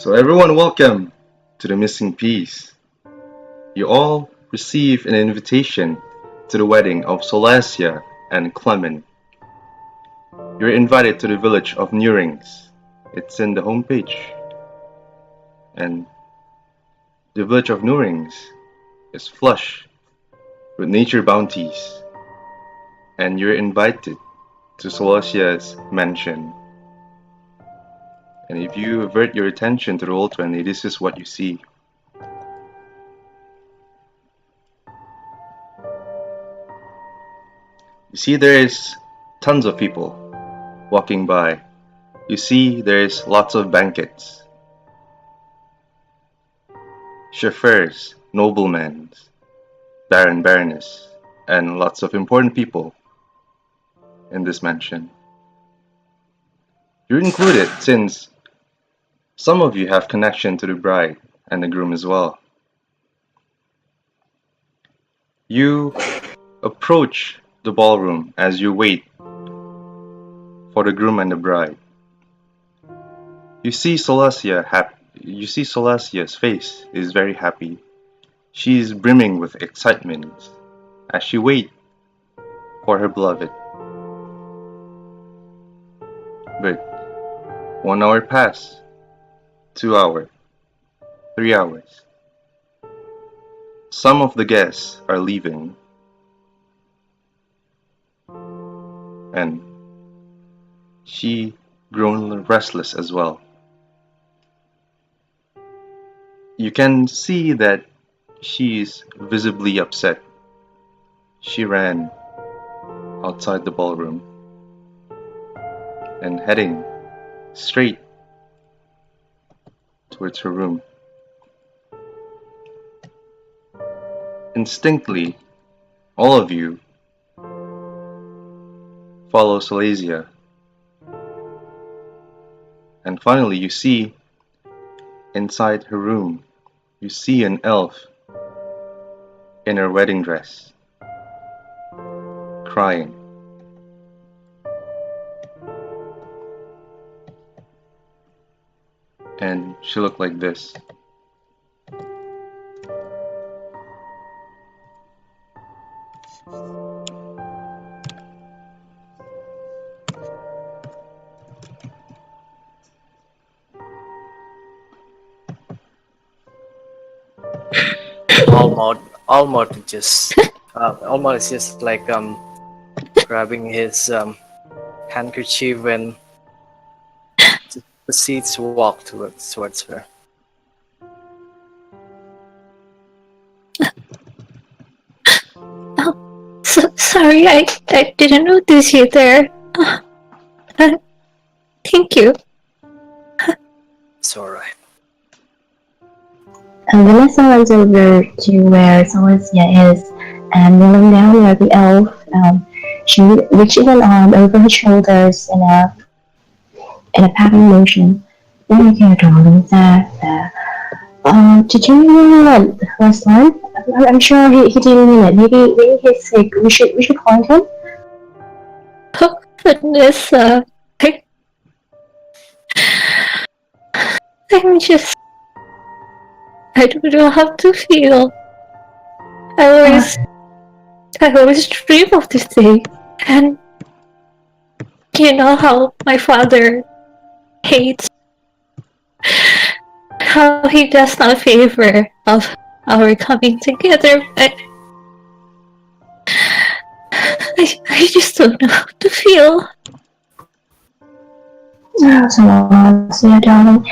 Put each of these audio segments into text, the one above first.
So everyone, welcome to the missing piece. You all receive an invitation to the wedding of Solasia and Clement. You're invited to the village of NURINGS. It's in the homepage. And the village of NURINGS is flush with nature bounties. And you're invited to Solasia's mansion. And if you avert your attention to the Roll20, this is what you see. You see there is tons of people walking by. You see there is lots of banquets. Chauffeurs, noblemen, baron, baroness, and lots of important people in this mansion. You're included since some of you have connection to the bride and the groom as well. You approach the ballroom as you wait for the groom and the bride. You see Solasia's face is very happy. She is brimming with excitement as she waits for her beloved. But 1 hour passes, 2 hours, 3 hours. Some of the guests are leaving, and she grown restless as well. You can see that she is visibly upset. She ran outside the ballroom and heading straight towards her room. Instinctively, all of you follow Solasia. And finally, you see inside her room, you see an elf in her wedding dress, crying. And she looked like this. Almaut is just like grabbing his handkerchief and proceeds to walk towards her. Sorry, I didn't notice you there. Thank you. It's alright. Vannesa runs over to where Solasia is and kneeling down near the elf. She reaches an arm over her shoulders in a patting motion. Then you darling, did you mean last time? I'm sure he didn't mean it. Maybe he's sick. We should find him. Oh, Vannesa, I don't know how to feel. I always dream of this day, and you know how my father hates, how he does not favor of our coming together, but I just don't know how to feel. Solasia, darling,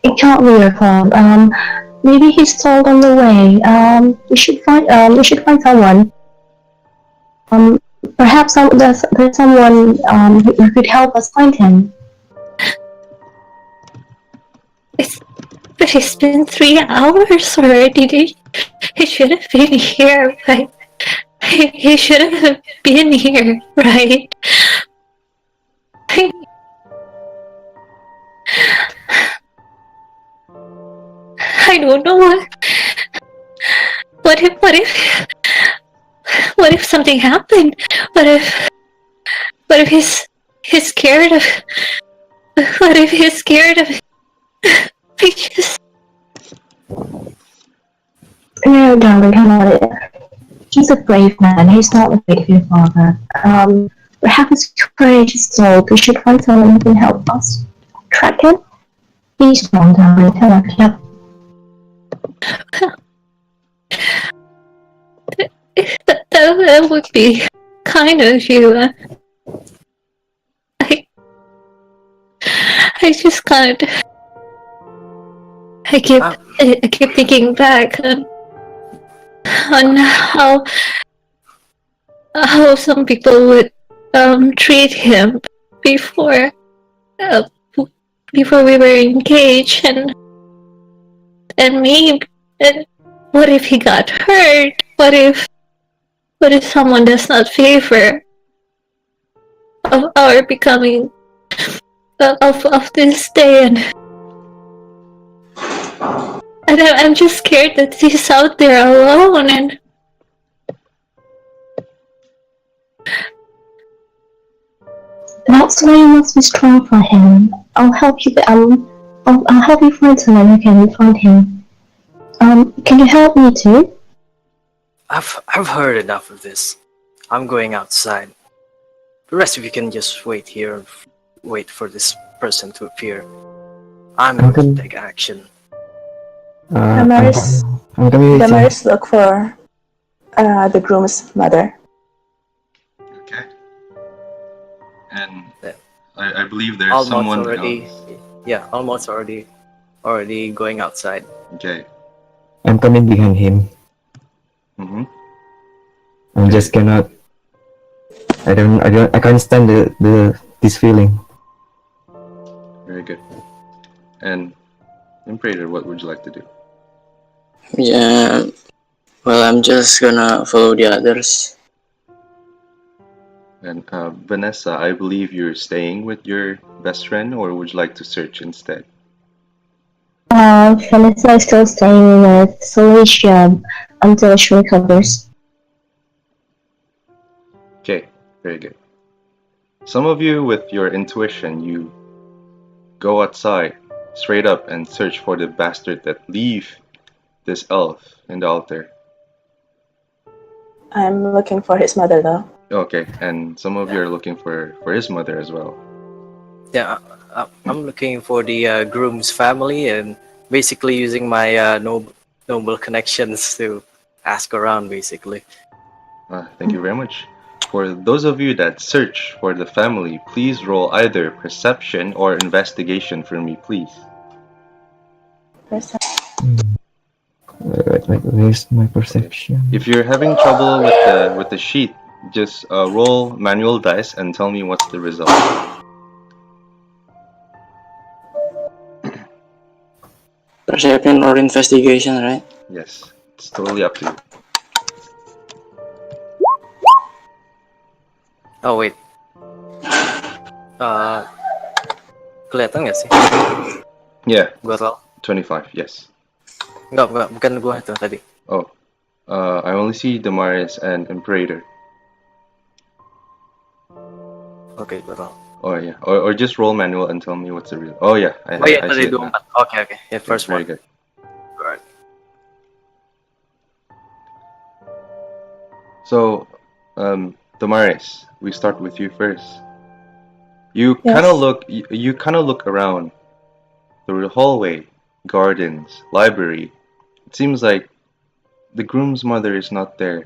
it can't be your fault. Maybe he's stalled on the way. We should find someone. Perhaps there's someone who could help us find him. But it's been 3 hours already. He should have been here, but he should have been here, right? I don't know what if something happened? What if he's scared What if he's scared of it? Because No, darling, come on. He's a brave man. He's not afraid of your father. Perhaps courage is soul. We should find someone who can help us track him. Be strong, darling. Come on, yep. that would be kind of you. I just can't. I keep thinking back on how some people would treat him before uh, before we were engaged, and me. And what if he got hurt? What if someone does not favor of our becoming of this day? And I'm just scared that he's out there alone, and That's why you must be strong for him. I'll help you. I'll help you find someone who can find him. Can you help me too? I've heard enough of this. I'm going outside. The rest of you can just wait here and wait for this person to appear. I'm going to take action. Damaris, Damaris, look for the groom's mother. Okay. And I believe there's Almaut's someone already. else. Yeah, Almaut's already going outside. Okay. I'm coming behind him. Mm-hmm. I just cannot. I can't stand this feeling. Very good. And Imperator, what would you like to do? Yeah, well, I'm just gonna follow the others. And Vannesa, I believe you're staying with your best friend, or would you like to search instead? Vannesa is still staying with Solasia until she recovers. Okay, very good. Some of you, with your intuition, you go outside straight up and search for the bastard that leave this elf in the altar. I'm looking for his mother though. Okay, and some of you are looking for his mother as well. Yeah, I'm looking for the groom's family and basically using my noble connections to ask around, basically. Thank you very much. For those of you that search for the family, please roll either perception or investigation for me, please. Wait, where's my perception? If you're having trouble with the sheet, just roll manual dice and tell me what's the result. Perception or investigation, right? Yes, it's totally up to you. Oh wait. Kelihatan nggak sih? Yeah, Gua tahu. 25, yes. Enggak, bukan gua itu tadi. Oh, I only see Damaris and Imperator. Okay, gua tahu. Oh yeah, or just roll manual and tell me what's the real. Oh yeah, I tadi see it now. 24. Okay. Yeah, first Very one. good. Alright. So, Damaris, we start with you first. You Yes. kind of look around through the hallway, gardens, library. It seems like the groom's mother is not there,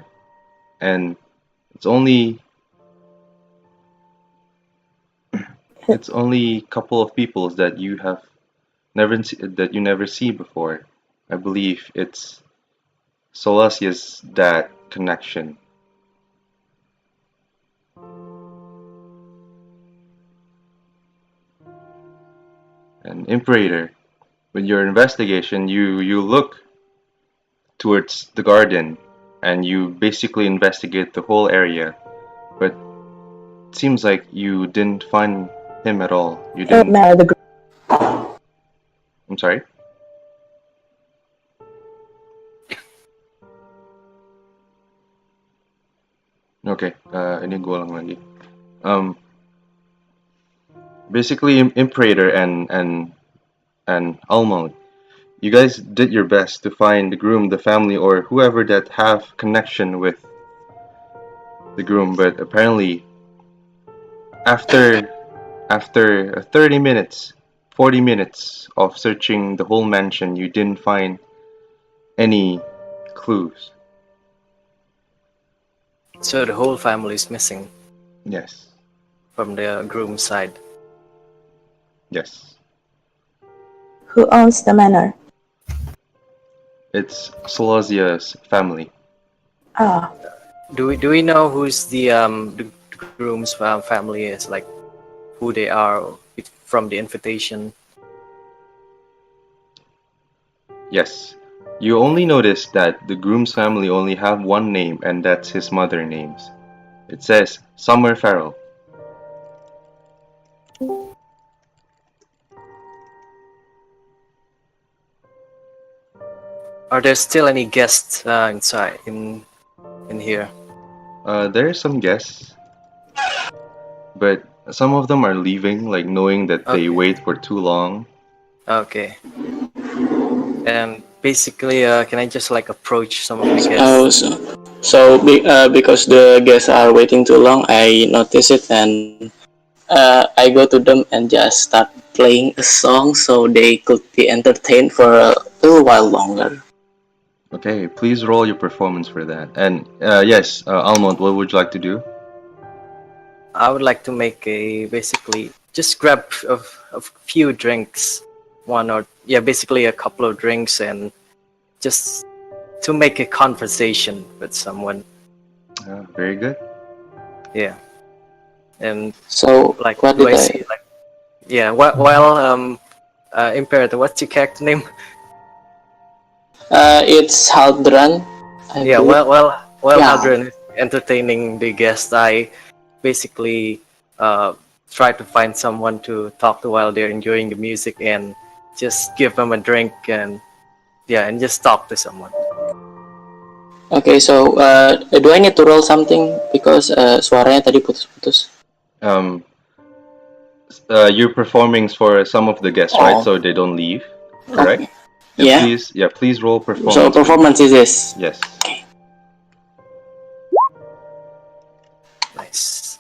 and it's only a couple of people that you never see before. I believe it's Solasia's dad connection. And Imperator, with your investigation, you look towards the garden and you basically investigate the whole area, but it seems like you didn't find him at all. You didn't. I'm sorry? Okay, ini gue ulang lagi. Basically, Imperator and Almaut, you guys did your best to find the groom, the family, or whoever that have connection with the groom, but apparently after 30 minutes, 40 minutes of searching the whole mansion, you didn't find any clues. So the whole family is missing Yes. from the groom side. Yes. Who owns the manor? It's Solasia's family. Ah, Do we know who's the groom's family is, like who they are from the invitation? Yes. You only notice that the groom's family only have one name, and that's his mother names. It says Summer Farrell. Are there still any guests inside in here? There are some guests, but some of them are leaving, like knowing that they Okay. wait for too long. Okay. And basically, can I just like approach some of the Oh, guests? because the guests are waiting too long, I notice it and I go to them and just start playing a song so they could be entertained for a little while longer. Okay, please roll your performance for that. And yes, Almond, what would you like to do? I would like to make basically just grab a few drinks, basically a couple of drinks, and just to make a conversation with someone. Very good. Yeah. And So like, what do did I see like? Yeah. While Imperator, what's your character name? It's Haldran. I Yeah. believe. While Yeah. Haldran is entertaining the guest, I basically try to find someone to talk to while they're enjoying the music, and just give them a drink, and and just talk to someone. Okay, so do I need to roll something because suaranya tadi putus-putus? You're performing for some of the guests, right? Oh. So they don't leave, correct? Okay. Yeah. Please roll performance. So performance is this. Yes. Nice.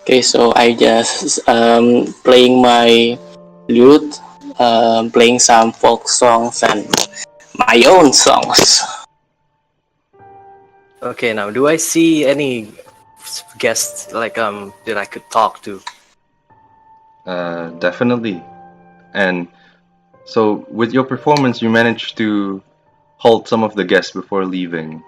Okay, so I just playing my lute, playing some folk songs and my own songs. Okay. Now, do I see any guests like that I could talk to? Definitely. And so with your performance, you managed to halt some of the guests before leaving.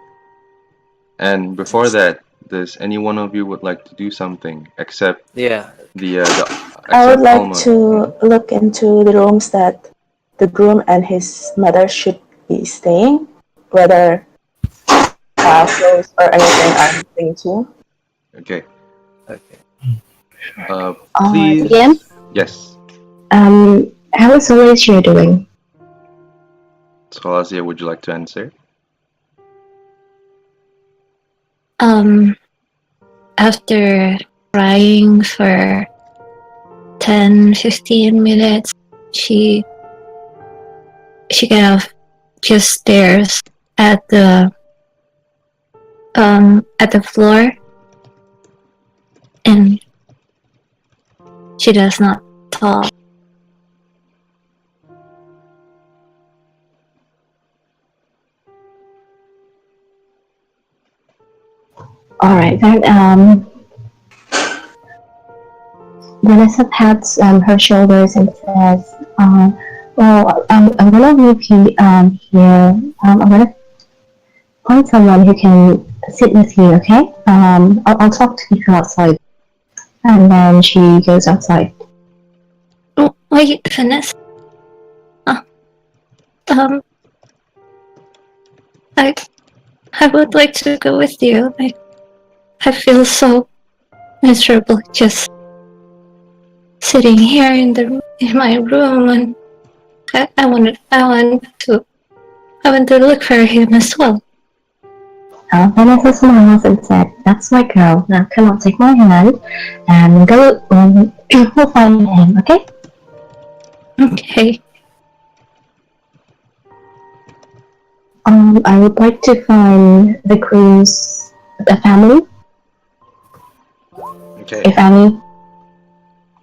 And before that, does any one of you would like to do something except Yeah. I would like Alma? to look into the rooms that the groom and his mother should be staying, whether clothes or anything are missing too. Okay. Okay. Please. Again? Yes. How is Solasia doing? Solasia, would you like to answer? After crying for 10-15 minutes, she kind of just stares at the floor, and she does not talk. Alright, then, Vannesa pats her shoulders and says, well, I'm gonna leave you here. I'm gonna find someone who can sit with you, okay? I'll talk to you outside. And then she goes outside. Oh, wait, Vannesa. I would like to go with you. I feel so miserable just sitting here in my room, and I want to look for him as well. Vannesa smiles and said, "That's my girl. Now come on, take my hand and go. We'll find him, okay?" Okay. I would like to find the crew's family, Okay, if any.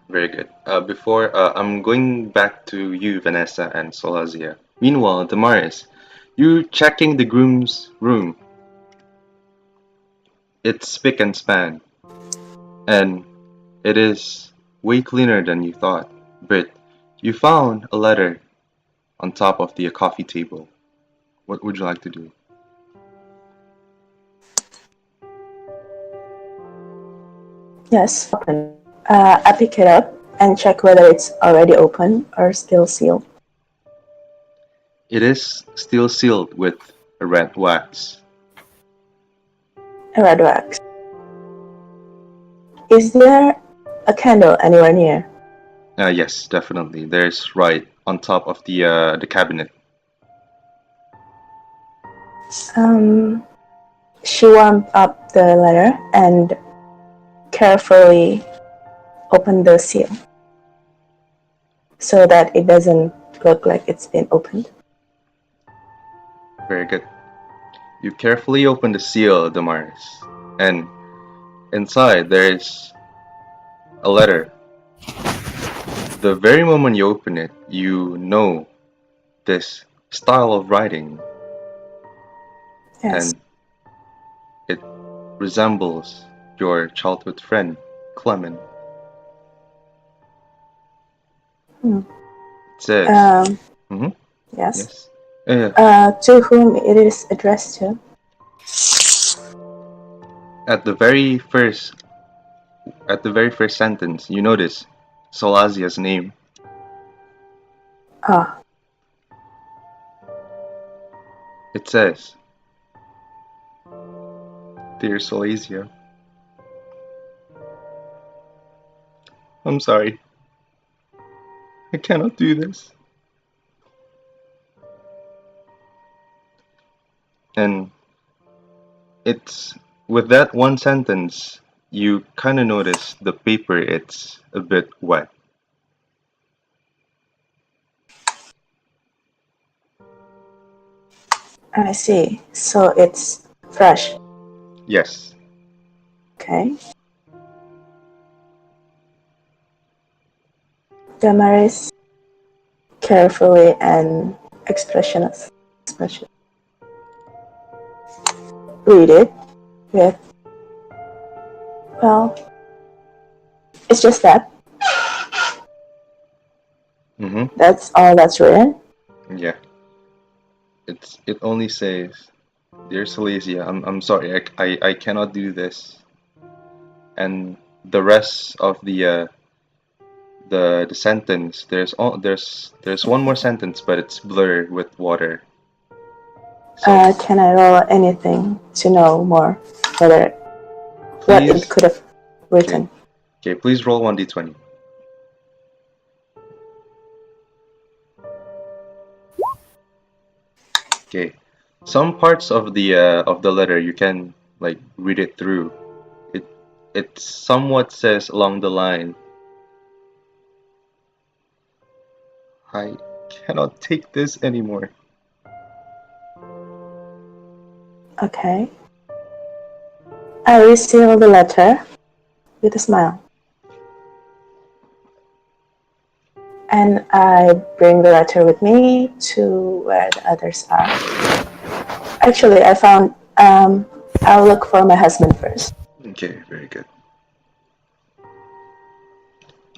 very good. Before I'm going back to you, Vannesa and Solasia. Meanwhile, Damaris, you checking the groom's room. It's spick and span, and it is way cleaner than you thought. But you found a letter on top of the coffee table. What would you like to do? Yes, open. I pick it up and check whether it's already open or still sealed. It is still sealed with a red wax. A red wax. Is there a candle anywhere near? Yes, definitely. There's right on top of the cabinet. She warmed up the letter and carefully opened the seal so that it doesn't look like it's been opened. Very good. You carefully open the seal, Damaris, and inside there is a letter. The very moment you open it, you know this style of writing, Yes. and it resembles your childhood friend, Clement. Hmm. It says, Mhm, Yes. yes. To whom it is addressed to? At the very first sentence, you notice Solasia's name. Ah, It says, "Dear Solasia, I'm sorry. I cannot do this." And it's with that one sentence, you kind of notice the paper, it's a bit wet. I see. So it's fresh. Yes. Okay. Damaris carefully and expression. Read it with, well, it's just that. Mm-hmm. That's all that's written. Yeah. It only says, "Dear Solasia, I'm sorry, I cannot do this." And the rest of the sentence, there's one more sentence, but it's blurred with water. So Can I roll anything to know more whether what please, it could have written? okay, please roll 1d20. Okay, some parts of the letter you can like read it through. It somewhat says along the line, "I cannot take this anymore." Okay. I reseal the letter with a smile. And I bring the letter with me to where the others are. Actually, I found, I'll look for my husband first. Okay, very good.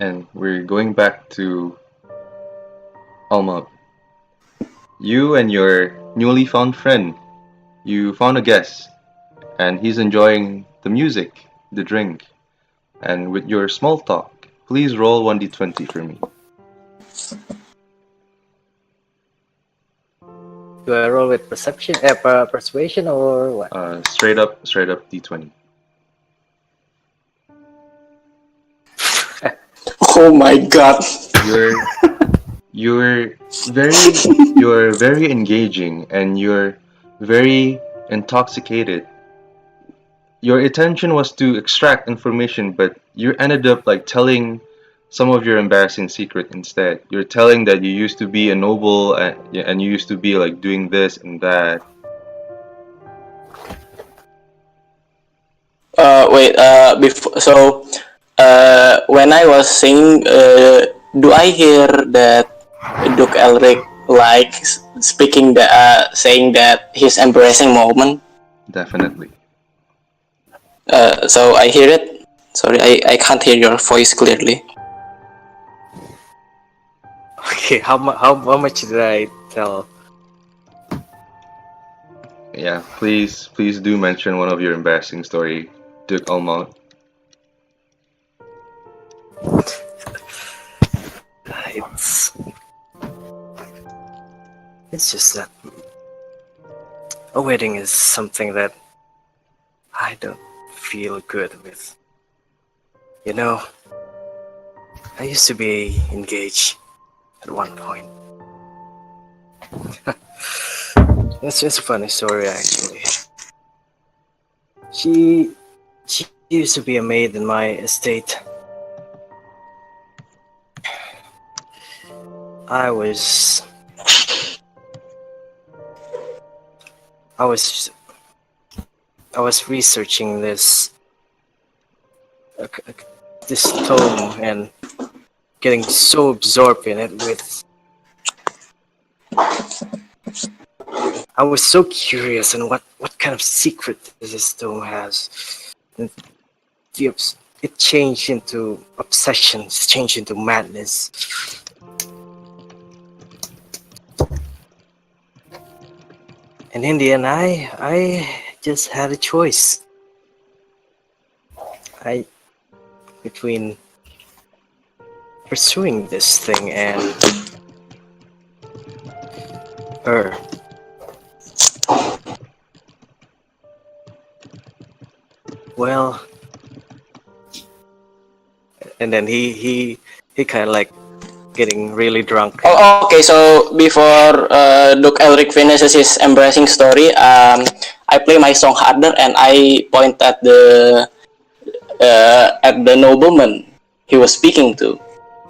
And we're going back to Almaut. You and your newly found friend, you found a guest, and he's enjoying the music, the drink, and with your small talk. Please roll 1d20 for me. Do I roll with persuasion or what? Straight up d20. Oh my god. You're very engaging, and you're very intoxicated your intention was to extract information, but you ended up like telling some of your embarrassing secret instead. You're telling that you used to be a noble and you used to be like doing this and that. Wait. Before, so when I was singing, do I hear that Duke Elric like speaking saying that his embarrassing moment? Definitely. So I hear it. Sorry, I can't hear your voice clearly. Okay, how much did I tell? Yeah, please do mention one of your embarrassing story, Duke Almaut. It's just that a wedding is something that I don't feel good with. You know, I used to be engaged at one point. It's just a funny story, actually. She used to be a maid in my estate. I was researching this tome and getting so absorbed in it with. I was so curious in what kind of secret this tome has. And it changed into obsession, it changed into madness. And in the end, I just had a choice. Between pursuing this thing and her. Well, and then he kind of like getting really drunk. Oh, okay. So before Duke Elric finishes his embarrassing story, I play my song harder and I point at the nobleman he was speaking to,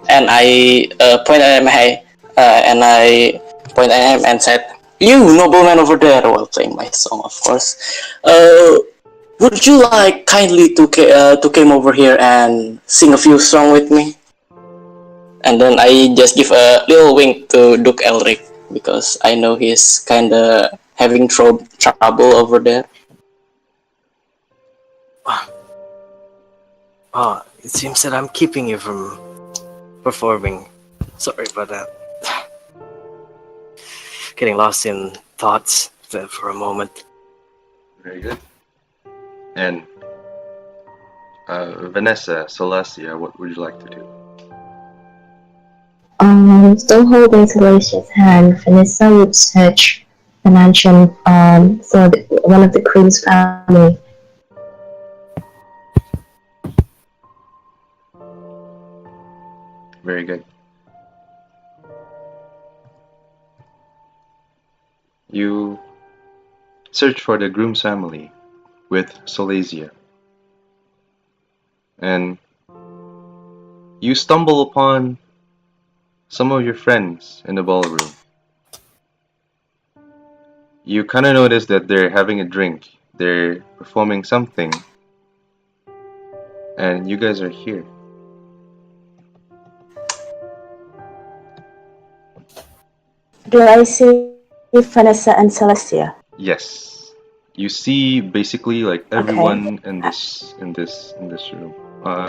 and I point at him, and said, "You nobleman over there," while playing my song, of course. Would you like kindly to come over here and sing a few songs with me? And then I just give a little wink to Duke Elric because I know he's kinda having trouble over there. It seems that I'm keeping you from performing. Sorry about that. Getting lost in thoughts there for a moment. Very good. And Vannesa, Solasia, what would you like to do? Still holding Solasia's hand, Vannesa would search the mansion for one of the queen's family. Very good. You search for the groom's family with Solasia. And you stumble upon some of your friends in the ballroom. You kind of notice that they're having a drink, they're performing something, and you guys are here. Do I see Vannesa and Solasia? Yes, you see basically like everyone in this room.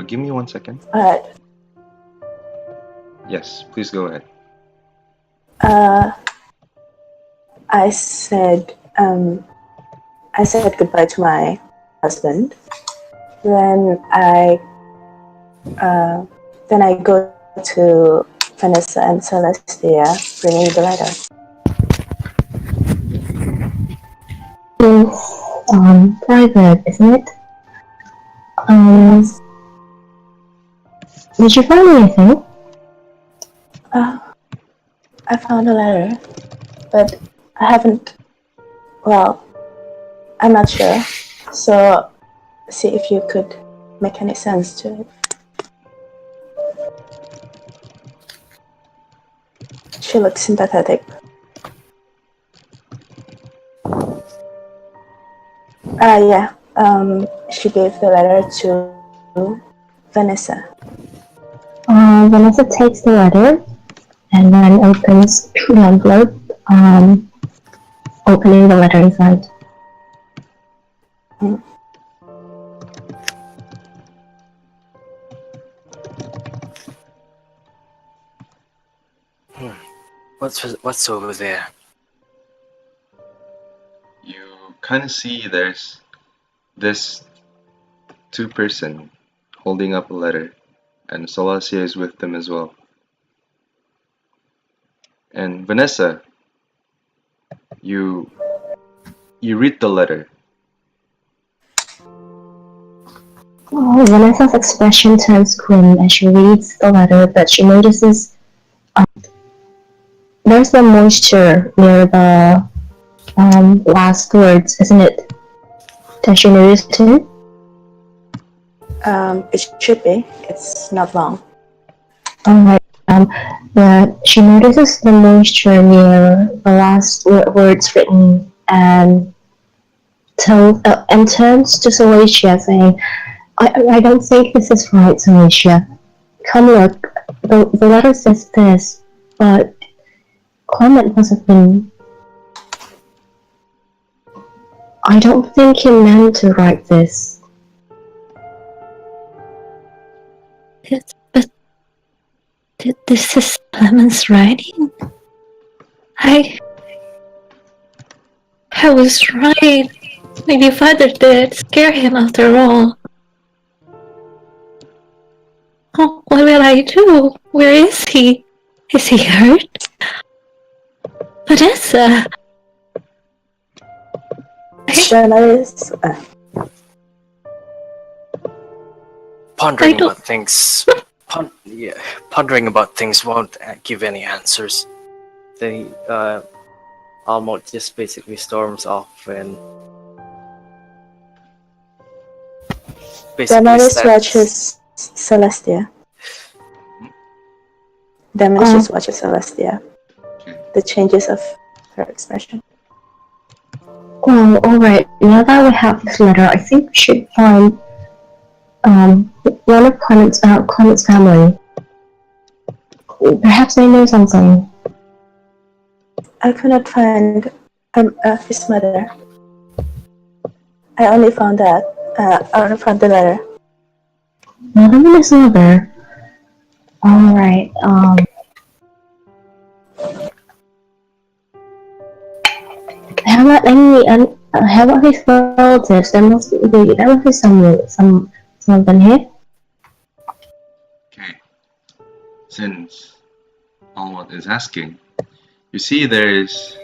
Give me 1 second. Alright. Yes, please go ahead. I said goodbye to my husband. Then I go to Vannesa and Solasia, bringing the letter. It's private, isn't it? Did you find anything? I found a letter, but I haven't. Well, I'm not sure. So see if you could make any sense to it. She looks sympathetic. Yeah. She gave the letter to Vannesa. Vannesa takes the letter and then opens the envelope, opening the letter inside. What's over there? You kind of see there's this two person holding up a letter, and Solasia is with them as well. And Vannesa, you read the letter. Vanessa's expression turns grim as she reads the letter, but she notices there's some moisture near the last words, isn't it? Does she notice too? It should be. It's not long. Alright. But she notices the moisture near the last words written and turns to Solasia saying, I don't think this is right, Solasia. Come look, the letter says this, but Clement must have been... I don't think he meant to write this. But this is Clement's writing? I was right. Maybe father did scare him after all. Oh, what will I do? Where is he? Is he hurt? Vannesa! Damaris. Pondering about things. Pondering about things won't give any answers. Almaut just basically storms off and Damaris watches Celestia. Damaris just watches Celestia. The changes of her expression. Well, alright, now that we have this letter, I think we should find one of Clement's family. Perhaps they know something. I could not find his mother. I only found that. I only found the letter. Nothing in his mother. Alright, how about his relatives? There must be some of them here. Okay. Since Almaut is asking, you see there's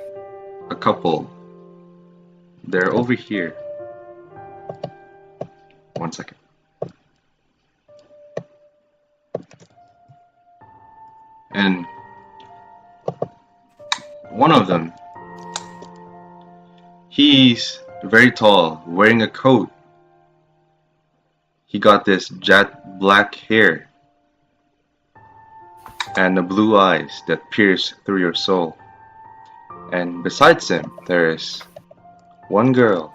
a couple. They're over here. 1 second. And one of them, he's very tall, wearing a coat. He got this jet black hair and the blue eyes that pierce through your soul. And besides him, there is one girl.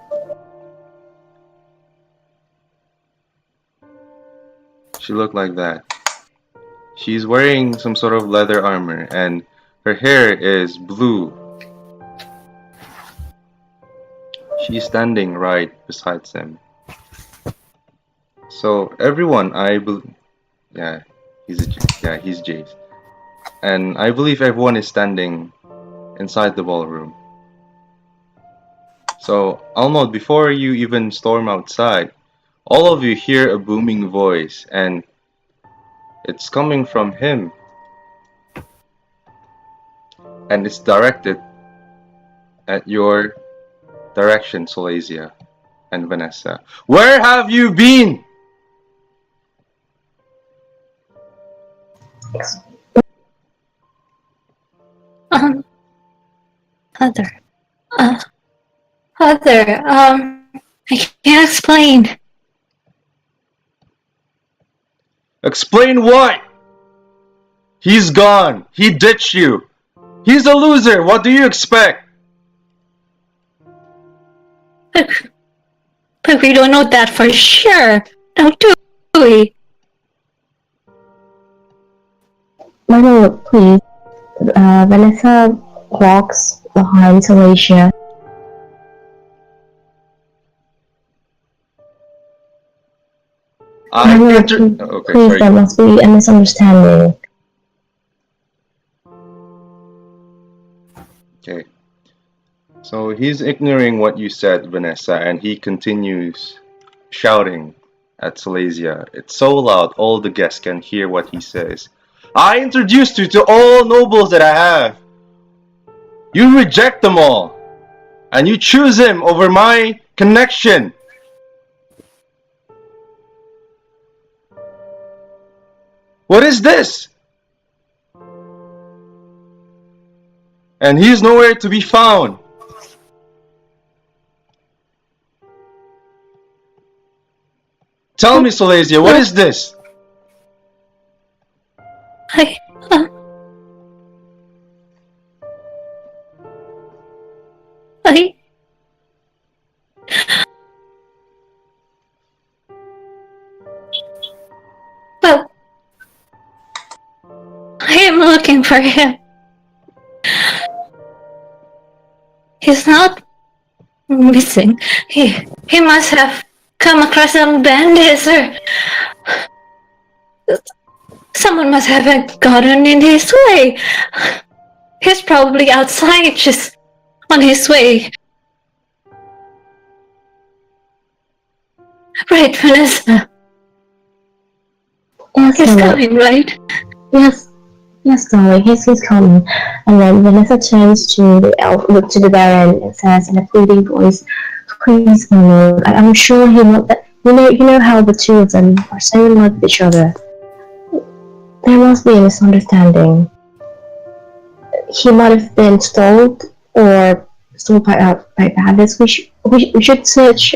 She looked like that. She's wearing some sort of leather armor and her hair is blue. She's standing right beside him. So everyone, I believe, he's Jace, and I believe everyone is standing inside the ballroom. So Almaut, before you even storm outside, all of you hear a booming voice, and it's coming from him, and it's directed at your direction, Solasia and Vannesa. Where have you been? Father, I can't explain. Explain what? He's gone. He ditched you. He's a loser. What do you expect? But we don't know that for sure. Now do we? My lord, please. Vannesa walks behind Solasia. I My lord, okay, please, sorry. there must be a misunderstanding. Okay. So he's ignoring what you said, Vannesa, and he continues shouting at Solasia. It's so loud, all the guests can hear what he says. I introduced you to all nobles that I have. You reject them all, and you choose him over my connection. What is this? And he's nowhere to be found. Tell me, Solasia, what is this? I. Well, I am looking for him. He's not missing. He must have come across some bandits or someone must have gotten in his way. He's probably outside, just on his way. Right, Vannesa? Yes, He's my lord. coming, right? Yes, darling, he's coming. And then Vannesa turns to the elf, look to the Baron, and says in a pleading voice, "Please, my lord, I'm sure he won't. You know how the two of them are so in love with each other. There must be a misunderstanding. He might have been stole by bandits. We should search.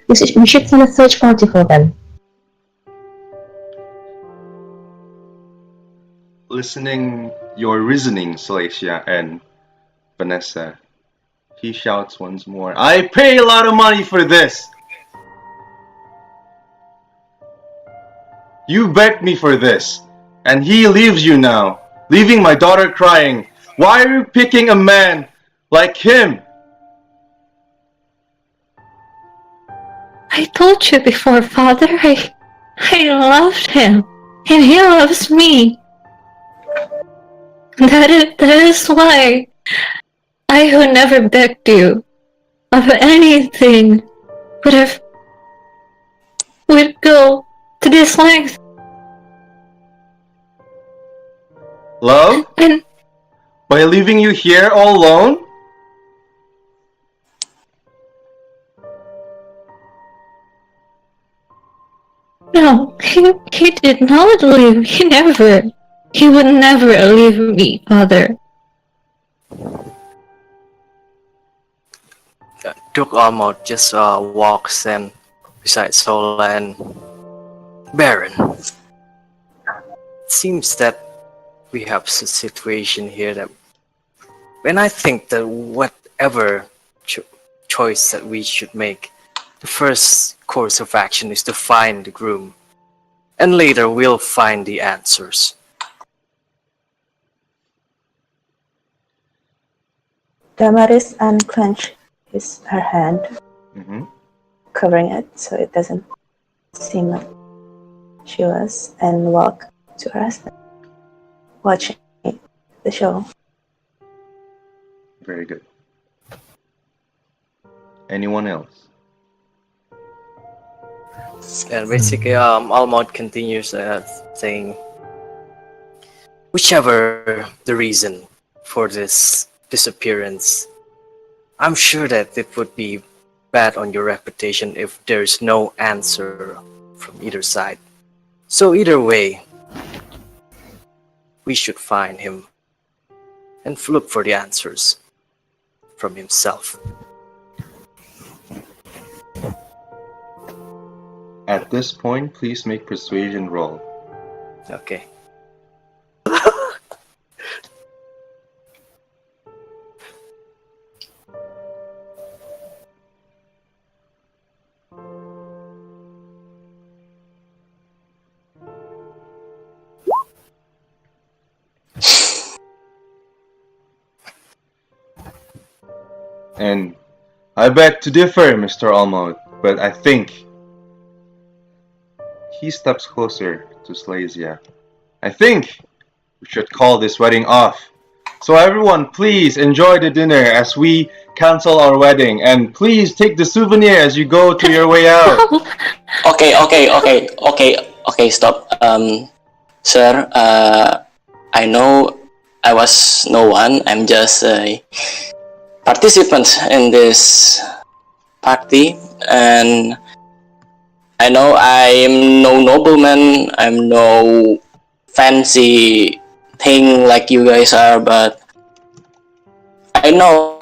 We should send a search party for them." Listening your reasoning, Solasia and Vannesa, he shouts once more, I pay a lot of money for this! You begged me for this, and he leaves you now, leaving my daughter crying. Why are you picking a man like him? I told you before, Father, I loved him, and he loves me. That is why I, who never begged you of anything, would go to this length. Love? And By leaving you here all alone? no, he did not leave. He would never leave me, Father. Duke Almaut just walks in beside Sola and Baron. It seems that we have a situation here that when I think that whatever choice that we should make, the first course of action is to find the groom, and later we'll find the answers. Damaris unclenched her hand, covering it so it doesn't seem like she was, and walked to her husband, watching the show. Very good. Anyone else? And basically, Almaut continues saying, whichever the reason for this disappearance, I'm sure that it would be bad on your reputation if there's no answer from either side. So either way, we should find him and look for the answers from himself. At this point, please make persuasion roll. Okay. And I beg to differ, Mr. Almaut, but I think he steps closer to Solasia. I think we should call this wedding off. So everyone, please enjoy the dinner as we cancel our wedding, and please take the souvenir as you go to your way out. Okay, stop. Sir, I know I was no one. I'm just a participant in this party, and I know I'm no nobleman. I'm no fancy thing like you guys are, but I know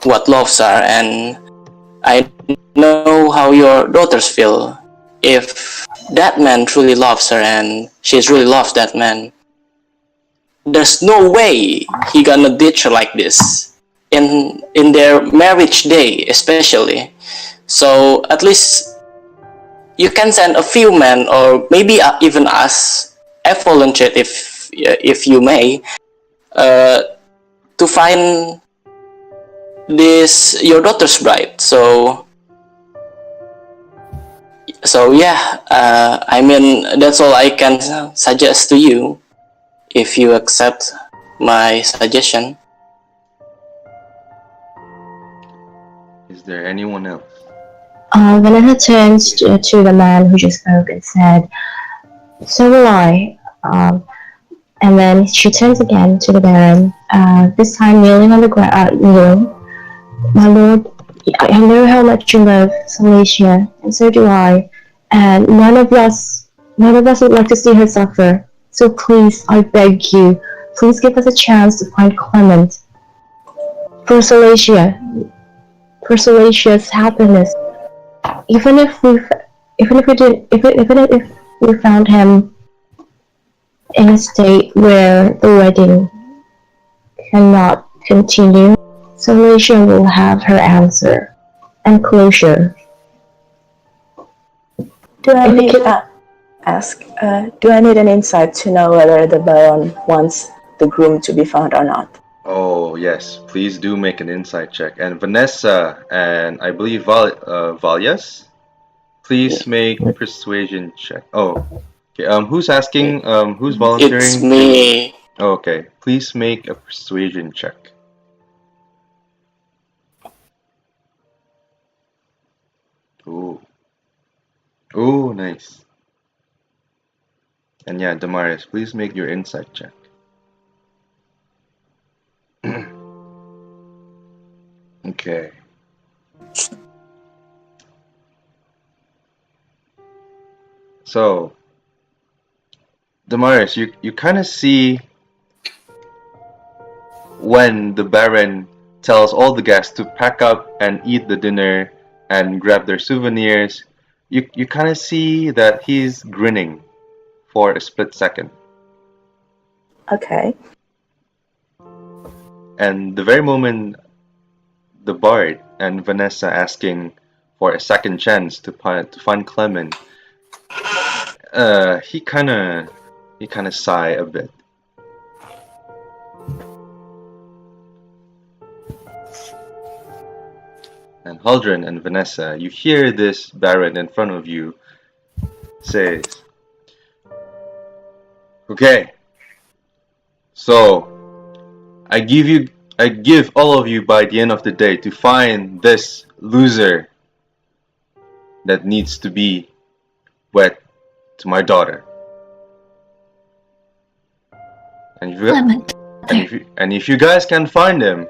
what loves are, and I know how your daughters feel. If that man truly loves her and she really loves that man, there's no way he gonna ditch her like this in their marriage day, especially. So at least you can send a few men, or maybe even us. I volunteered, if you may, to find this your daughter's bride. So yeah, I mean, that's all I can suggest to you, if you accept my suggestion. Is there anyone else? Vannesa turns to the man who just spoke and said, "So will I." And then she turns again to the Baron, this time kneeling on the ground, kneeling. "My lord, I know how much you love Solasia, and so do I, and none of us would like to see her suffer. So please, I beg you, please give us a chance to find Clement. For Solasia's happiness. Even if we found him in a state where the wedding cannot continue, Solasia will have her answer and closure." Do I need an insight to know whether the Baron wants the groom to be found or not? Oh yes, please do make an insight check. And Vannesa and I believe Valyas, please make persuasion check. Oh, okay. Who's asking? Who's volunteering? It's me. Okay, please make a persuasion check. Ooh, nice. And yeah, Damaris, please make your insight check. Okay. So, Damaris, you kind of see when the Baron tells all the guests to pack up and eat the dinner and grab their souvenirs, you kind of see that he's grinning for a split second. Okay. And the very moment the Bard and Vannesa asking for a second chance to find Clement, he kind of sigh a bit. And Haldran and Vannesa, you hear this Baron in front of you says, "Okay, so I give all of you by the end of the day to find this loser that needs to be wed to my daughter. And if you guys can find him,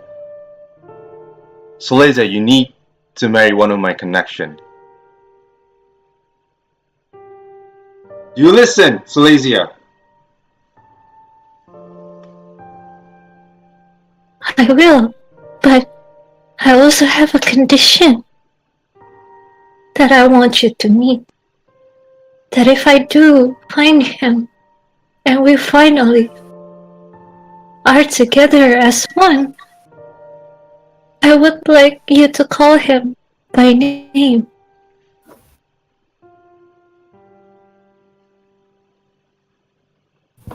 Callesa, you need to marry one of my connection. You listen, Solasia." I will, but I also have a condition that I want you to meet. that if I do find him, and we finally are together as one, I would like you to call him by name.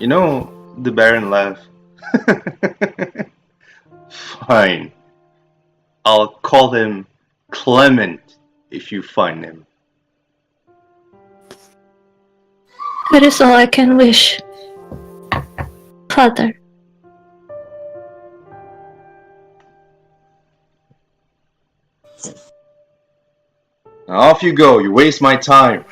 You know, the Baron laughed. Fine. I'll call him Clement if you find him. That is all I can wish, Father. Now off you go, you waste my time.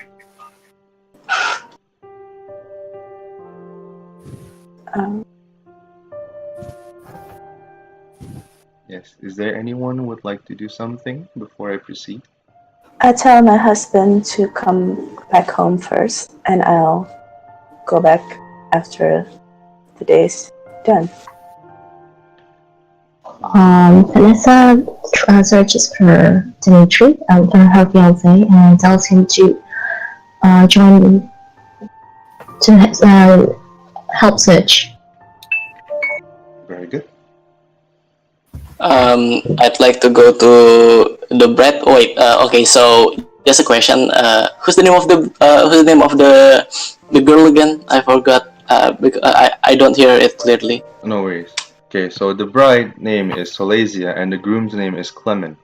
Yes, is there anyone who would like to do something before I proceed? I tell my husband to come back home first, and I'll go back after the day's done. Vannesa searches for Dimitri, for her fiance, and tells him to join to help search. Very good. I'd like to go to the bread. Wait, okay. So just a question. Who's the name of the girl again? I forgot. Because I don't hear it clearly. No worries. Okay, so the bride name is Solasia and the groom's name is Clement.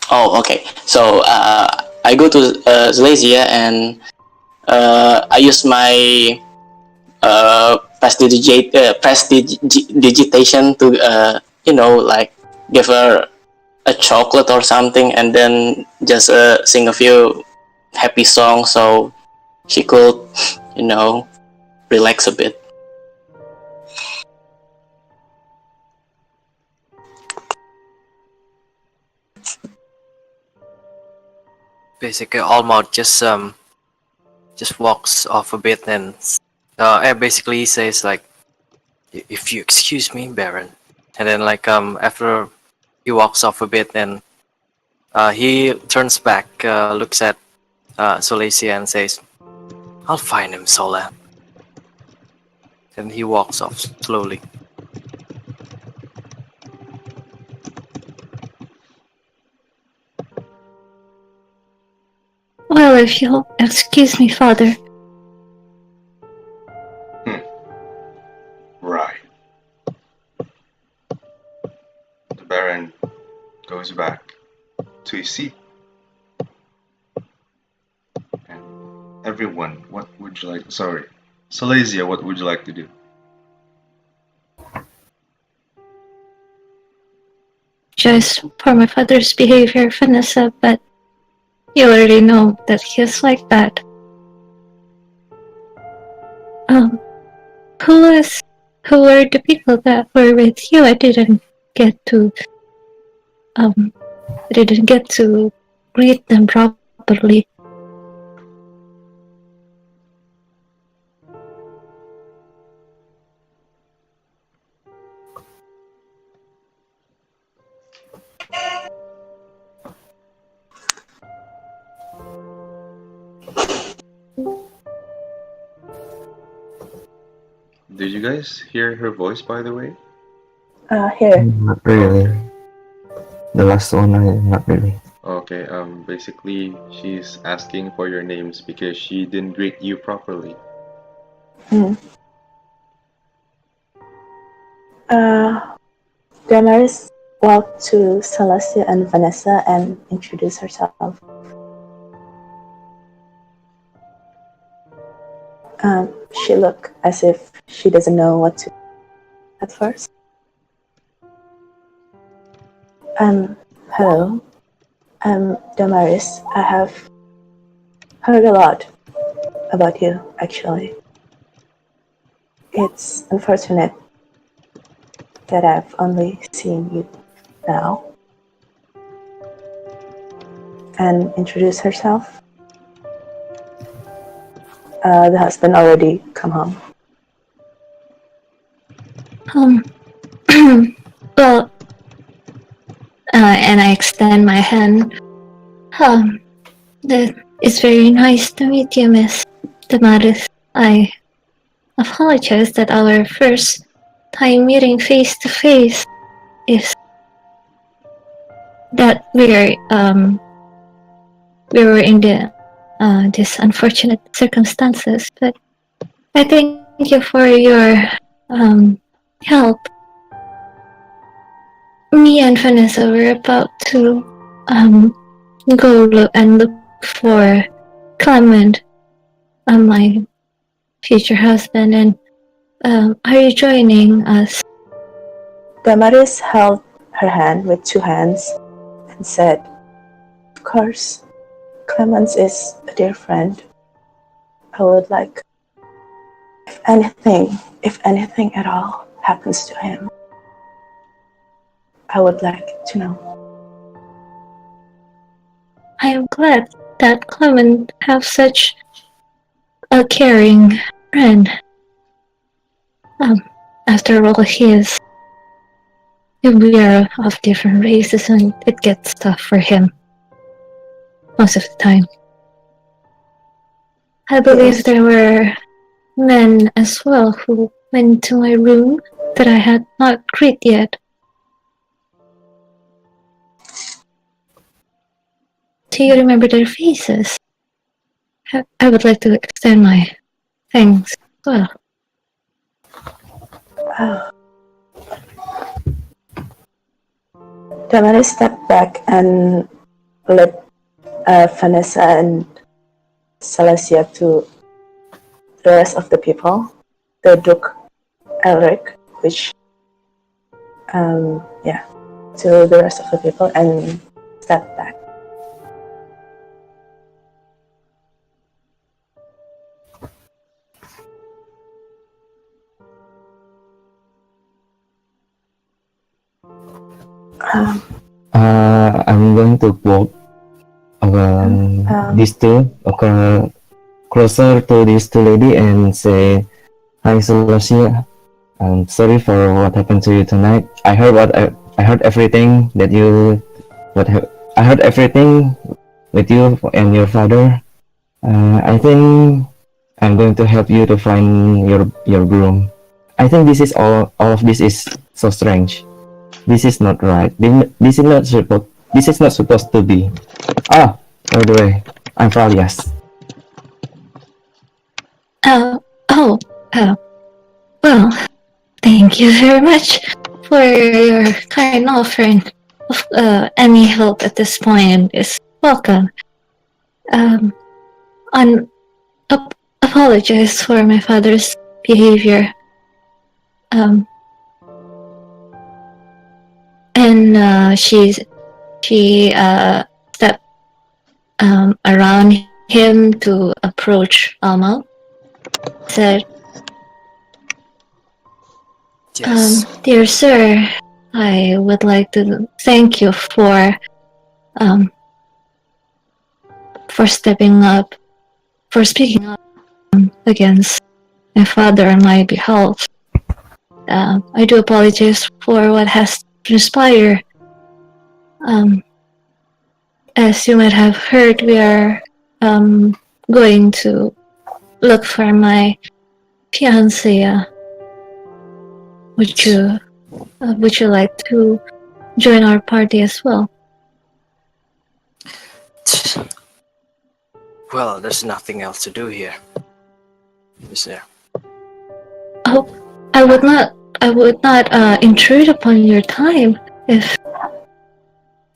Oh, okay. So I go to Solasia and I use my prestidigitation to like give her a chocolate or something, and then just sing a few happy songs so she could relax a bit. Basically, Almaut just walks off a bit and basically says like, "If you excuse me, Baron," and then like after he walks off a bit and he turns back, looks at Solasia and says, "I'll find him, Sola." And he walks off slowly. Well, if you'll excuse me, Father. Right. The Baron goes back to his seat. And everyone, what would you like? Sorry, Solasia, what would you like to do? Just for my father's behavior, Vannesa, but you already know that he is like that. Who were the people that were with you? I didn't get to greet them properly. Did you guys hear her voice, by the way? Here. Not really. The last one, not really. Okay, basically, she's asking for your names because she didn't greet you properly. Damaris walked to Solasia and Vannesa and introduced herself. She looked as if she doesn't know what to do at first. Hello. I'm Damaris. I have heard a lot about you, actually. It's unfortunate that I've only seen you now. And introduce herself. The husband already come home. Well, and I extend my hand. It's very nice to meet you, Miss Damaris. I apologize that our first time meeting face to face is that we were in this unfortunate circumstances, but I thank you for your help. Me and Vannesa were about to go and look for Clement, my future husband, and are you joining us? Damaris held her hand with two hands and said, "Of course, Clemens is a dear friend. I would like, if anything at all happens to him, I would like to know." I am glad that Clement have such a caring friend. After all, we are of different races and it gets tough for him most of the time. I believe there were men as well who went to my room that I had not greeted yet. Do you remember their faces? I would like to extend my thanks as well. Damaris stepped back and led Vannesa and Solasia to the rest of the people. They took Elric, to the rest of the people and stepped back. I'm going to walk these two closer to these two lady and say, "Hi, Solasia. I'm sorry for what happened to you tonight. I heard everything that you I heard everything with you and your father. I think I'm going to help you to find your groom. I think this is all of this is so strange. This is not right. This is not supposed to be. Ah, by the way, I'm Valyas." Well, thank you very much for your kind offer, and any help at this point is welcome. Apologize for my father's behavior. She stepped around him to approach Almaut. Said, Yes. "Dear sir, I would like to thank you for speaking up against my father on my behalf. I do apologize for what has transpired. As you might have heard, we are going to look for my fiancé. Would you like to join our party as well?" Well, there's nothing else to do here, is there? Oh, I would not intrude upon your time if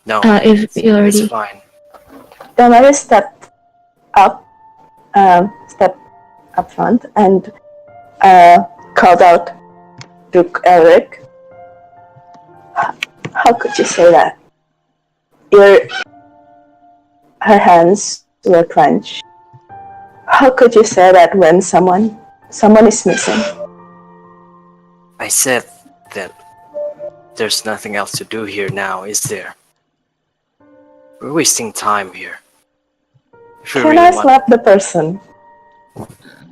you already. It's fine. Damaris stepped up front and called out, "Duke Elric, how could you say that?" Her hands were clenched. "How could you say that when someone is missing?" I said that there's nothing else to do here now, is there? We're wasting time here. Can I slap the person?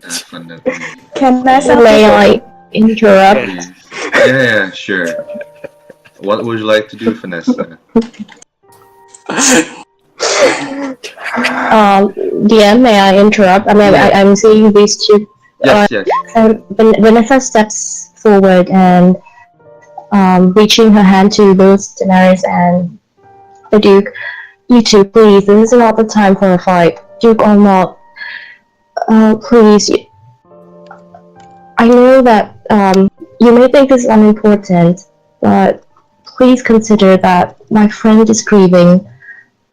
Definitely. Can I slap May I interrupt? Please. Yeah, sure. What would you like to do, Vannesa? DM, may I interrupt? I mean, Yeah. I'm seeing these two. Yes, yes. Vannesa steps forward and reaching her hand to both Damaris and the Duke. You two, please. This is not the time for a fight. Duke or not, please. I know that you may think this is unimportant, but please consider that my friend is grieving.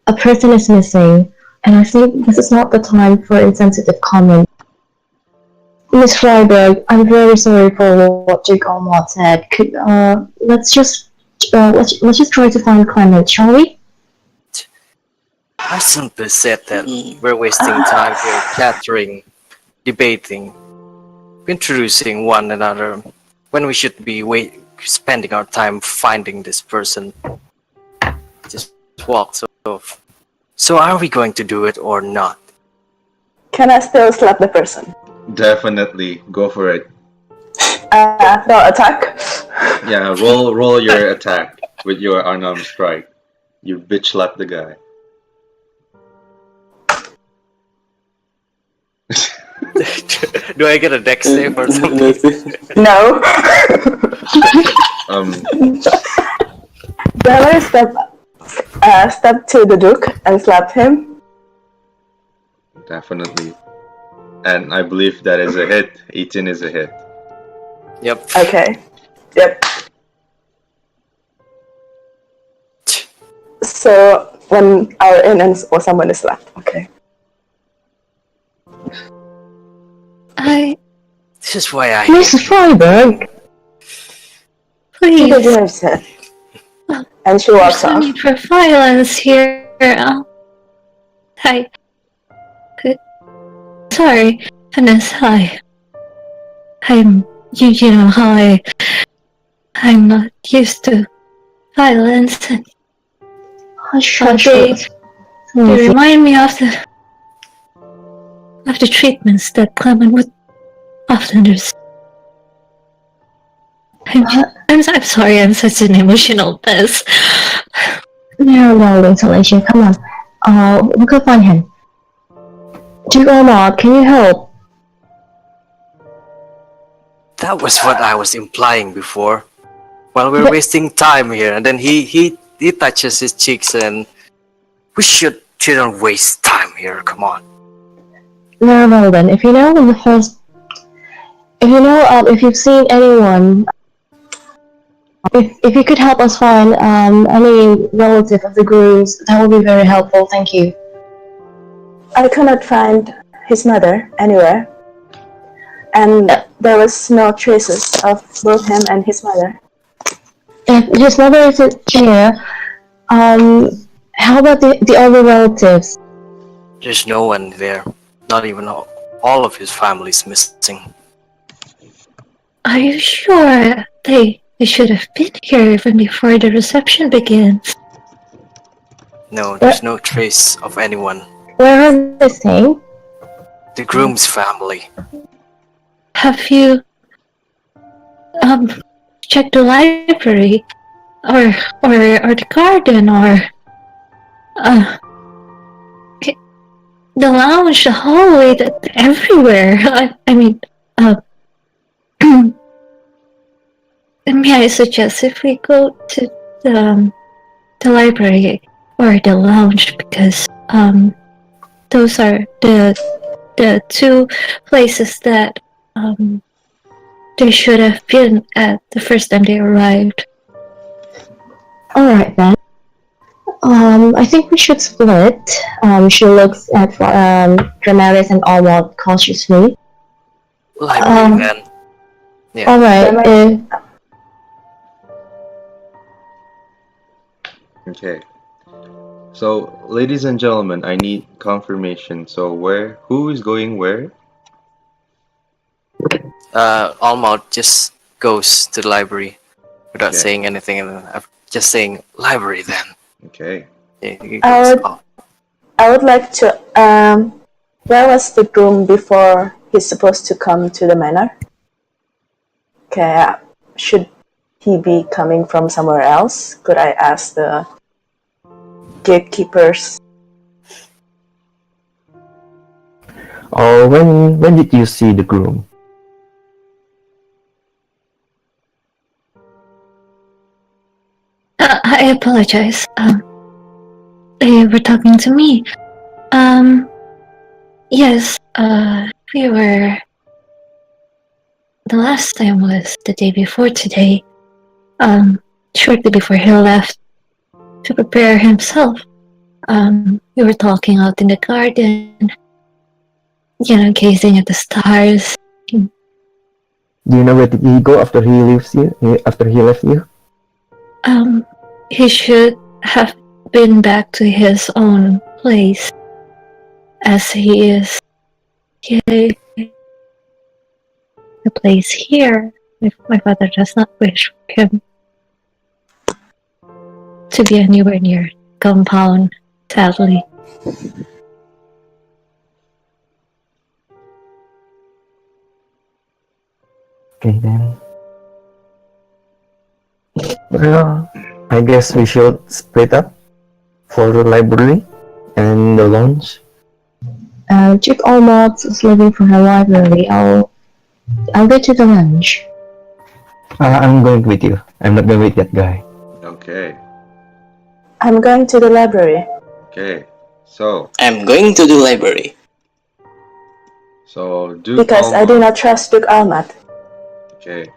A person is missing, and I think this is not the time for insensitive comment. Miss Frieberg, I'm very sorry for what Duke Almaut said. Let's just try to find Clement, shall we? I simply said that we're wasting time here chattering, debating, introducing one another when we should be spending our time finding this person. Just walks off. So are we going to do it or not? Can I still slap the person? Definitely. Go for it. No attack. Yeah, roll your attack with your unarmed strike. You bitch slap the guy. Do I get a dex save or something? No. Damaris step to the Duke and slap him. Definitely. And I believe that is a hit. 18 is a hit. Yep. Okay. Yep. So when our in and or someone is slapped. Okay. This is why I. Miss Frieberg, He Please. deserves it. And she walks There's no off. need for violence here. Good. Sorry, Vannesa. You know how I'm not used to violence. And hush, they remind me of the treatments that Clement would often receive. I'm sorry, I'm such an emotional mess. No, Solasia, come on. We could find him. Duke Almaut, can you help? That was what I was implying before. While we're wasting time here, and then he touches his cheeks, and we shouldn't waste time here. Come on. No, then. If you've seen anyone, if you could help us find any relative of the grooms, that would be very helpful. Thank you. I cannot find his mother anywhere. And there was no traces of both him and his mother. If his mother isn't here, how about the other relatives? There's no one there. Not even all of his family's missing. Are you sure they should have been here even before the reception begins? No, there's no trace of anyone. Where are they staying? The groom's family. Have you checked the library or the garden or the lounge, the hallway, everywhere? I mean, may I suggest if we go to the library or the lounge, because those are the two places that they should have been at the first time they arrived. Alright then. I think we should split. She looks at Damaris and Almaut cautiously. Library then. Yeah. Alright. Okay. So, ladies and gentlemen, I need confirmation. So, who is going where? Almaut just goes to the library without saying anything, and just saying library then. Okay. I would like to. Where was the groom before he's supposed to come to the manor? Okay, should he be coming from somewhere else? Could I ask the gatekeepers? Or when did you see the groom? I apologize. They were talking to me. Yes, we were... The last time was the day before today. Shortly before he left to prepare himself. We were talking out in the garden, gazing at the stars. Do you know where did he go after he leaves you? After he left you? He should have been back to his own place, as he is the place here. If my father does not wish for him to be anywhere near compound, sadly. Okay then. Well, I guess we should split up for the library and the lounge. Chick Almaut is leaving for her library. I'll go to the lounge. I'm going with you. I'm not going with that guy. Okay. I'm going to the library. Okay. So. I'm going to the library. So Duke because Almaut. I do not trust Duke Almaut. Okay.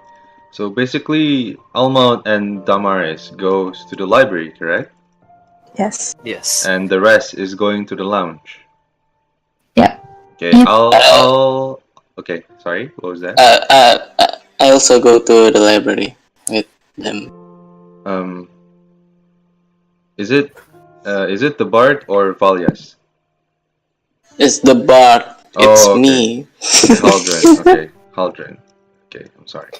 So basically, Almaut and Damaris goes to the library, correct? Yes. Yes. And the rest is going to the lounge. Yeah. Okay. Yep. I'll. Okay. Sorry. What was that? I also go to the library with them. Is it the Bard or Valyas? It's the bard. It's okay. me. Haldran. Okay. Haldran. Okay. I'm sorry.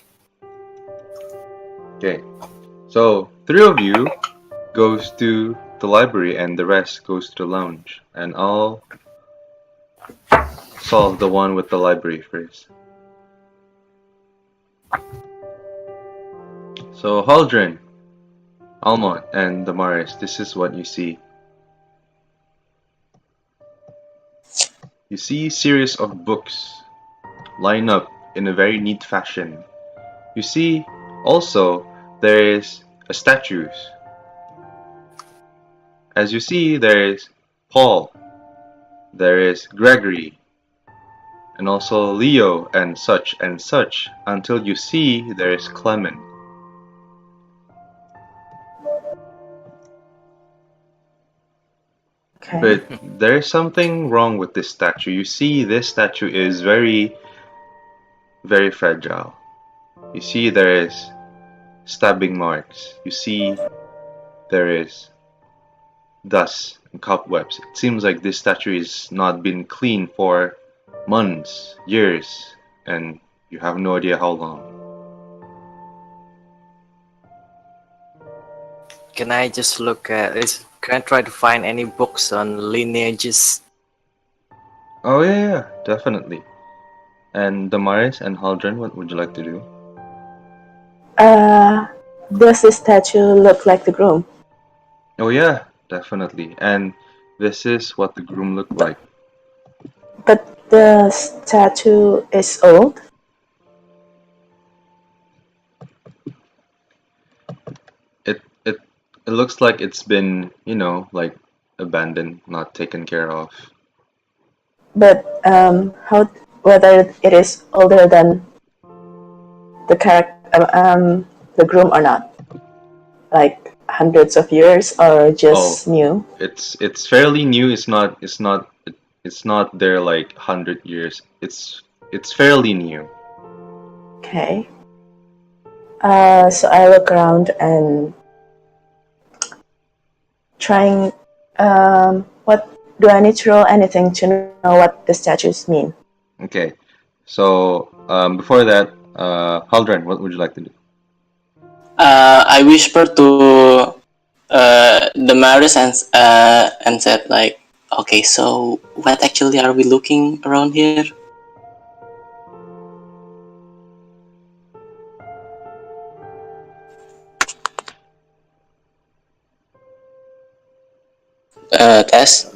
Okay. So 3 of you goes to the library and the rest goes to the lounge. And I'll solve the one with the library first. So Haldran, Almaut, and Damaris, this is what you see. You see a series of books line up in a very neat fashion. You see also there is a statues. As you see, there is Paul, there is Gregory, and also Leo and such until you see there is Clement. Okay. But there is something wrong with this statue. You see this statue is very, very fragile. You see there is stabbing marks. You see there is dust and cobwebs. It seems like this statue has not been cleaned for months, years, and you have no idea how long. Can I just look at this? Can I try to find any books on lineages? Oh yeah, definitely. And Damaris and Haldran, what would you like to do? Does the statue look like the groom? Oh yeah, definitely. And this is what the groom looked like. But the statue is old? It looks like it's been, like abandoned, not taken care of. But whether it is older than the groom or not? Like hundreds of years or just new? It's fairly new. It's not there like 100 years. It's fairly new. Okay. So I look around and trying. What do I need to roll anything to know what the statues mean? Okay. So before that, Haldran, what would you like to do? I whisper to Damaris and said like, okay, so what actually are we looking around here? Tess?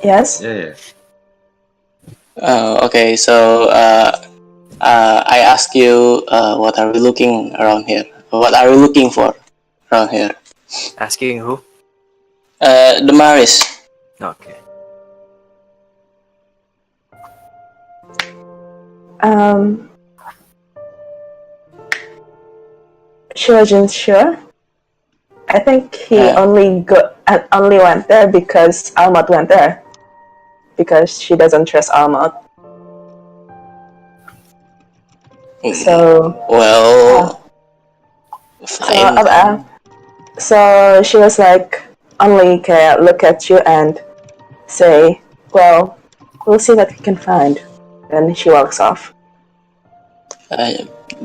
Yes? Yeah. Okay, so I ask you, what are we looking around here? What are we looking for around here? Asking who? Damaris. Okay. She wasn't sure. I think he Uh, only went there because Almaut went there. Because she doesn't trust Almaut. So well, fine then. so she was like, only can look at you and say, well, we'll see what we can find. Then she walks off.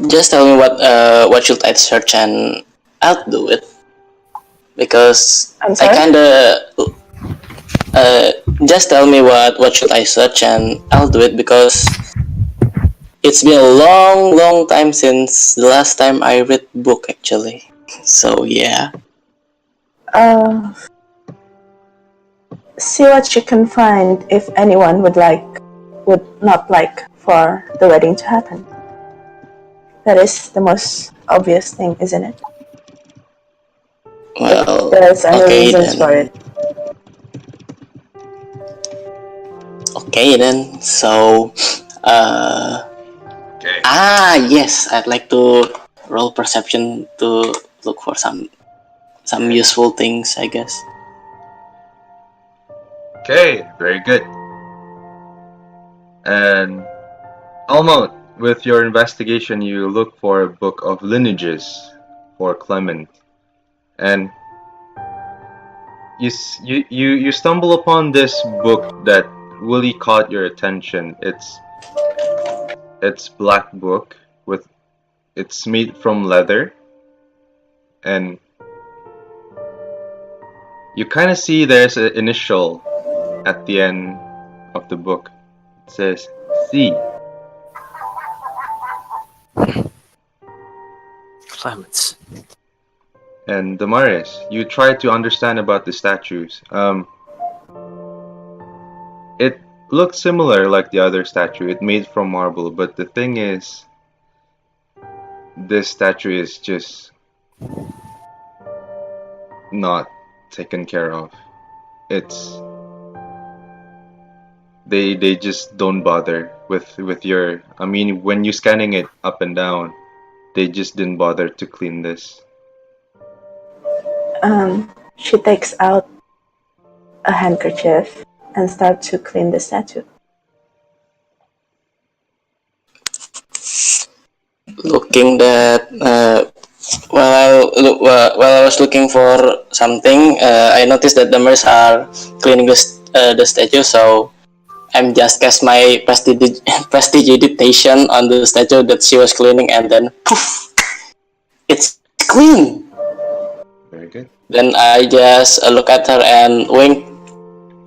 Just tell me what should I search and I'll do it. Because I'm I sorry? kinda just tell me what should I search and I'll do it, because it's been a long time since the last time I read book actually. So yeah. See what you can find if anyone would not like for the wedding to happen. That is the most obvious thing, isn't it? Well, if there's any okay reasons for then. it. Okay then. So, Okay. yes, I'd like to roll perception to look for some useful things, I guess. Okay, very good. And Almaut, with your investigation, you look for a book of lineages for Clement, and you stumble upon this book that really caught your attention. It's black book with it's made from leather, and you kind of see there's an initial at the end of the book. It says C. Clements. And Damaris, you try to understand about the statues. It looks similar like the other statue. It made from marble, but the thing is, this statue is just not taken care of. It's they just don't bother with your. I mean, when you scanning it up and down, they just didn't bother to clean this. She takes out a handkerchief and starts to clean the statue. Looking that while I was looking for something, I noticed that the Damaris are cleaning the statue. So I'm just cast my prestidigitation on the statue that she was cleaning, and then poof, it's clean. Very good. Then I just look at her and wink.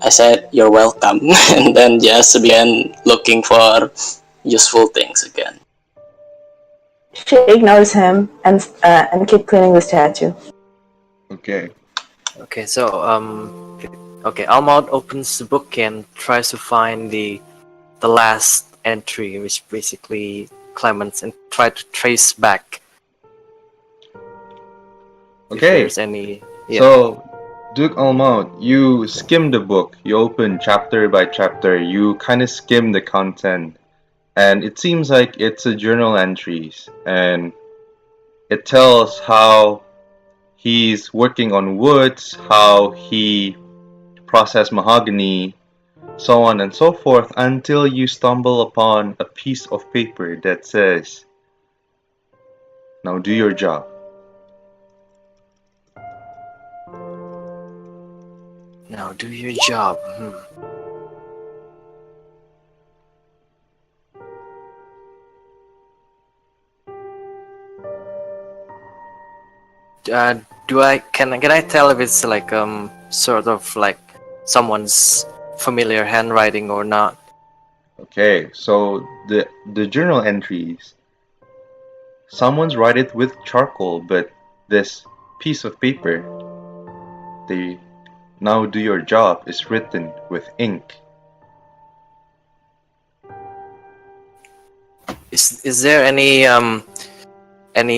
I said, "You're welcome," and then just began looking for useful things again. She ignores him and keep cleaning the statue. Okay. Okay, so okay, Almaut opens the book and tries to find the last entry, which basically Clements, and try to trace back. Okay. If there's any. Yeah. So, Duke Almaut, you skim the book. You open chapter by chapter. You kind of skim the content, and it seems like it's a journal entries, and it tells how he's working on woods, how he processed mahogany, so on and so forth, until you stumble upon a piece of paper that says, "Now do your job." Now do your job. Can I tell if it's like sort of like someone's familiar handwriting or not? Okay, so the journal entries, someone's write it with charcoal, but this piece of paper, the "Now do your job" is written with ink. Is there any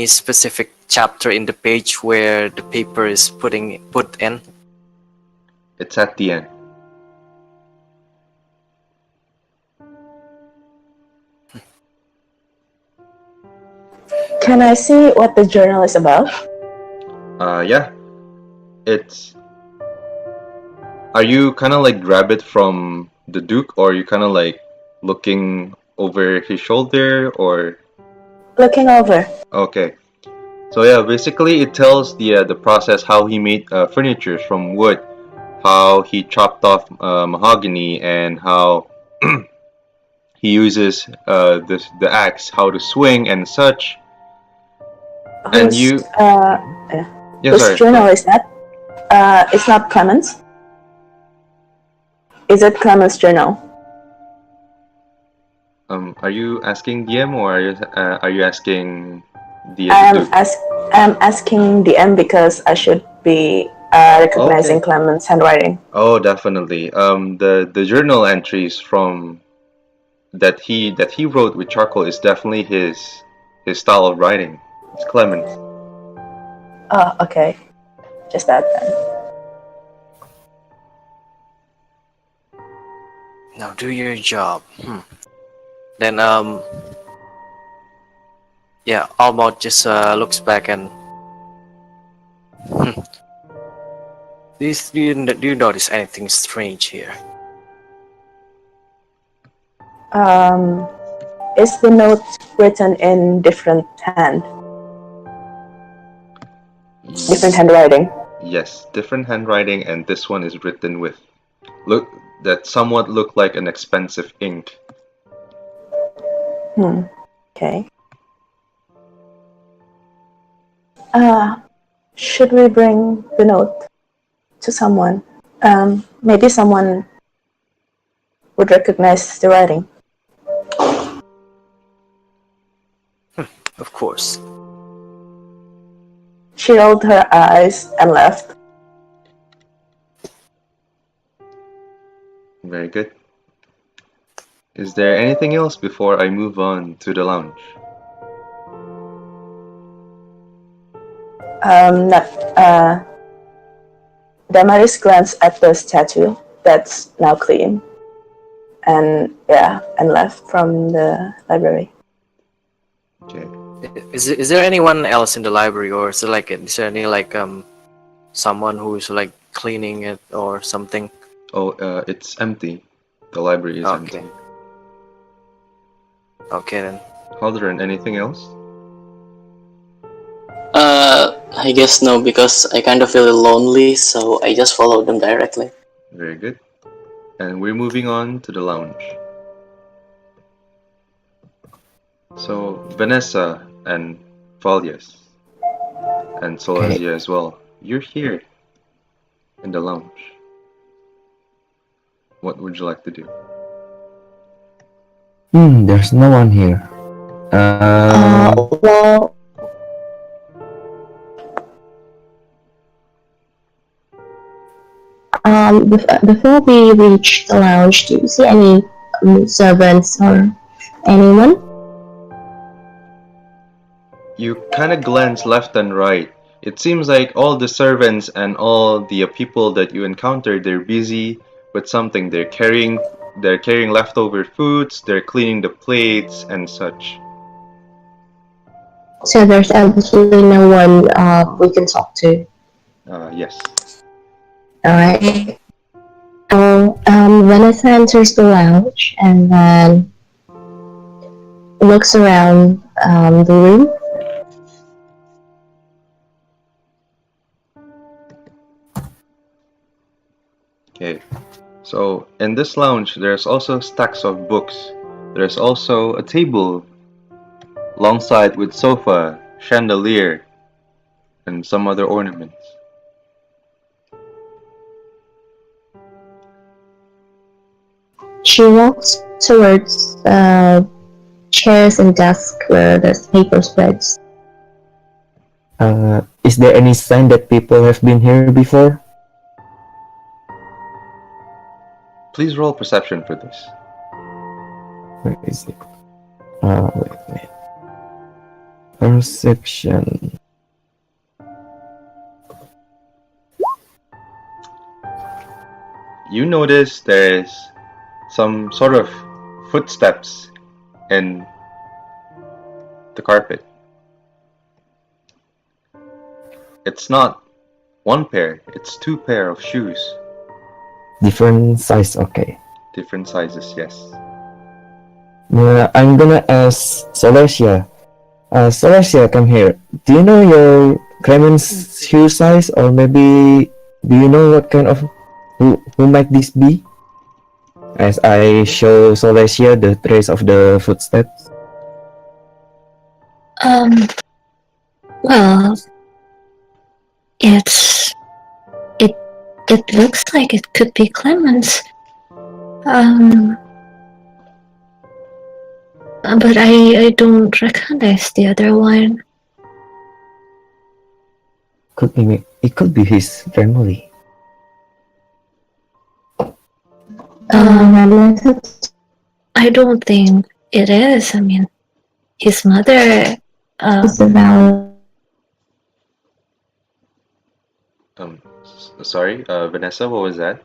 specific chapter in the page where the paper is put in? It's at the end. Can I see what the journal is about? Yeah. It's... Are you kind of like grab it from the Duke, or are you kind of like looking over his shoulder, or... Looking over. Okay. So yeah, basically it tells the process how he made furniture from wood, how he chopped off mahogany, and how he uses the axe, how to swing and such. And you... Yeah, whose sorry. journal is that? It's not Clement's. Is it Clement's journal? Are you asking DM, or are you asking the I'm Duke? I'm asking DM because I should be recognizing Okay. Clement's handwriting. Oh, definitely. The journal entries from that he wrote with charcoal is definitely his style of writing. It's Clement. Oh, okay. Just that then. Now do your job. Then yeah, Almaut just looks back and do you notice anything strange here? Is the note written in different handwriting? Yes, different handwriting, and this one is written with that somewhat look like an expensive ink. Okay. Should we bring the note to someone? Maybe someone would recognize the writing. Of course. She rolled her eyes and left. Very good. Is there anything else before I move on to the lounge? Damaris glanced at the statue that's now clean, and left from the library. Okay. Is there anyone else in the library, or is there any someone who's like cleaning it or something? Oh, it's empty. The library is empty. Okay then. Haldran, anything else? I guess no, because I kind of feel lonely, so I just follow them directly. Very good. And we're moving on to the lounge. So, Vannesa and Valyas and Solasia as well. You're here in the lounge. What would you like to do? There's no one here. Well, before we reach the lounge, do you see any servants or anyone? You kind of glance left and right. It seems like all the servants and all the people that you encounter, they're busy with something. They're carrying leftover foods, they're cleaning the plates and such. So there's absolutely no one we can talk to. Yes. Alright. Vannesa enters the lounge and then looks around the room. Okay. So in this lounge, there's also stacks of books. There's also a table alongside with sofa, chandelier, and some other ornaments. She walks towards chairs and desks where there's paper spreads. Is there any sign that people have been here before? Please roll perception for this. Where is it? Wait. Perception. You notice there's some sort of footsteps in the carpet. It's not one pair, it's two pair of shoes. Different size, okay. Different sizes, yes. I'm gonna ask Solasia. Solasia, come here. Do you know your Clement's shoe size, or maybe do you know what kind of who might this be? As I show Solasia the trace of the footsteps. Well, it looks like it could be Clemens. But I don't recognize the other one. It could be his family. I don't think it is. I mean, his mother. Sorry, Vannesa, what was that?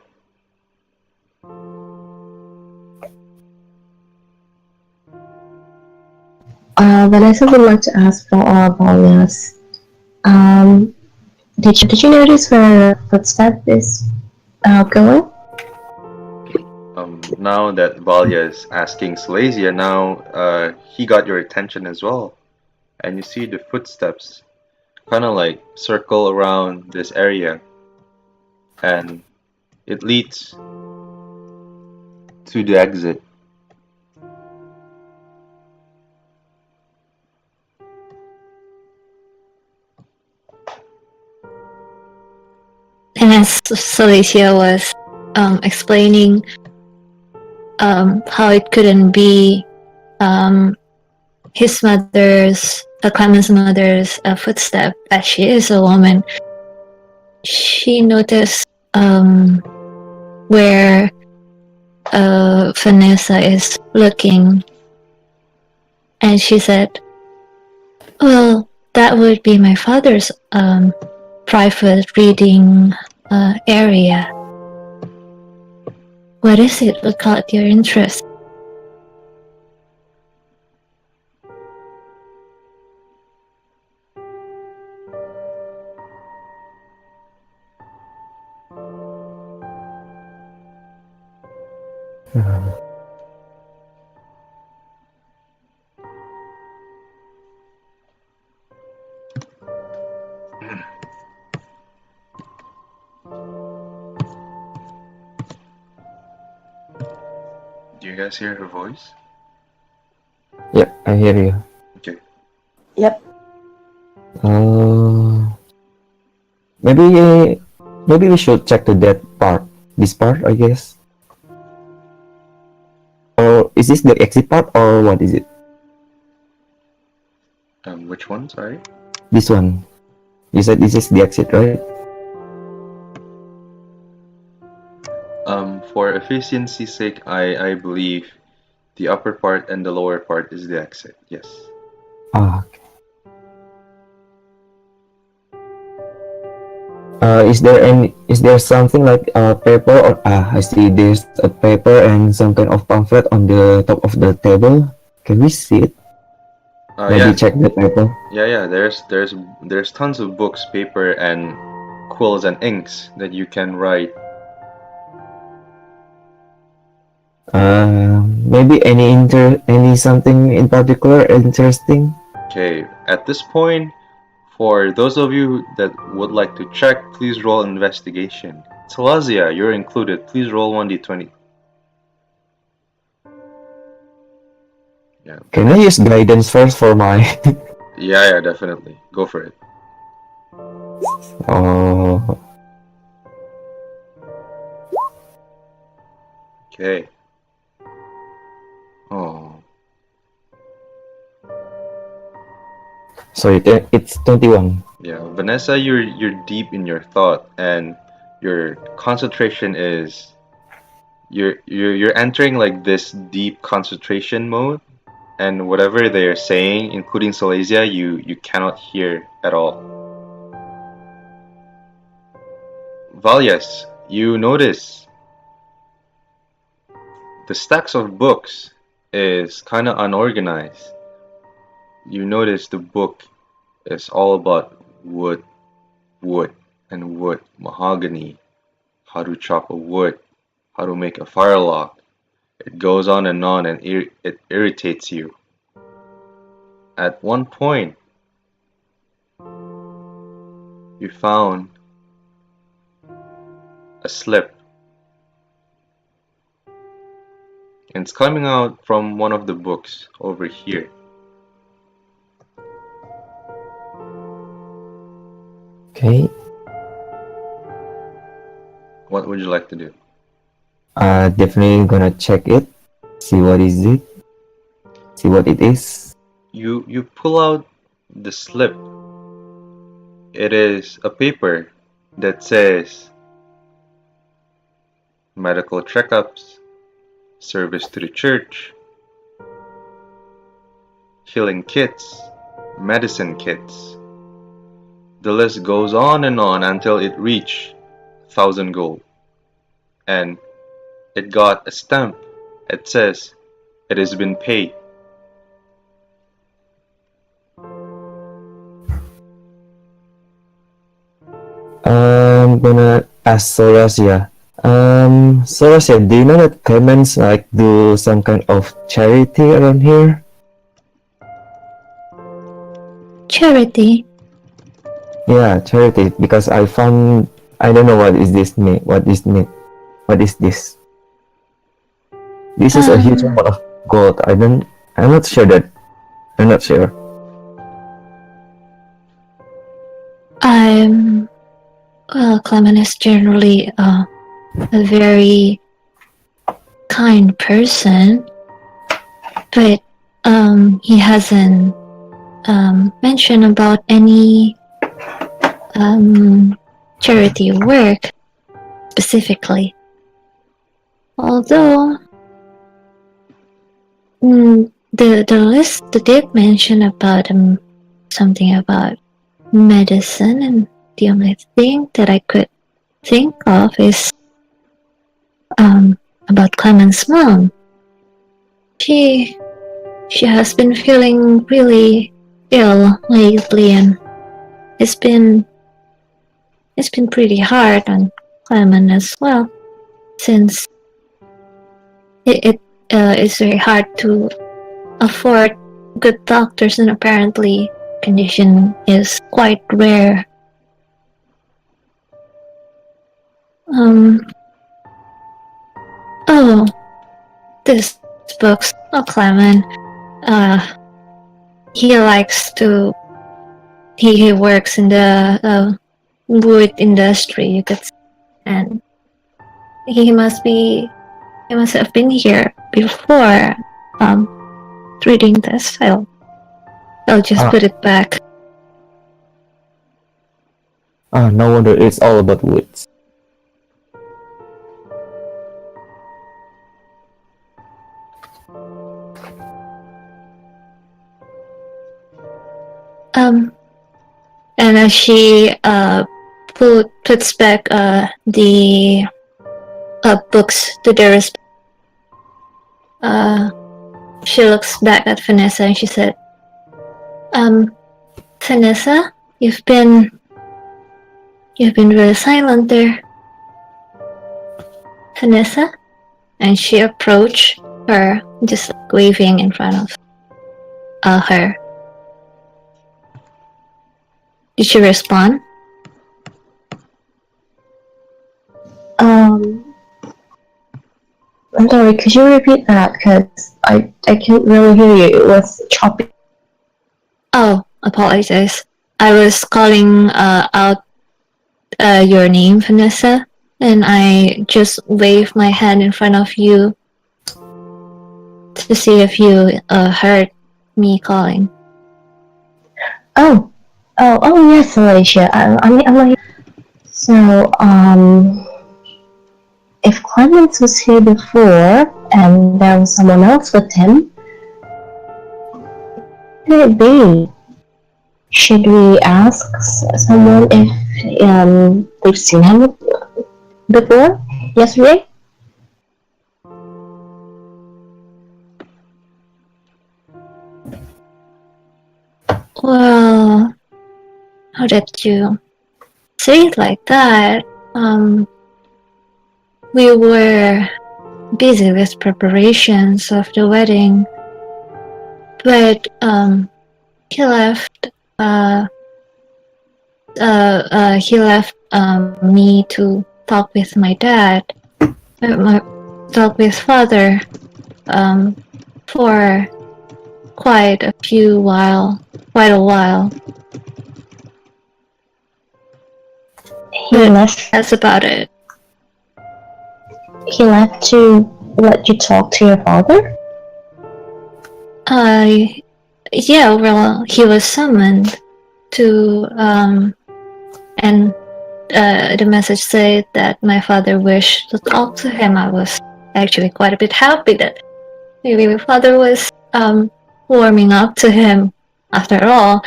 Vannesa would like to ask for Valyas. Did you notice where footstep is going? Now that Valyas is asking Solasia, now he got your attention as well. And you see the footsteps kind of like circle around this area. And it leads to the exit. And as Solasia was explaining how it couldn't be his mother's, Clement's mother's footstep, as she is a woman, she noticed where Vannesa is looking, and she said, "Well, that would be my father's private reading area. What is it? What caught your interest?" Do you guys hear her voice? Yep, I hear you. Okay. Yep. Maybe we should check that part. This part, I guess. Or is this the exit part, or what is it? Which one? Sorry. This one. You said this is the exit, right? For efficiency's sake, I believe the upper part and the lower part is the exit. Yes. Ah, okay. Is there something like a paper, or I see there's a paper and some kind of pamphlet on the top of the table. Can we see it? Maybe Yeah. check the paper. Yeah. There's tons of books, paper, and quills and inks that you can write. Maybe any something in particular interesting? Okay, at this point, for those of you that would like to check, please roll investigation. Solasia, you're included. Please roll 1d20. Yeah. Can I use guidance first for my? Yeah, definitely. Go for it. Oh. Okay. Oh. So it's 21. Yeah, Vannesa, you're deep in your thought, and your concentration is you're entering like this deep concentration mode, and whatever they are saying, including Solasia, you cannot hear at all. Valyas, you notice the stacks of books is kind of unorganized. You notice the book is all about wood, and wood, mahogany, how to chop a wood, how to make a firelock. It goes on and it irritates you. At one point, you found a slip, and it's coming out from one of the books over here. Okay. What would you like to do? Definitely gonna check it. See what is it. See what it is. You pull out the slip. It is a paper that says medical checkups, service to the church, healing kits, medicine kits. The list goes on and on until it reached 1,000 gold. And it got a stamp. It says it has been paid. I'm gonna ask Solasia. Solasia, do you know that Clemens like do some kind of charity around here? Charity? Yeah, charity. Because I found, I don't know what is this name. What is this? This is a huge amount of gold. I'm not sure. Well, Clement is generally a very kind person, but he hasn't mentioned about any charity work specifically. Although the list did mention about something about medicine, and the only thing that I could think of is about Clement's mom. She has been feeling really ill lately, and it's been pretty hard on Clement as well, since it's very hard to afford good doctors, and apparently condition is quite rare. This book's Clement. He likes to. He works in the wood industry, you could say, and he must have been here before reading this. I'll just put it back. No wonder it's all about woods. And as she puts back the books to their she looks back at Vannesa and she said, Vannesa, you've been really silent there. Vannesa? And she approached her, just waving in front of her. Did she respond? I'm sorry, could you repeat that? Because I can't really hear you. It was choppy. Oh, apologize. I was calling out your name, Vannesa, and I just waved my hand in front of you to see if you heard me calling. Oh, yes, Solasia. I'm like, so, if Clemens was here before and there was someone else with him, Could it be? Should we ask someone if they've seen him before? Yesterday? Well, how did you say it like that? We were busy with preparations of the wedding, but he left. He left me to talk with my dad, talk with father, for quite a while. He left. That's about it. He left to let you talk to your father? Yeah, well, he was summoned to, and the message said that my father wished to talk to him. I was actually quite a bit happy that maybe my father was warming up to him after all.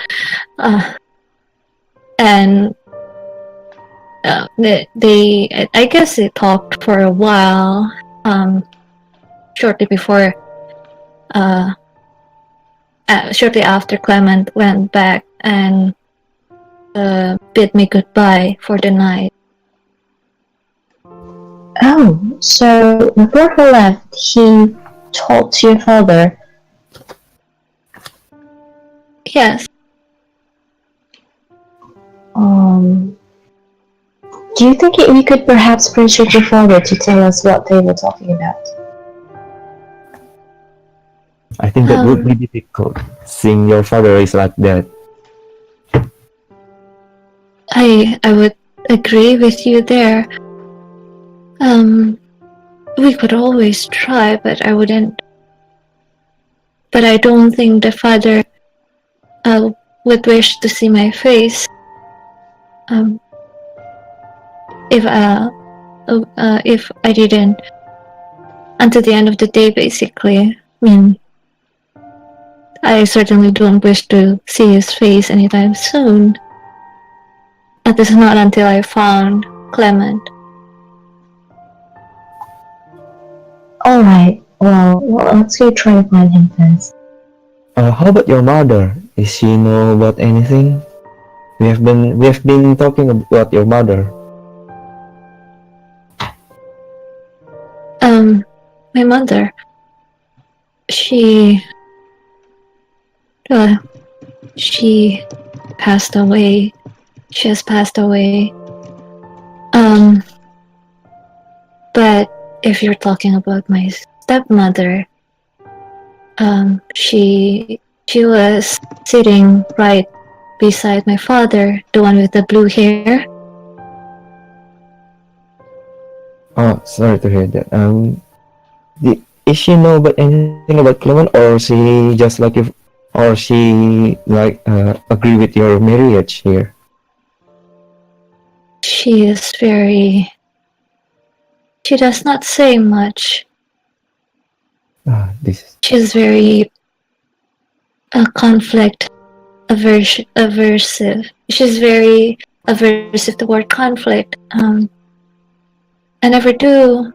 And I guess they talked for a while, shortly before, shortly after Clement went back and bid me goodbye for the night. Oh, so before he left, he talked to your father? Yes. Do you think we could perhaps persuade your father to tell us what they were talking about? I think that would be difficult, seeing your father is like that. I would agree with you there. We could always try, but I wouldn't. But I don't think the father would wish to see my face. If I didn't, until the end of the day, basically. I mean, I certainly don't wish to see his face anytime soon. At least not until I found Clement. Alright, well, let's go try to find him first. How about your mother? Does she know about anything? We have been talking about your mother. My mother. She passed away. She has passed away. But if you're talking about my stepmother, she was sitting right beside my father, the one with the blue hair. Oh, sorry to hear that. Is she know about anything about Clement, or she just like if, or she like agree with your marriage here? She is very. She does not say much. She's very conflict aversive. She's very aversive toward conflict. I never do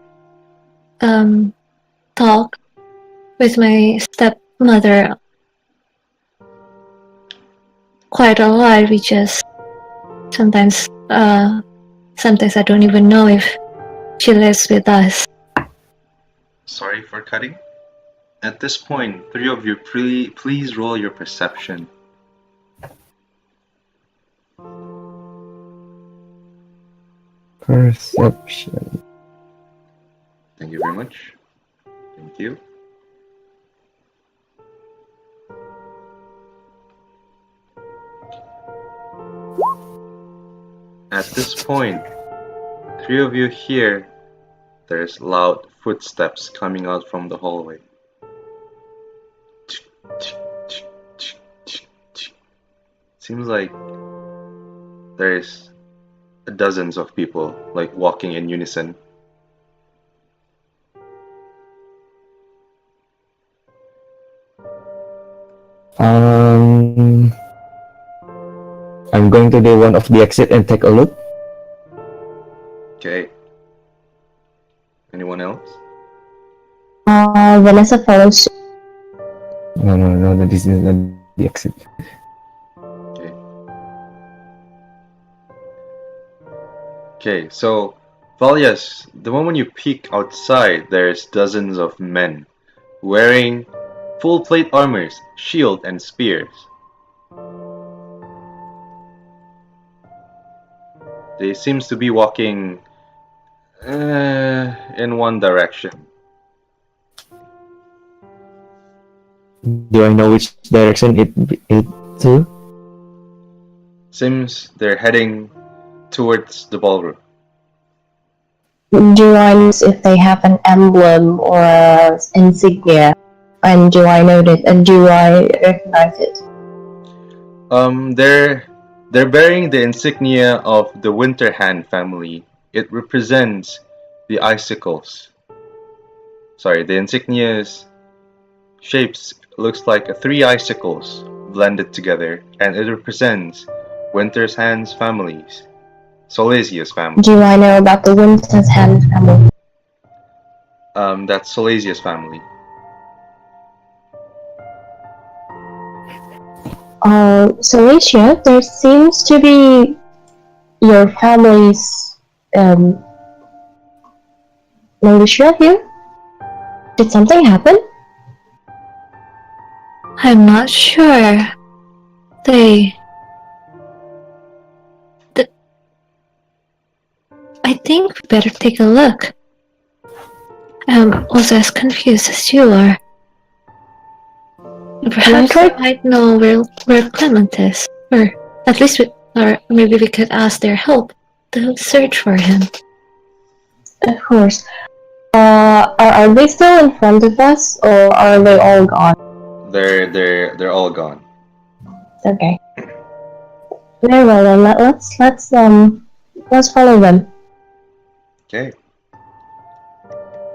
talk with my stepmother quite a lot. We just sometimes I don't even know if she lives with us. Sorry for cutting. At this point, three of you please roll your perception. Perception. Thank you very much. Thank you. At this point, three of you hear there's loud footsteps coming out from the hallway. Seems like there's dozens of people like walking in unison. I'm going to do one of the exit and take a look. Okay. Anyone else? Vannesa follows. No, this is not the exit. Okay. Okay, so Valyas, the moment you peek outside, there's dozens of men wearing full plate armors, shield, and spears. They seems to be walking in one direction. Do I know which direction it to? Seems they're heading towards the ballroom. Do I know if they have an emblem or an insignia? And do I know that? And do I recognize it? They're bearing the insignia of the Winterhand family. It represents the icicles. Sorry, the insignia's shapes looks like 3 icicles blended together, and it represents Winterhand's families. Solasia's family. Do I know about the Winterhand family? That's Solasia's family. Solasia, there seems to be your family's militia here. Did something happen? I'm not sure. I think we better take a look. I'm also as confused as you are. Perhaps I might know where Clement is, or at least or maybe we could ask their help to search for him. Of course. Are they still in front of us, or are they all gone? They're all gone. Okay. Very well then. Let's follow them. Okay.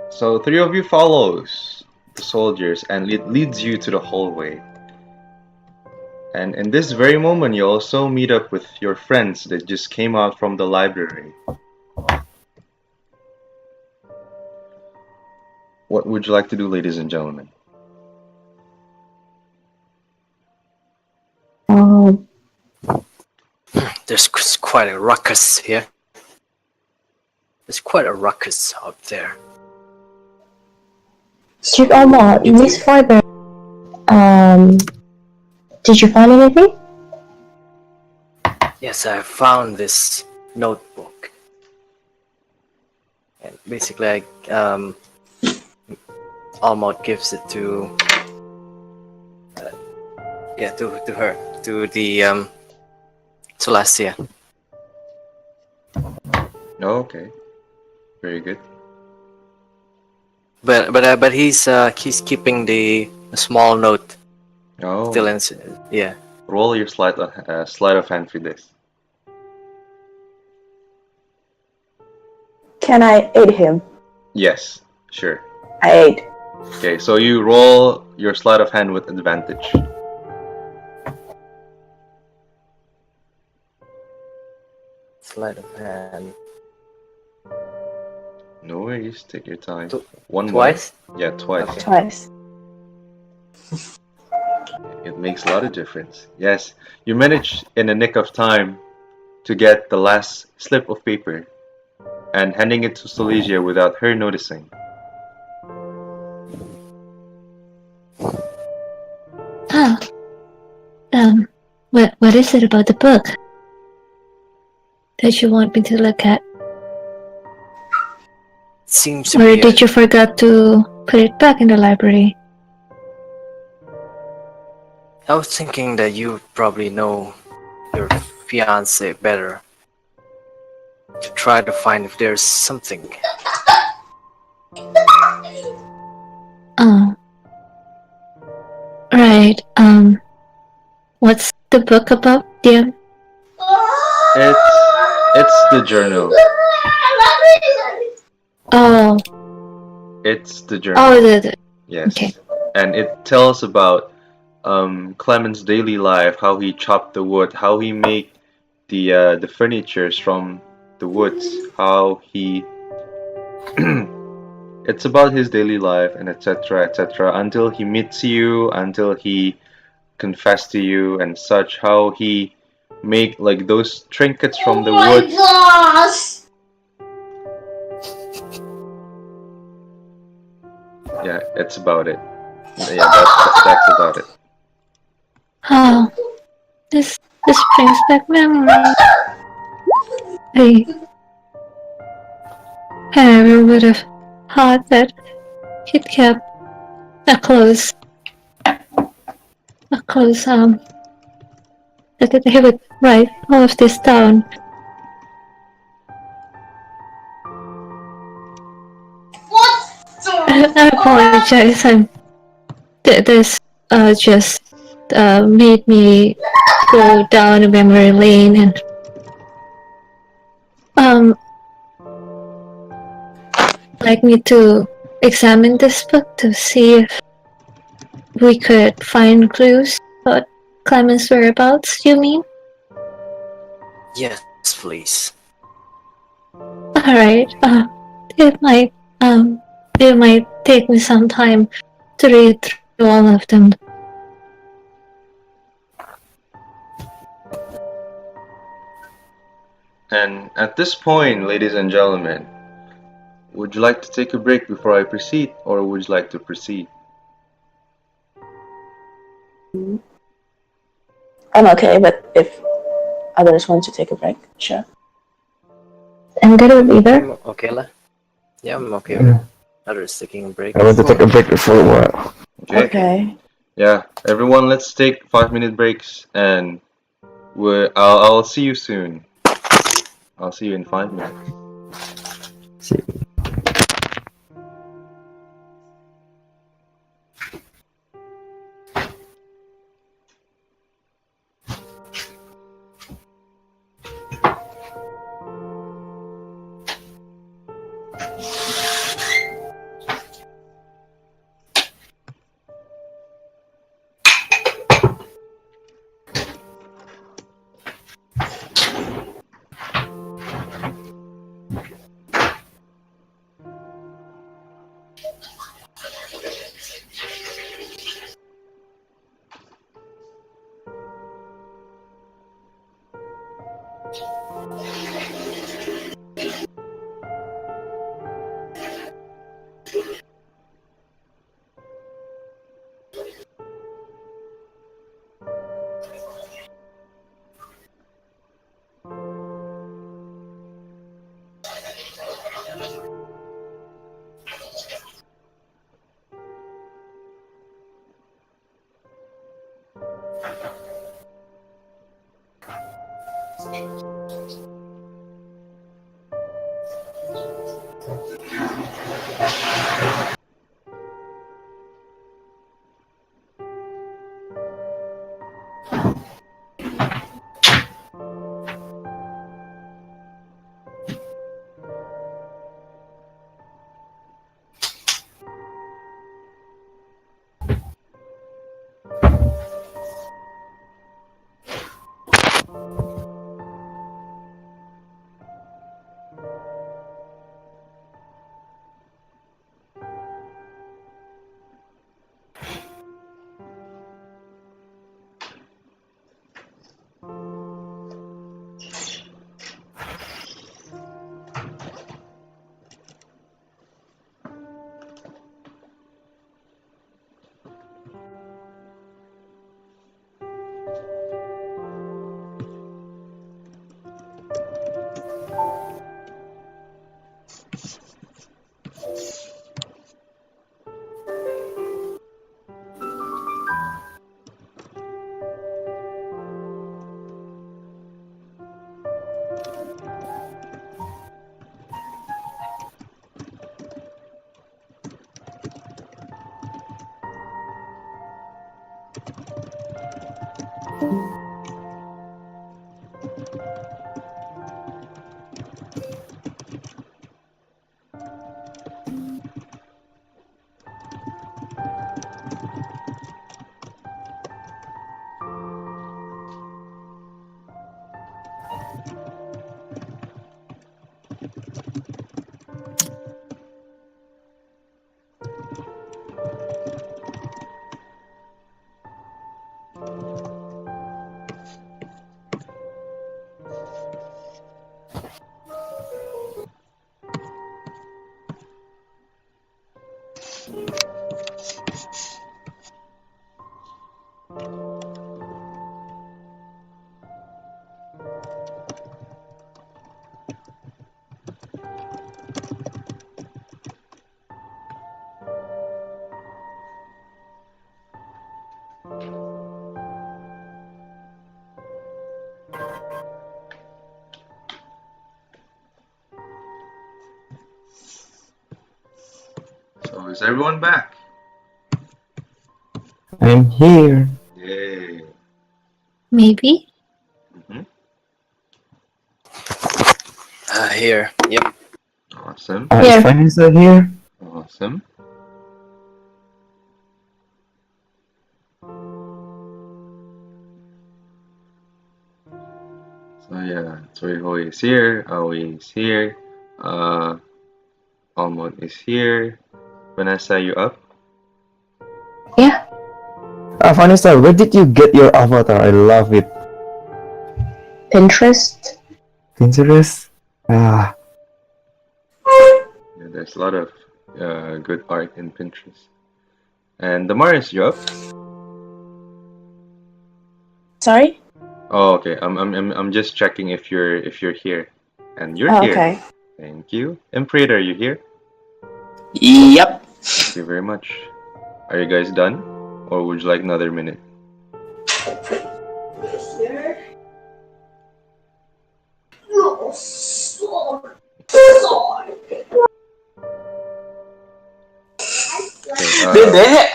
So 3 of you follows the soldiers and leads you to the hallway. And in this very moment, you also meet up with your friends that just came out from the library. What would you like to do, ladies and gentlemen? There's quite a ruckus here. There's quite a ruckus out there. Chief Almaut, Miss Frieberg, did you find anything? Yes, I found this notebook. And basically, Almaut gives it to her, to the Solasia. Oh, okay. Very good. But he's keeping the small note. Oh. Still in, yeah. Roll your sleight of hand for this. Can I aid him? Yes, sure. I aid. Okay, so you roll your sleight of hand with advantage. Sleight of hand. No worries, take your time. Twice? More. Yeah, twice. Okay. Twice. It makes a lot of difference. Yes, you manage in a nick of time to get the last slip of paper and handing it to Solasia without her noticing. What is it about the book that you want me to look at? Seems to Or be did you forget to put it back in the library? I was thinking that you probably know your fiance better. To try to find if there's something. Oh. Right, what's the book about, dear? It's the journal. Oh. It's the journal. Oh, Yes. Okay. And it tells about Clement's daily life, how he chopped the wood, how he make the furnitures from the woods, how he it's about his daily life and etc etc until he meets you, until he confess to you and such, how he make like those trinkets from the wood. Gosh! Yeah, it's about it. Yeah, that's about it. Oh, this brings back memories. I never would have thought that he'd kept a close that he would write all of this down. I apologize. This just made me go down a memory lane and like me to examine this book to see if we could find clues about Clement's whereabouts, you mean? Yes, please. Alright, it might take me some time to read through all of them. And at this point, ladies and gentlemen, would you like to take a break before I proceed, or would you like to proceed? I'm okay, but if others want to take a break, sure. I'm good with either. Okay, yeah, I'm okay with others taking a break. I want to take a break for a while. Okay. Yeah, everyone, let's take 5-minute breaks, and I'll see you soon. I'll see you in 5 minutes. See. is everyone back? I'm here. Yay. Maybe? Mhm. Here. Yep. Awesome. Is Here. Vannesa here? Awesome. So yeah, Zuihou is here, Aoi is here, Almaut is here. Vannesa, you up? Yeah. Vannesa, where did you get your avatar? I love it. Pinterest. Pinterest? Ah, Yeah, there's a lot of good art in Pinterest. And Damaris, you up? Sorry? Oh, okay. I'm just checking if you're here, and you're Oh, here. okay. Thank you. Imperator, you here? Yep. Thank you very much. Are you guys done, or would you like another minute? Okay, Dede.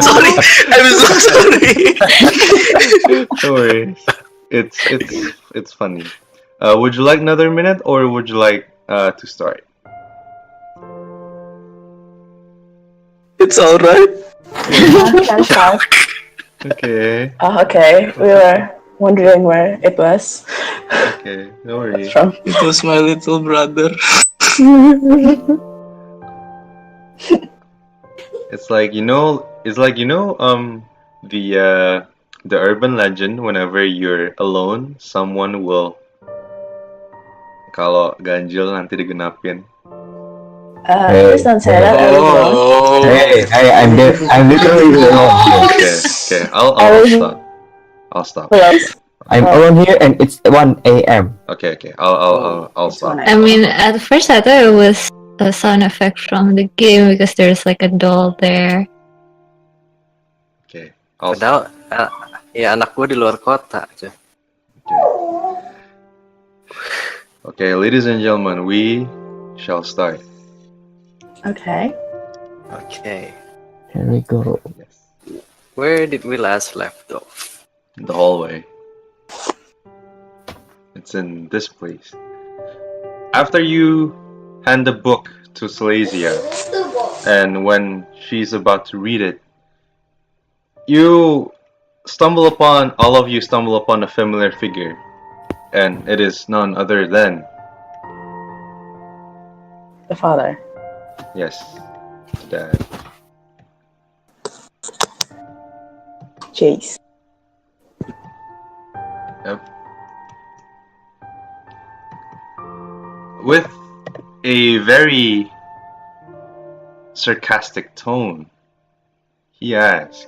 Sorry, I'm so sorry. no worries. It's funny. Would you like another minute, or would you like to start? It's alright. Can start. Okay. Oh, okay. We were wondering where it was. Okay. No worries. From. It was my little brother. It's like the urban legend. Whenever you're alone, someone will kalau ganjil nanti digenapin. Please don't say that. I was wrong. Oh. hey, I'm there. I'm literally alone here. Okay. I'll stop. I'll stop. Yes. I'm alone here and it's 1 a.m. Okay. I'll It's stop. one I mean, at first I thought it was a sound effect from the game because there's like a doll there. Okay. I'll stop. Padahal, ya anak gue di luar kota aja. Okay, ladies and gentlemen, we shall start. Okay. Okay. Here we go. Yes. Where did we last left off? The hallway. It's in this place. After you hand the book to Solasia, and when she's about to read it, all of you stumble upon a familiar figure, and it is none other than, The father. yes, Dad. Jace. Yep. With a very sarcastic tone, he asks,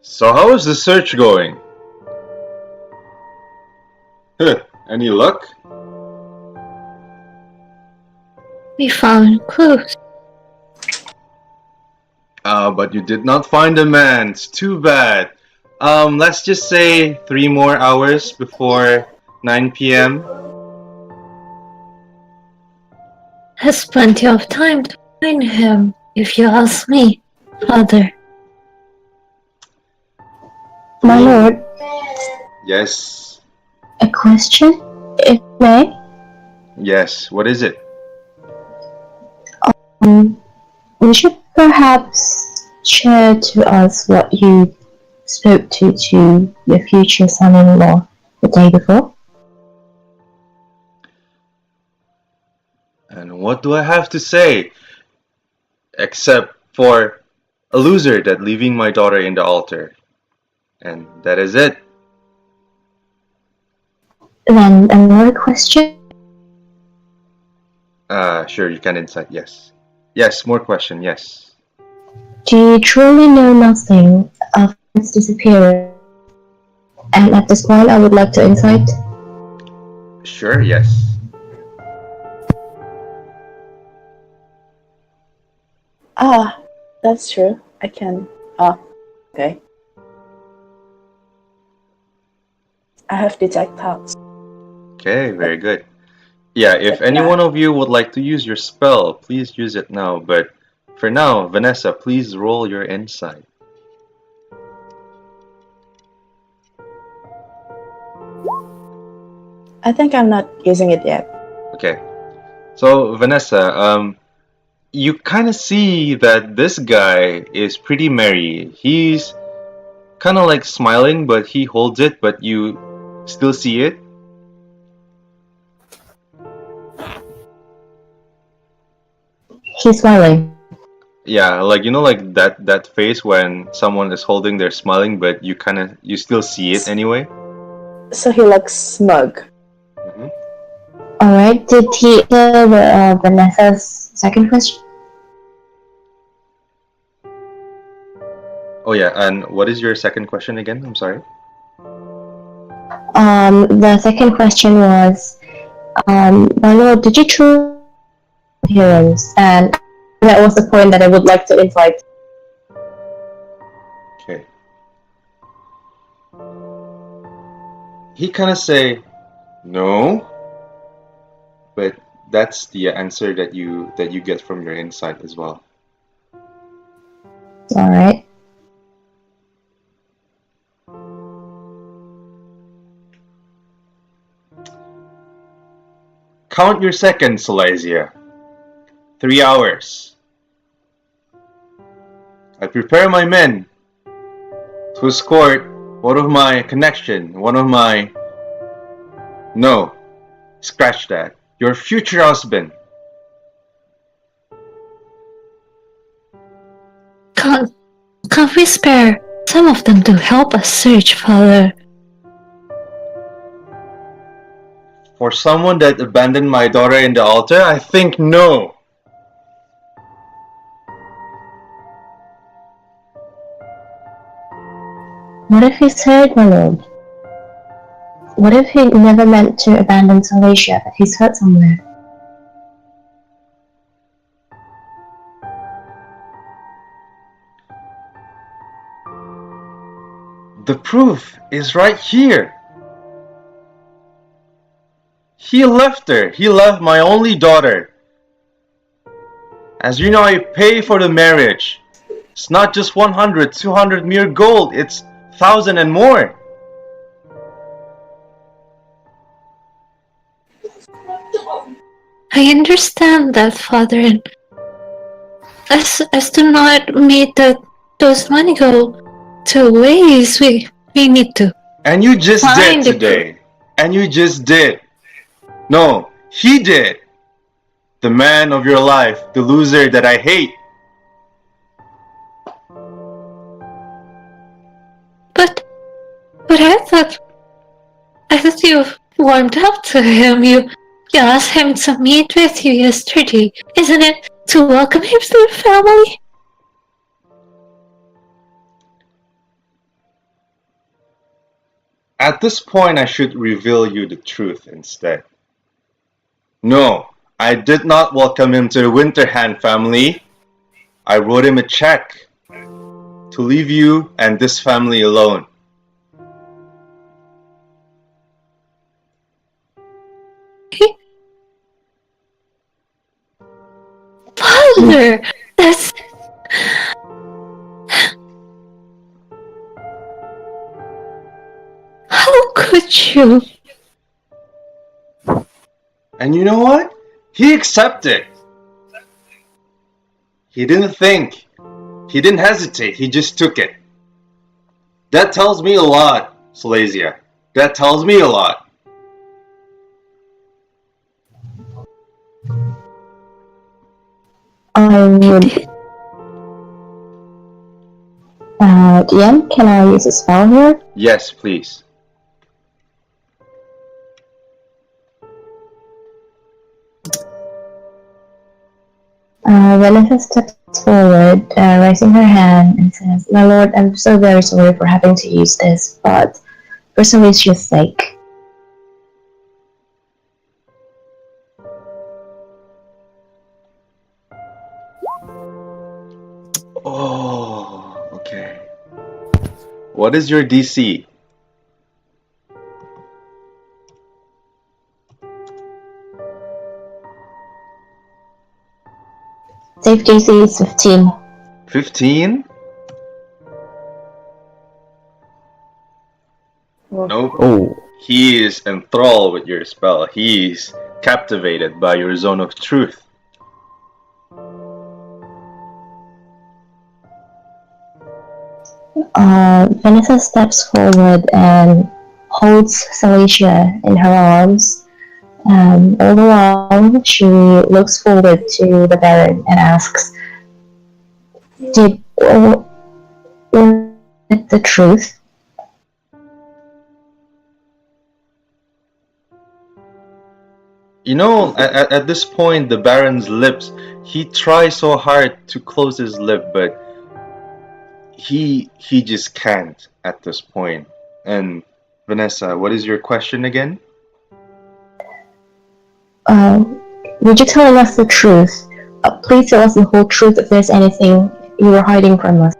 "So how is the search going? Any luck?" We found clues. But you did not find the man. It's too bad. Let's just say 3 more hours before 9 p.m. Has plenty of time to find him, if you ask me, Father. My lord, Yes. a question, if may. Yes. What is it? Would you perhaps share to us what you spoke to your future son-in-law the day before? And what do I have to say? Except for a loser that leaving my daughter in the altar. And that is it. Then another question. Sure, you can insight, yes. Yes, more question, yes. Do you truly know nothing of his disappearance? And at this point, I would like to insight. Sure, yes. That's true. I can. Okay. I have detect thoughts. Okay, very good. Yeah, if any one of you would like to use your spell, please use it now. But for now, Vannesa, please roll your insight. I think I'm not using it yet. Okay. So, Vannesa, you kind of see that this guy is pretty merry. He's kind of like smiling, but he holds it, but you still see it. He's smiling. Yeah, like you know, like that face when someone is holding, they're smiling, but you still see it anyway. So he looks smug. Mm-hmm. Alright, did he answer Vanessa's second question? Oh yeah, and what is your second question again? I'm sorry. The second question was, my lord, did you truly appearance? And that was the point that I would like to invite. Okay. He kind of say, no, but that's the answer that you get from your insight as well. All right. Count your seconds, Solasia. 3 hours. I prepare my men to escort one of my connection, no, scratch that, your future husband. Can't we spare some of them to help us search, Father? For someone that abandoned my daughter in the altar, I think no. What if he's hurt, my lord? What if he never meant to abandon Solasia, but he's hurt somewhere? The proof is right here. He left her. He left my only daughter. As you know, I pay for the marriage. It's not just 100, 200 mere gold. It's 1,000 and more. I understand that, Father, and as to not make those money go to waste, we need to. And you just did today. And you just did. No, he did. The man of your life, the loser that I hate. But I thought you warmed up to him. You asked him to meet with you yesterday. Isn't it to welcome him to the family? At this point, I should reveal you the truth instead. No, I did not welcome him to the Winterhand family. I wrote him a check to leave you and this family alone. Father, that's... How could you? And you know what? He accepted. He didn't think. He didn't hesitate. He just took it. That tells me a lot, Solasia. That tells me a lot. I would... DM, can I use a spell here? Yes, please. Vannesa steps forward, raising her hand and says, my lord, I'm so very sorry for having to use this, but for Solasia's sake. Oh, okay. What is your DC? Safe DC is 15. 15? Nope. Oh. He is enthralled with your spell. He is captivated by your zone of truth. Vannesa steps forward and holds Solasia in her arms. All the while, she looks forward to the Baron and asks, "Did the truth?" You know, at this point, the Baron's lips, he tries so hard to close his lip, but he just can't at this point. And Vannesa, what is your question again? Would you tell us the truth? Please tell us the whole truth if there's anything you were hiding from us.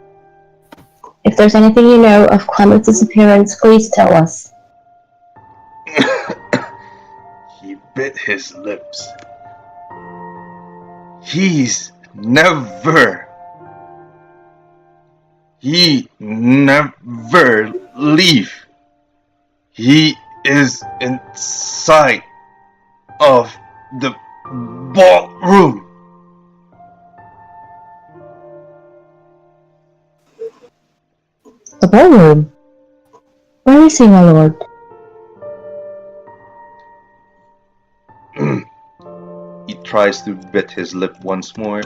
If there's anything you know of Clement's disappearance, please tell us. He bit his lips. He never leave. He is inside of the ballroom. The ballroom? Where is he, my lord? He tries to bit his lip once more.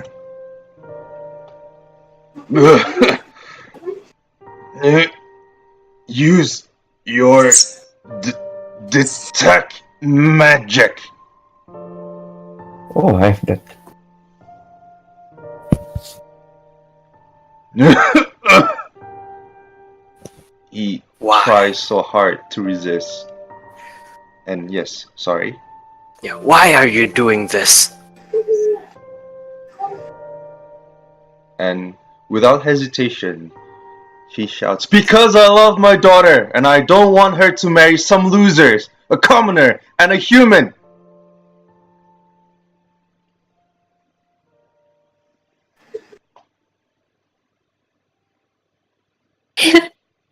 Use your detect magic. Oh, I have that. He tries so hard to resist. And yes, sorry. Yeah, why are you doing this? And without hesitation, he shouts, "Because I love my daughter, and I don't want her to marry some losers, a commoner, and a human."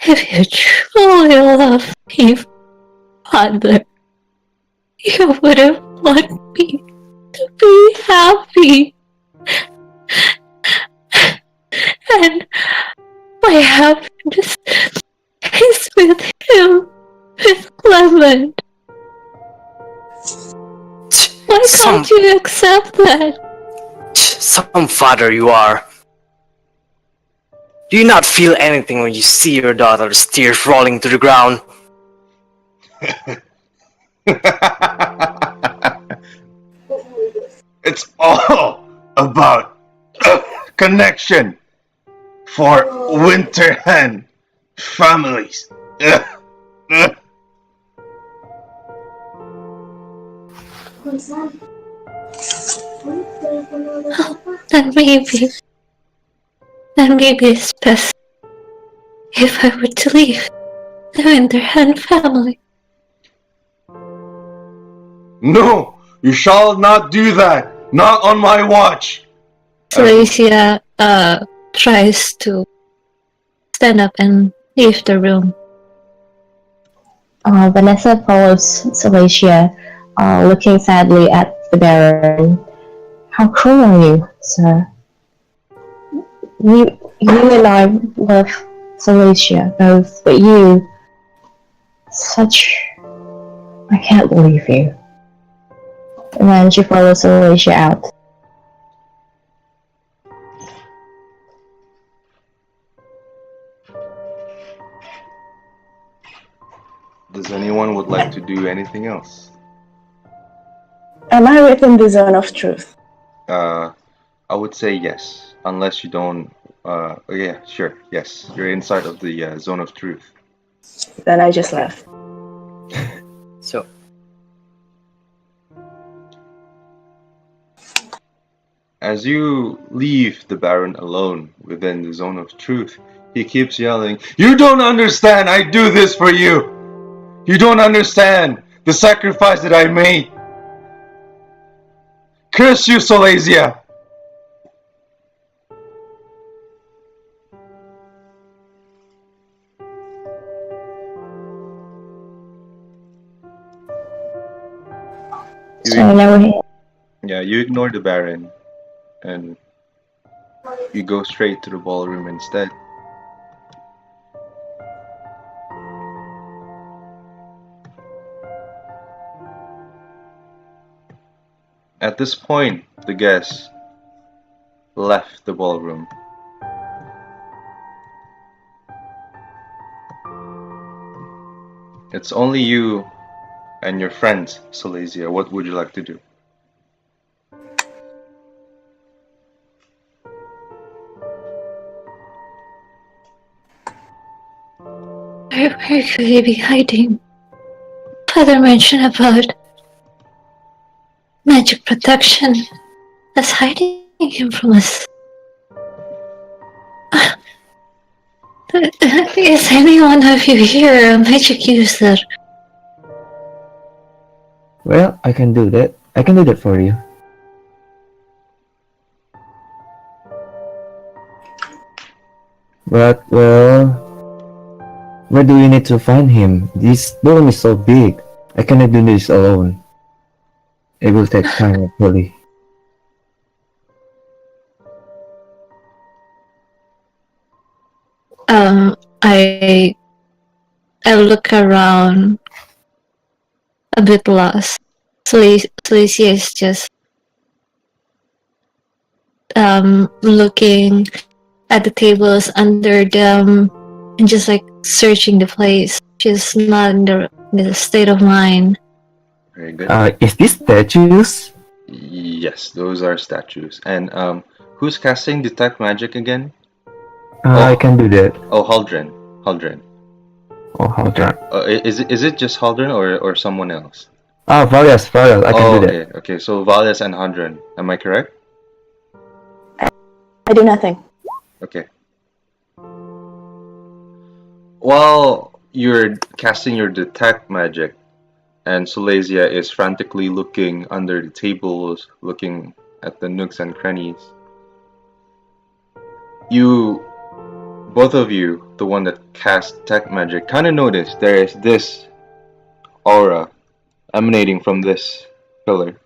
If you truly love me, Father, you wouldn't want me to be happy. And my happiness is with him, with Clement. Why can't you accept that? Some father you are. Do you not feel anything when you see your daughter's tears rolling to the ground? It's all about connection for Winterhand families. Then maybe it's best if I were to leave the Winterhand family. No, you shall not do that. Not on my watch. Solasia tries to stand up and leave the room. Vannesa follows Solasia, looking sadly at the Baron. "How cruel are you, sir? You and I love Solasia both, but you... I can't believe you." And then she follows Solasia out. Does anyone would like to do anything else? Am I within the zone of truth? I would say yes, unless you don't. Yeah, sure, yes, you're inside of the zone of truth. Then I just left. So, as you leave the Baron alone within the zone of truth, he keeps yelling, "You don't understand! I do this for you! You don't understand the sacrifice that I made! Curse you, Solasia! So now we're Yeah, you ignore the Baron, and you go straight to the ballroom instead. At this point, the guests left the ballroom. It's only you and your friends, Solasia. What would you like to do? Where could he be hiding? Father mentioned about magic protection. That's hiding him from us. Is any one of you here a magic user? Well, I can do that. I can do that for you. But, well, where do we need to find him? This room is so big. I cannot do this alone. It will take time, actually. I look around a bit lost. Solasia is just looking at the tables under them and just like searching the place. She's not in the state of mind. Very good. Is this statues? Yes, those are statues. And who's casting detect magic again? I can do that. Oh, Haldran. Haldran. Oh, Haldran. Is it just Haldran or someone else? Valyas. I can do that. Okay. So Valyas and Haldran. Am I correct? I do nothing. Okay. While you're casting your detect magic, and Solasia is frantically looking under the tables, looking at the nooks and crannies, both of you, the one that cast detect magic, kind of notice there is this aura emanating from this pillar.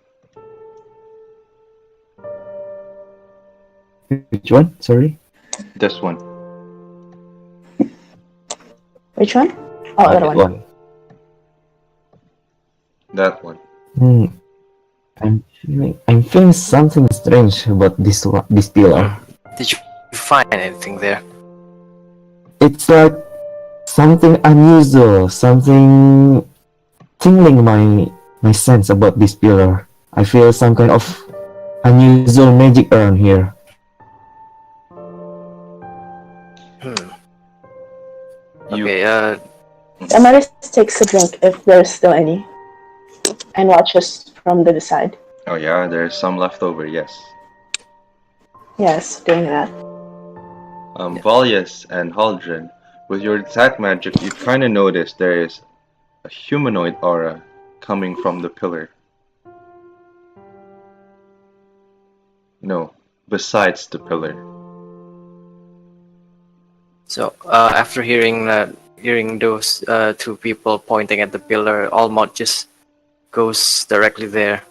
Which one? Sorry? This one. Which one? Oh, that one. That one. I'm feeling something strange about this pillar. Did you find anything there? It's like something unusual, something tingling my sense about this pillar. I feel some kind of unusual magic around here. Okay, Damaris takes a drink if there's still any, and watches from the side. Oh yeah, there's some left over, yes. Yes, doing that. Valyas and Haldran, with your detect magic, you kind of notice there is a humanoid aura coming from the pillar. No, besides the pillar. so after hearing those two people pointing at the pillar, Almaut just goes directly there.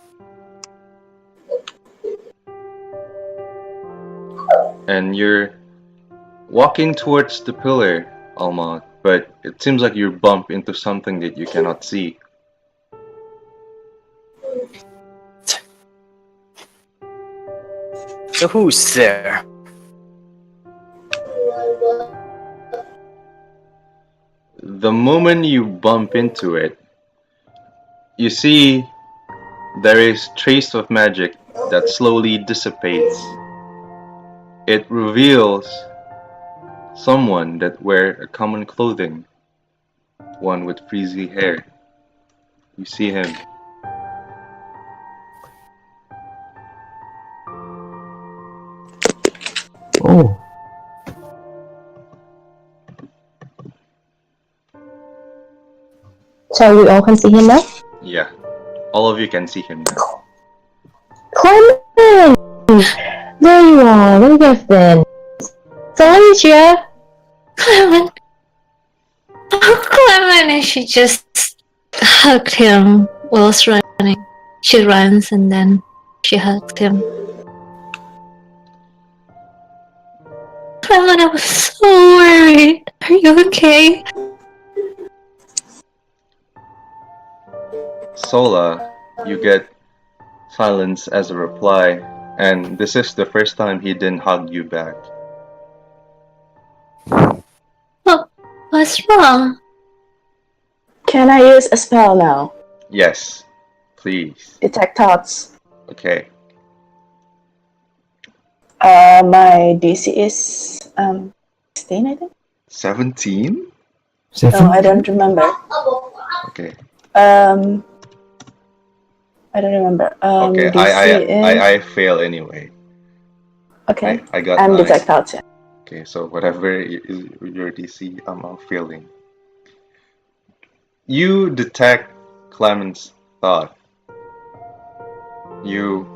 And you're walking towards the pillar, Almaut, but it seems like you bump into something that you cannot see. So who's there? The moment you bump into it, you see there is trace of magic that slowly dissipates. It reveals someone that wear a common clothing, one with frizzy hair. You see him. Oh. So we all can see him now? Yeah, all of you can see him now. Clement! There you are, where you have been? Solasia! Clement! Oh, Clement! And she just hugged him whilst running. She runs and then she hugs him. Clement, I was so worried. Are you okay? Sola, you get silence as a reply, and this is the first time he didn't hug you back. What's wrong? Can I use a spell now? Yes, please. Detect thoughts. Okay. My DC is 16, I think. 17? No, I don't remember. Okay. I don't remember. Okay, DC I fail anyway. Okay. I got and 9. detect thoughts. Yeah. Okay, so whatever is your DC, I'm failing. You detect Clement's thought. You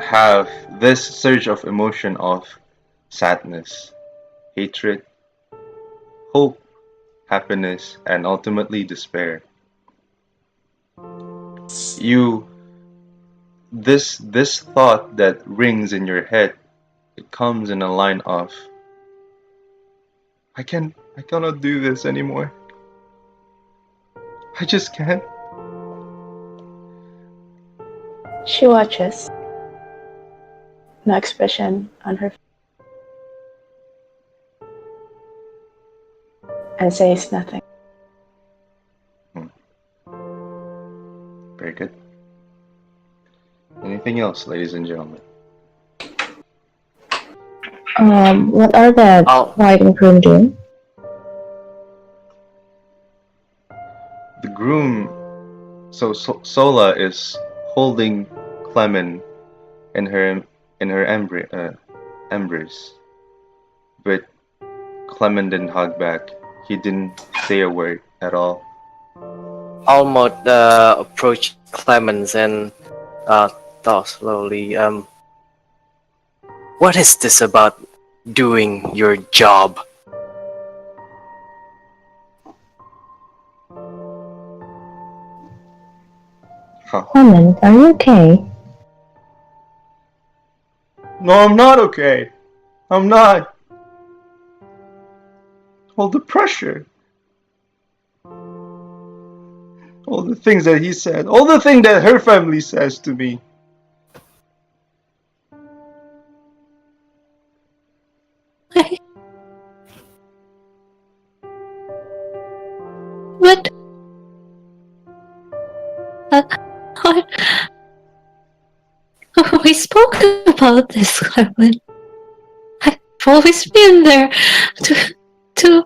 have this surge of emotion of sadness, hatred, hope, happiness, and ultimately despair. This thought that rings in your head, it comes in a line of, I cannot do this anymore. I just can't. She watches. No expression on her face. And says nothing. Very good. Anything else, ladies and gentlemen? What are the bride and groom doing? The groom, Sola is holding Clement in her embrace, but Clement didn't hug back. He didn't say a word at all. Almaut approached Clemens and thought slowly, what is this about doing your job? Clement, are you okay? No, I'm not okay. I'm not. All the pressure. All the things that he said. All the things that her family says to me. What? We spoke about this, Clement. I've always been there to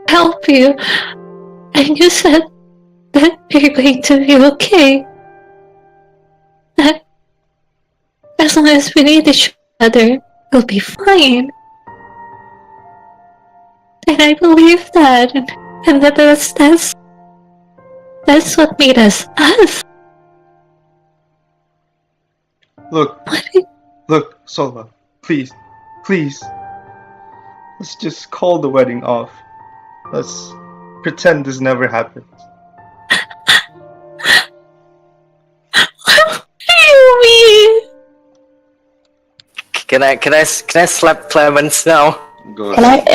help you, and you said that you're going to be okay. That as long as we need each other, we'll be fine. And I believe that, and that's what made us us. Look, Sola, please. Let's just call the wedding off. Let's pretend this never happened. What do you mean? Can I slap Clemens now? Go Can ahead.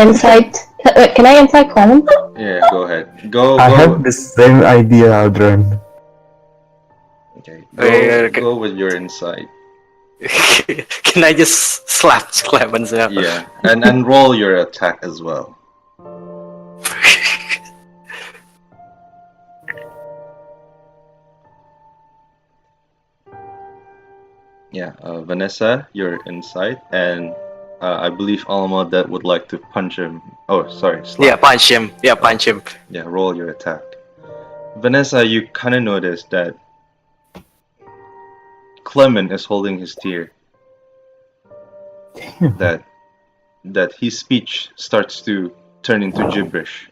Can I insight Clement? Yeah, go ahead. Go. I have the same idea, Haldran. Okay, go with your insight. Can I just slap Clemens now? Yeah, and roll your attack as well. Yeah, Vannesa, your insight, and I believe Almaut that would like to punch him. Oh, sorry, slap. Yeah, punch him. Yeah, punch him. Yeah, roll your attack. Vannesa, you kind of notice that Clement is holding his tear. that his speech starts to turn into gibberish.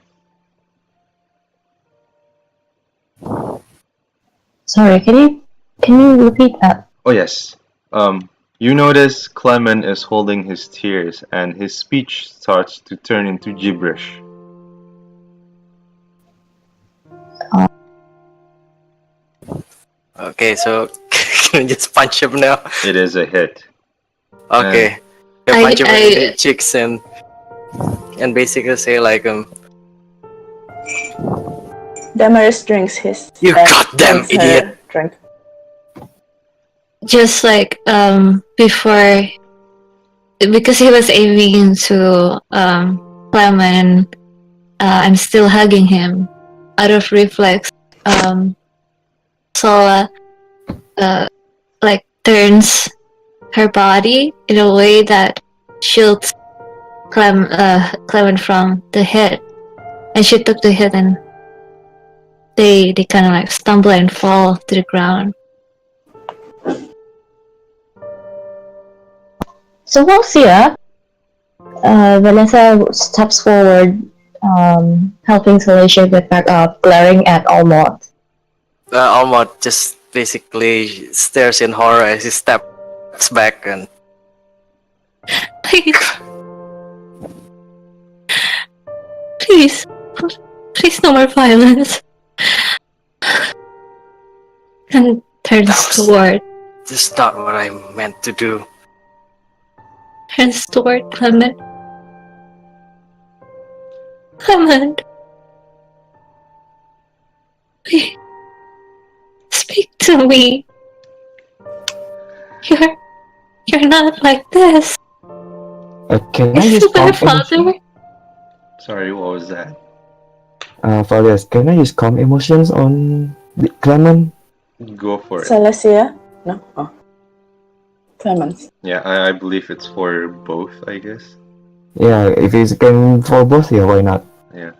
Sorry, can you repeat that? Oh yes. You notice Clement is holding his tears and his speech starts to turn into gibberish. Okay, so can you just punch him now? It is a hit. Okay. You punch him in the cheeks and basically say like Damaris drinks his. You goddamn drinks idiot! her drink. Just like before, because he was aiming into Clement, I'm still hugging him. Out of reflex, Sola like turns her body in a way that shields Clement from the hit, and she took the hit, and they kind of like stumble and fall to the ground. Solasia, Vannesa steps forward, helping Solasia get back up, glaring at Almaut. Almaut just basically stares in horror as he steps back and Please, no more violence. And turns toward. This is not what I meant to do. Turns toward Clement. Clement. Please. Speak to me. You're not like this. Can I Is use my calm father? emotions? Sorry, what was that? Valyas, can I use calm emotions on Clement? Go for it. Solasia? No? Oh. Clement. Yeah, I believe it's for both, I guess. Yeah, if it's can for both, yeah, why not? Yeah.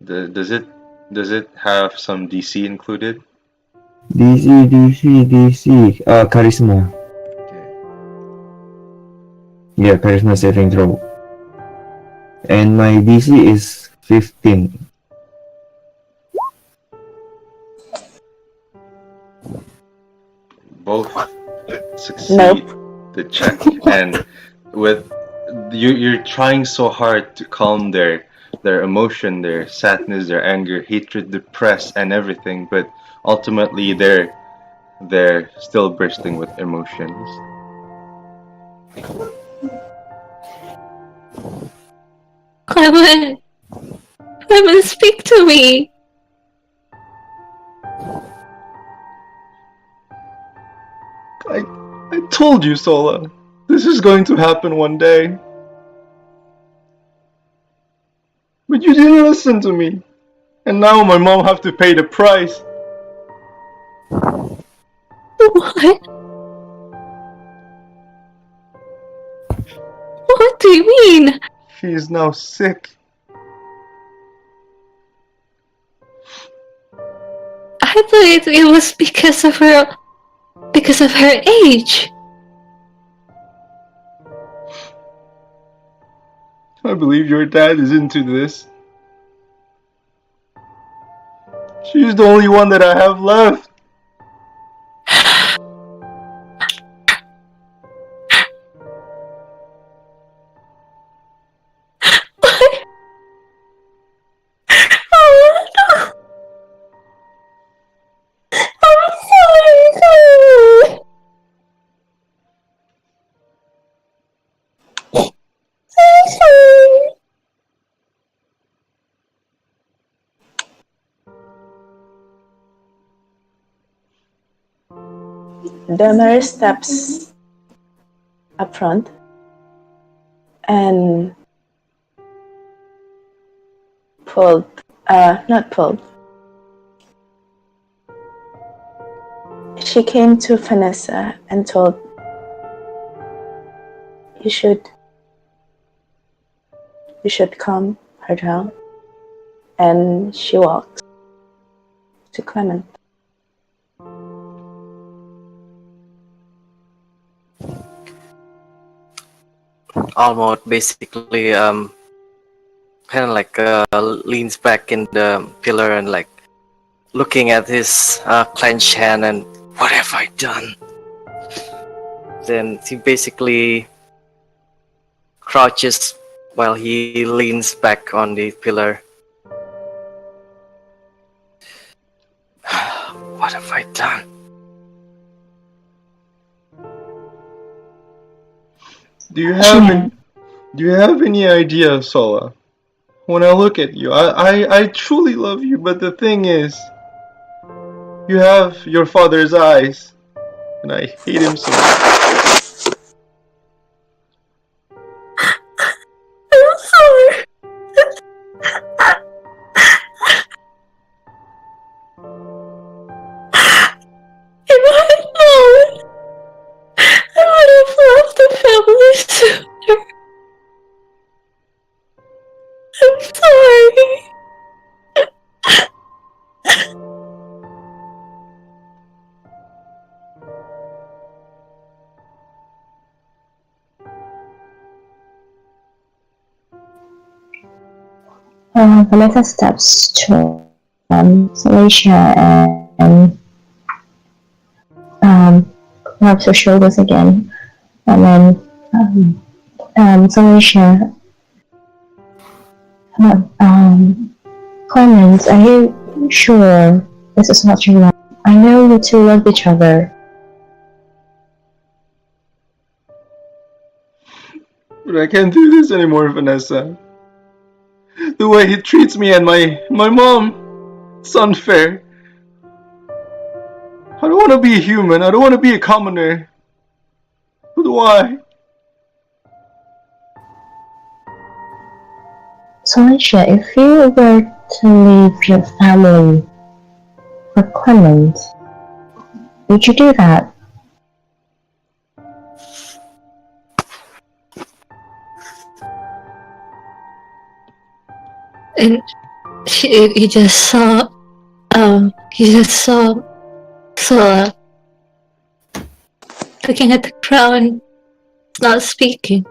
Does it have some DC included? DC, charisma. Okay. Yeah, charisma saving throw. And my DC is 15. Both succeed the check, and with you're trying so hard to calm their emotion, their sadness, their anger, hatred, depress, and everything, but ultimately they're still bursting with emotions. Clement, speak to me. I told you, Sola. This is going to happen one day. But you didn't listen to me. And now my mom have to pay the price. What? What do you mean? She is now sick. I thought it was because of her age. I believe your dad is into this. She's the only one that I have left. Damaris steps up front and not pulled. She came to Vannesa and told, you should calm her down. And she walks to Clement. Almaut basically kind of like leans back in the pillar and like looking at his clenched hand and what have I done? Then he basically crouches while he leans back on the pillar. What have I done? Do you have any idea, Sola? When I look at you, I truly love you, but the thing is, you have your father's eyes, and I hate him so much. I'm sorry. If I had known, I would have left the family sooner. I'm sorry. Vannesa steps to Solasia and rubs her shoulders again, and then Solasia, Clemens, are you sure this is what you want? I know you two love each other. But I can't do this anymore, Vannesa. The way he treats me and my mom, it's unfair. I don't want to be a human. I don't want to be a commoner. But why? Solasia, if you were to leave your family for Clemens, would you do that? And he just saw Sola looking at the ground, not speaking.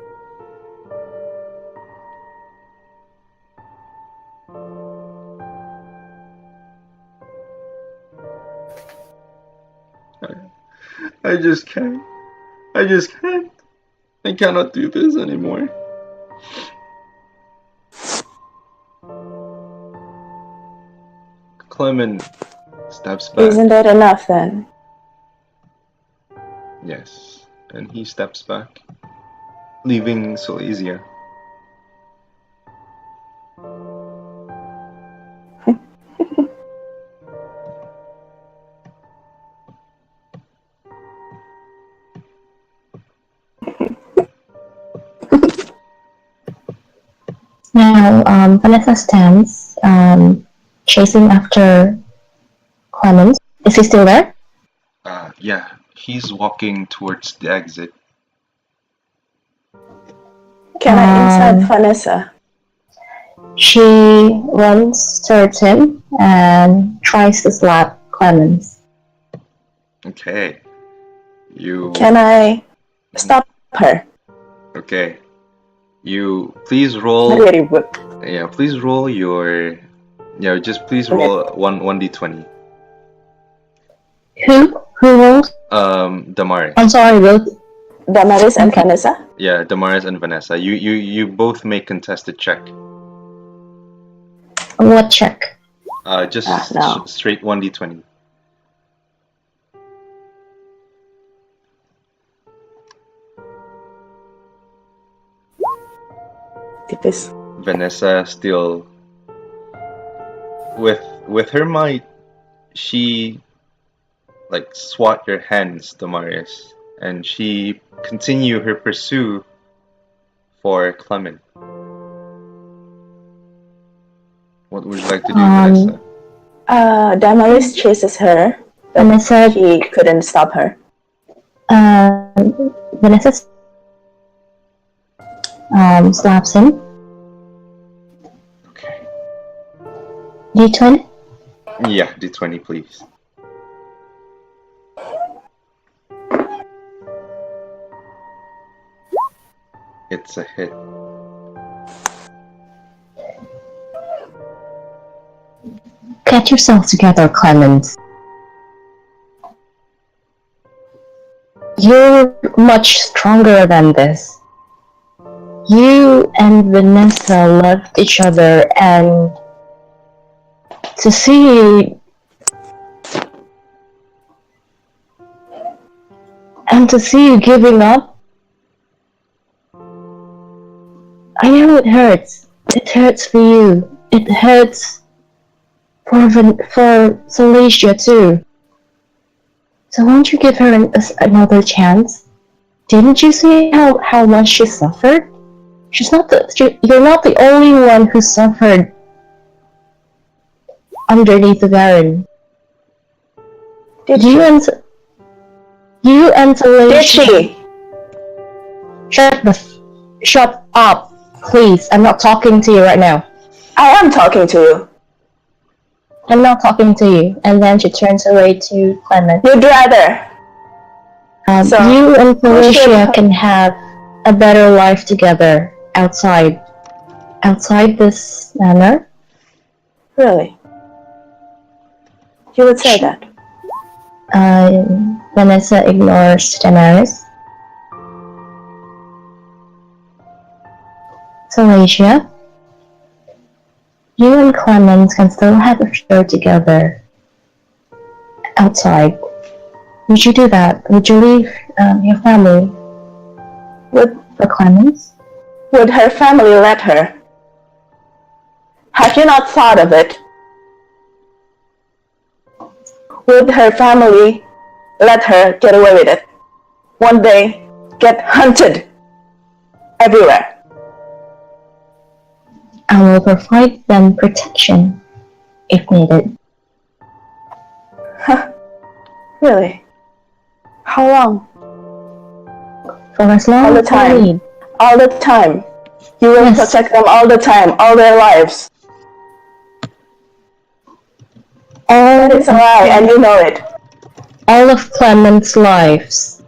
I just can't. I cannot do this anymore. Clement steps back. Isn't that enough then? Yes, and he steps back, leaving Solasia. Now, Vannesa stands, chasing after Clemens. Is he still there? Yeah, he's walking towards the exit. Can I insult Vannesa? She runs towards him and tries to slap Clemens. Okay. Can I stop her? Okay. You please roll. Very good. Yeah, please roll your. Yeah, just please roll 1d20. Who rolls? Damaris. I'm sorry, both. Damaris and Vannesa? Yeah, Damaris and Vannesa. You both make contested check. What check? Just no. Straight 1d20. Tipis. Vannesa still with her might, she like swat your hands, Damaris, and she continue her pursuit for Clement. What would you like to do, Vannesa? Damaris chases her, but Vannesa, he couldn't stop her. Vannesa slaps him. Okay. D20? Yeah, D20, please. It's a hit. Get yourself together, Clemens. You're much stronger than this. You and Vannesa loved each other, and to see And to see you giving up, I know it hurts. It hurts for you. It hurts for Solasia too. So won't you give her another chance? Didn't you see how much she suffered? You're not the only one who suffered underneath the Baron. You and Solasia. Did she? Shut up, please. I'm not talking to you right now. I am talking to you. I'm not talking to you. And then she turns away to Clement. You'd rather. So, you and Solasia can have a better life together outside this manor. Really? You would say that? Vannesa ignores Damaris. Solasia, you and Clement can still have a show together outside. Would you do that? Would you leave your family for Clemens? Would her family let her? Have you not thought of it? Would her family let her get away with it? One day, get hunted everywhere. I will provide them protection if needed. Huh? Really? How long? For as long as I need. All the time. You will protect them all the time, all their lives. That is a lie, and you know it. All of Clement's lives.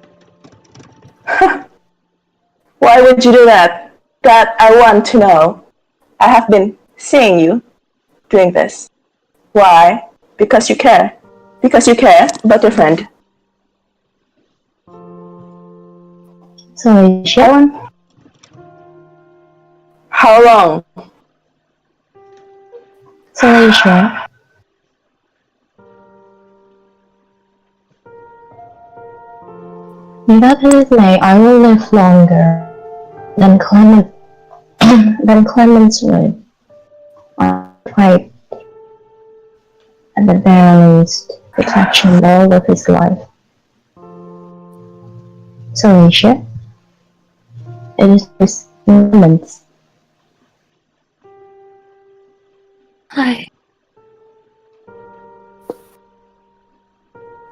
Why would you do that? That I want to know. I have been seeing you doing this. Why? Because you care. Because you care about your friend. Solasia? How long? Solasia. Without his may, I will live longer than Clemens would. I fight at the very least protection all of his life. Solasia, it is just moments.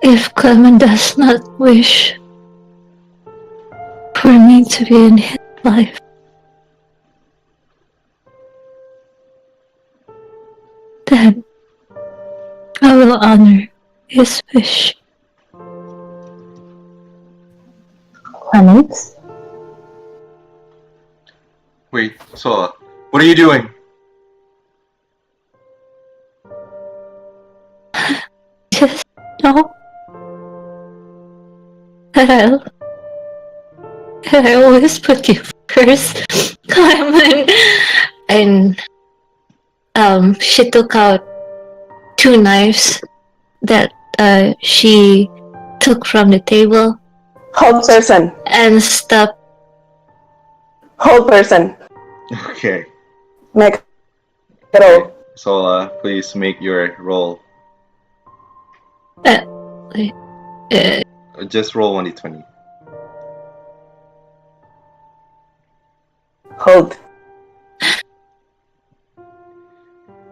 If Clement does not wish for me to be in his life, then I will honor his wish. Clement? Wait, Sola, what are you doing? Just know that I always put you first, Clement. And she took out 2 knives that she took from the table. Hold person. And stopped. Hold person. Okay. Make a roll. Sola, please make your roll. Just roll 1d20. Hold.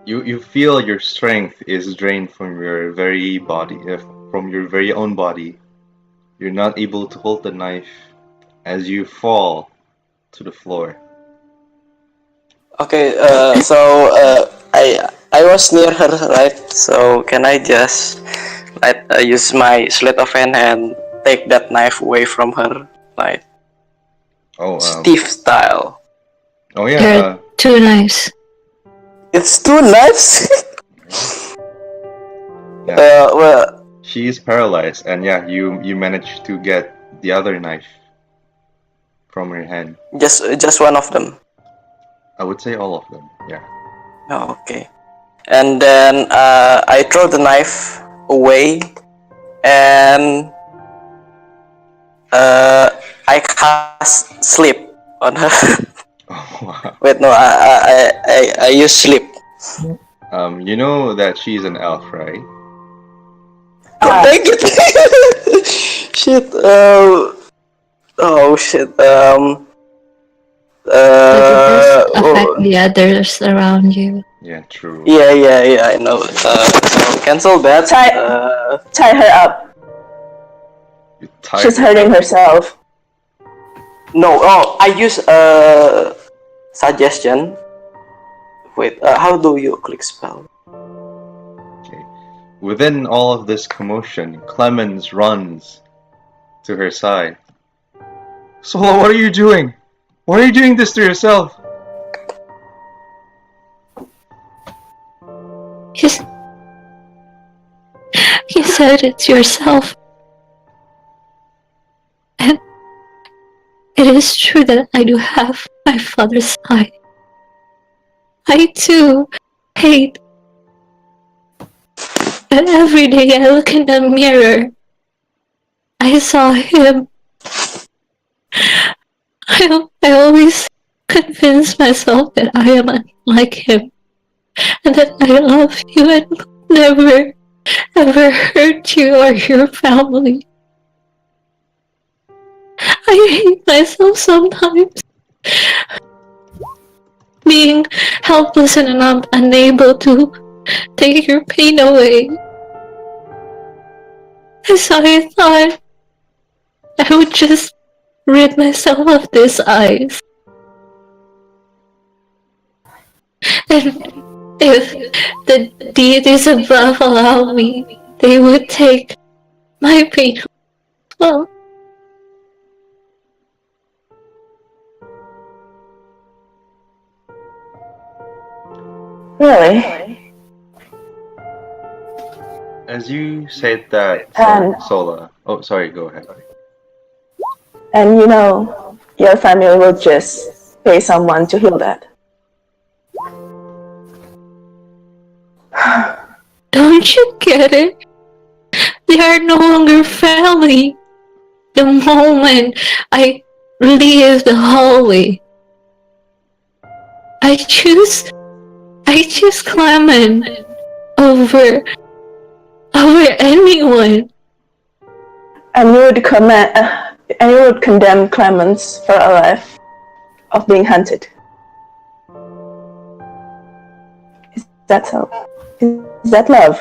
You feel your strength is drained from your very body, from your very own body. You're not able to hold the knife as you fall to the floor. Okay, so I was near her, right? So can I just use my sleight of hand and take that knife away from her, like Steve style? Oh yeah. There are 2 knives. It's 2 knives. Yeah. Well, she is paralyzed, and yeah, you managed to get the other knife from her hand. Just one of them. I would say all of them. Yeah. Oh, okay. And then I throw the knife away, and I cast sleep on her. Oh, wow. Wait, no, I use sleep. You know that she's an elf, right? Thank you. Shit. Oh shit. But it does affect Oh, the others around you. Yeah, true. yeah. I know. So cancel that. Tie her up. You tied She's her hurting up. herself. No. Oh, I use suggestion. Wait. How do you click spell? Okay. Within all of this commotion, Clemens runs to her side. Sola, what are you doing? Why are you doing this to yourself? You said it yourself. And it is true that I do have my father's side. I too hate that every day I look in the mirror. I saw him. I always convince myself that I am unlike him and that I love you and will never ever hurt you or your family. I hate myself sometimes. Being helpless and unable to take your pain away. So I thought I would just rid myself of these eyes. And if the deities above allow me, they would take my pain as well. Really? As you said that, Sola. Oh, sorry, go ahead. And you know, your family will just pay someone to heal that. Don't you get it? They are no longer family. The moment I leave the hallway, I choose Clement over anyone. And you would condemn Clemens for a life of being hunted. Is that so? Is that love?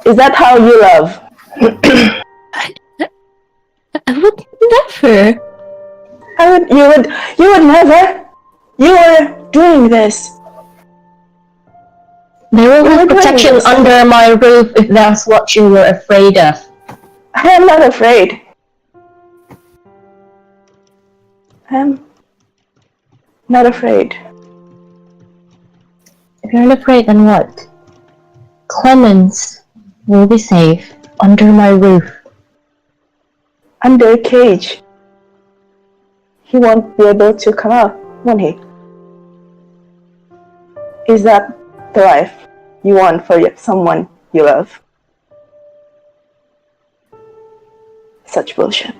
Is that how you love? I would never. You would never. You were doing this. There will be protection under my roof if that's what you were afraid of. I am not afraid. I am not afraid. If you're not afraid, then what? Clemens will be safe under my roof. Under a cage. He won't be able to come out, won't he? Is that the life you want for someone you love? Such bullshit.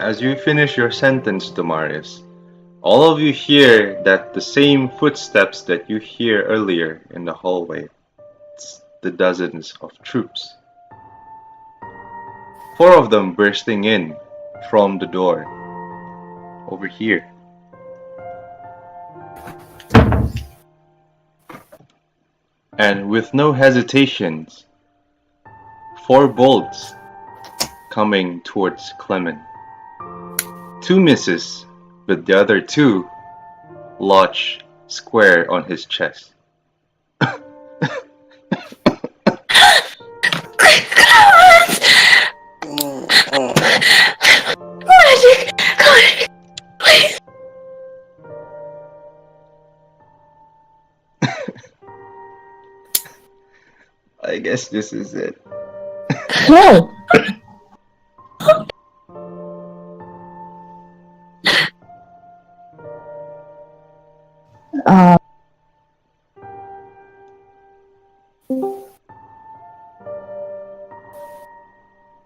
As you finish your sentence, Damaris, all of you hear that the same footsteps that you hear earlier in the hallway. It's the dozens of troops. 4 of them bursting in from the door over here. And with no hesitations, 4 bolts coming towards Clement. 2 misses, but the other 2 lodge square on his chest. Magic! Please! I guess this is it. No!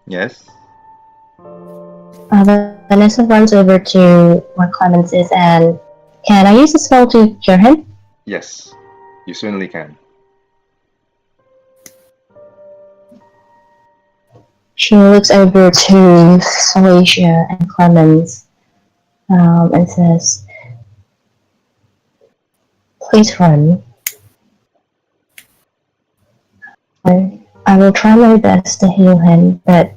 Yes? Vannesa runs over to where Clemens is and can I use a spell to cure him? Yes. You certainly can. She looks over to Solasia and Clemens and says, please run. I will try my best to heal him, but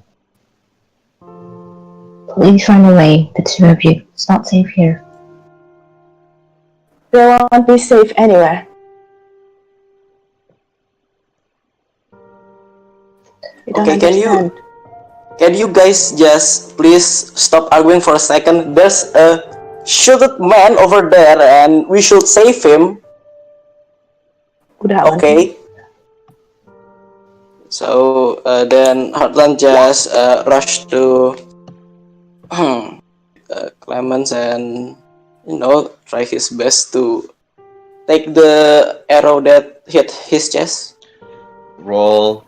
please run away, the two of you. It's not safe here. They won't be safe anywhere. Okay, can you guys just please stop arguing for a second? There's a shooted man over there and we should save him. Okay. So then Haldran just rushed to Clemens and try his best to take the arrow that hit his chest. Roll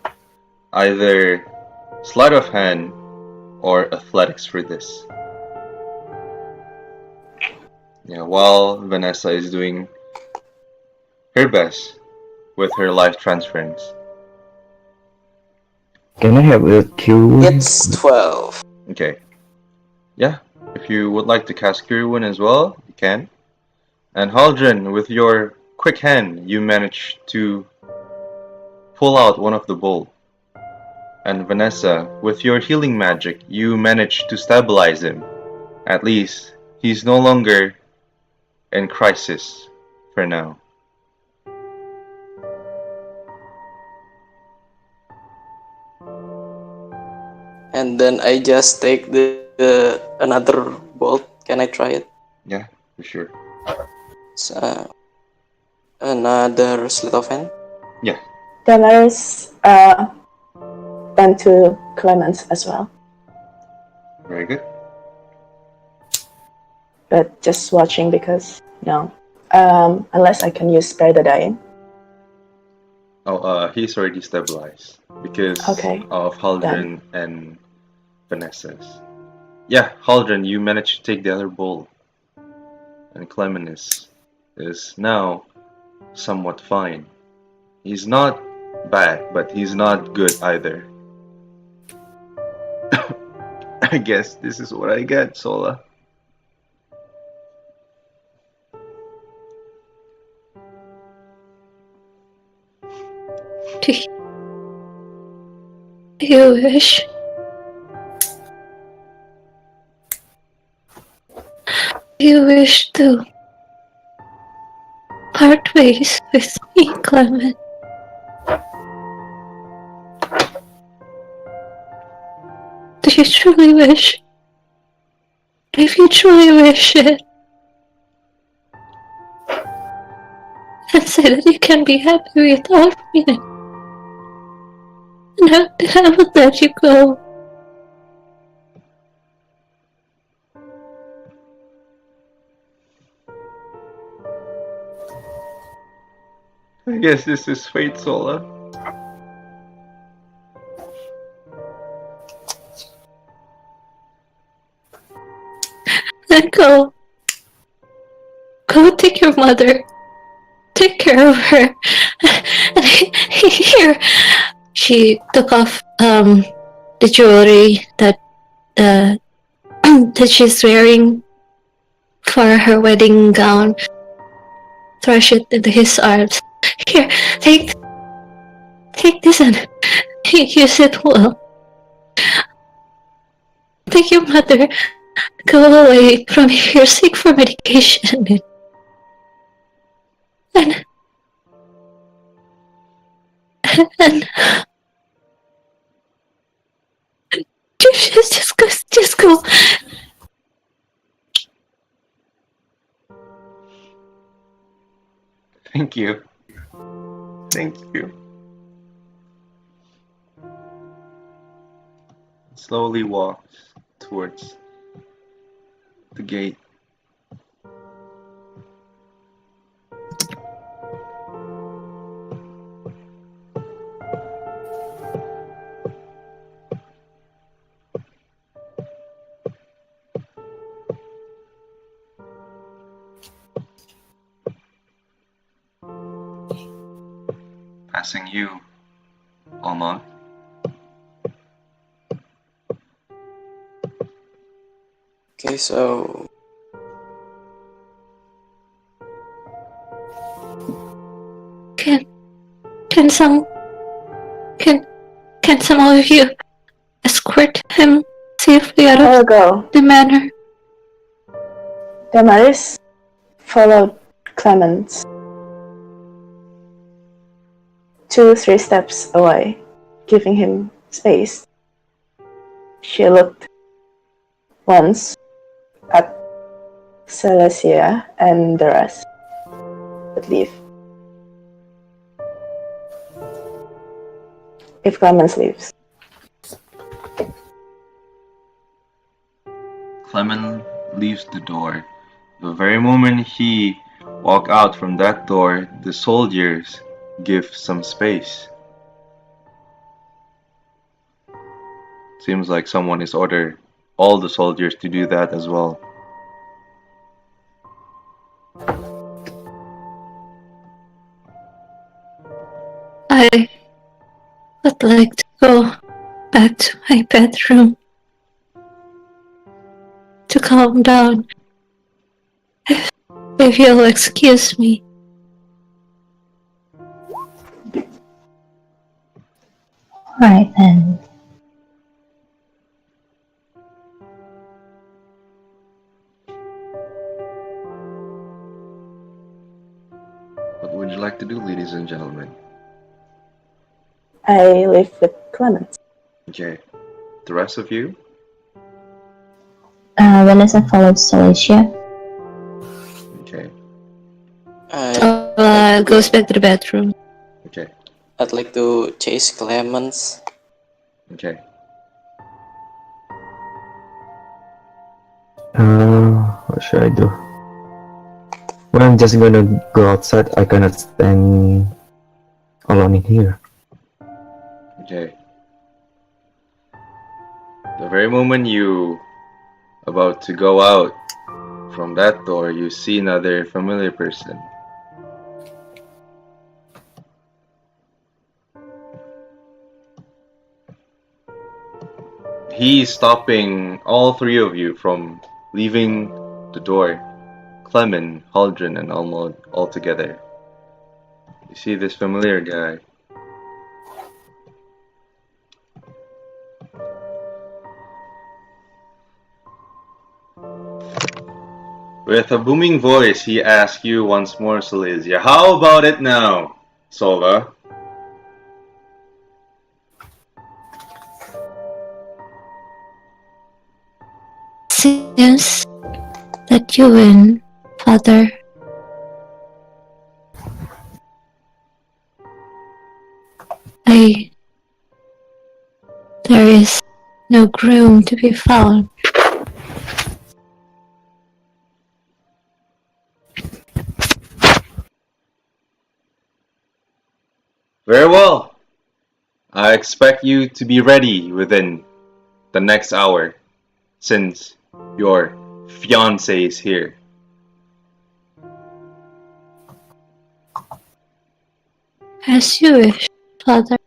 either sleight of hand or athletics for this. Yeah, while Vannesa is doing her best with her life transference. Can I have a Q? It's 12. Okay. Yeah, if you would like to cast Cure Wound as well, you can. And Haldran, with your quick hand, you manage to pull out one of the bolt. And Vannesa, with your healing magic, you manage to stabilize him. At least, he's no longer in crisis for now. And then I just take the another bolt. Can I try it? Yeah, for sure. So, another sleight of hand? Yeah. Damaris went to Clemens as well. Very good. But just watching because, unless I can use Spare the Dying. Oh, he's already stabilized because of Haldran and Vanessa's. Yeah, Haldran, you managed to take the other bowl. And Clemens is now somewhat fine. He's not bad, but he's not good either. I guess this is what I get, Sola. Do you wish? Do you wish to part ways with me, Clement? Do you truly wish? If you truly wish it, then say that you can be happy without me, and I will let you go. I guess this is fate, Sola. Then go. Go take your mother. Take care of her. And here, she took off the jewelry that that she's wearing for her wedding gown. Thrush it into his arms. Here, take this and use it well. Take your mother. Go away from here. Seek for medication. And just go. Thank you. Thank you. Slowly walks towards the gate. Passing you, Almaut. Okay, so Can some of you escort him safely out I'll of go. the manor? Damaris followed Clemens 2-3 steps away, giving him space. She looked once at Solasia and the rest would leave. If Clemens leaves. Clement leaves the door. The very moment he walks out from that door, the soldiers give some space. Seems like someone is ordered all the soldiers to do that as well. I would like to go back to my bedroom to calm down. If you'll excuse me. Alright then. What would you like to do, ladies and gentlemen? I live with Clemens. Okay. The rest of you? Vannesa followed Solasia. Okay. Goes back to the bedroom. Okay. I'd like to chase Clemens. Okay. What should I do? Well, I'm just gonna go outside. I cannot stand alone in here. Okay. The very moment you about to go out from that door, you see another familiar person. He's stopping all three of you from leaving the door. Clement, Haldran, and Almaut all together. You see this familiar guy. With a booming voice, he asks you once more, Solasia, how about it now, Sola? Seems that you win, Father. There is no groom to be found. Very well. I expect you to be ready within the next hour, since your fiancé is here. As you wish, Father.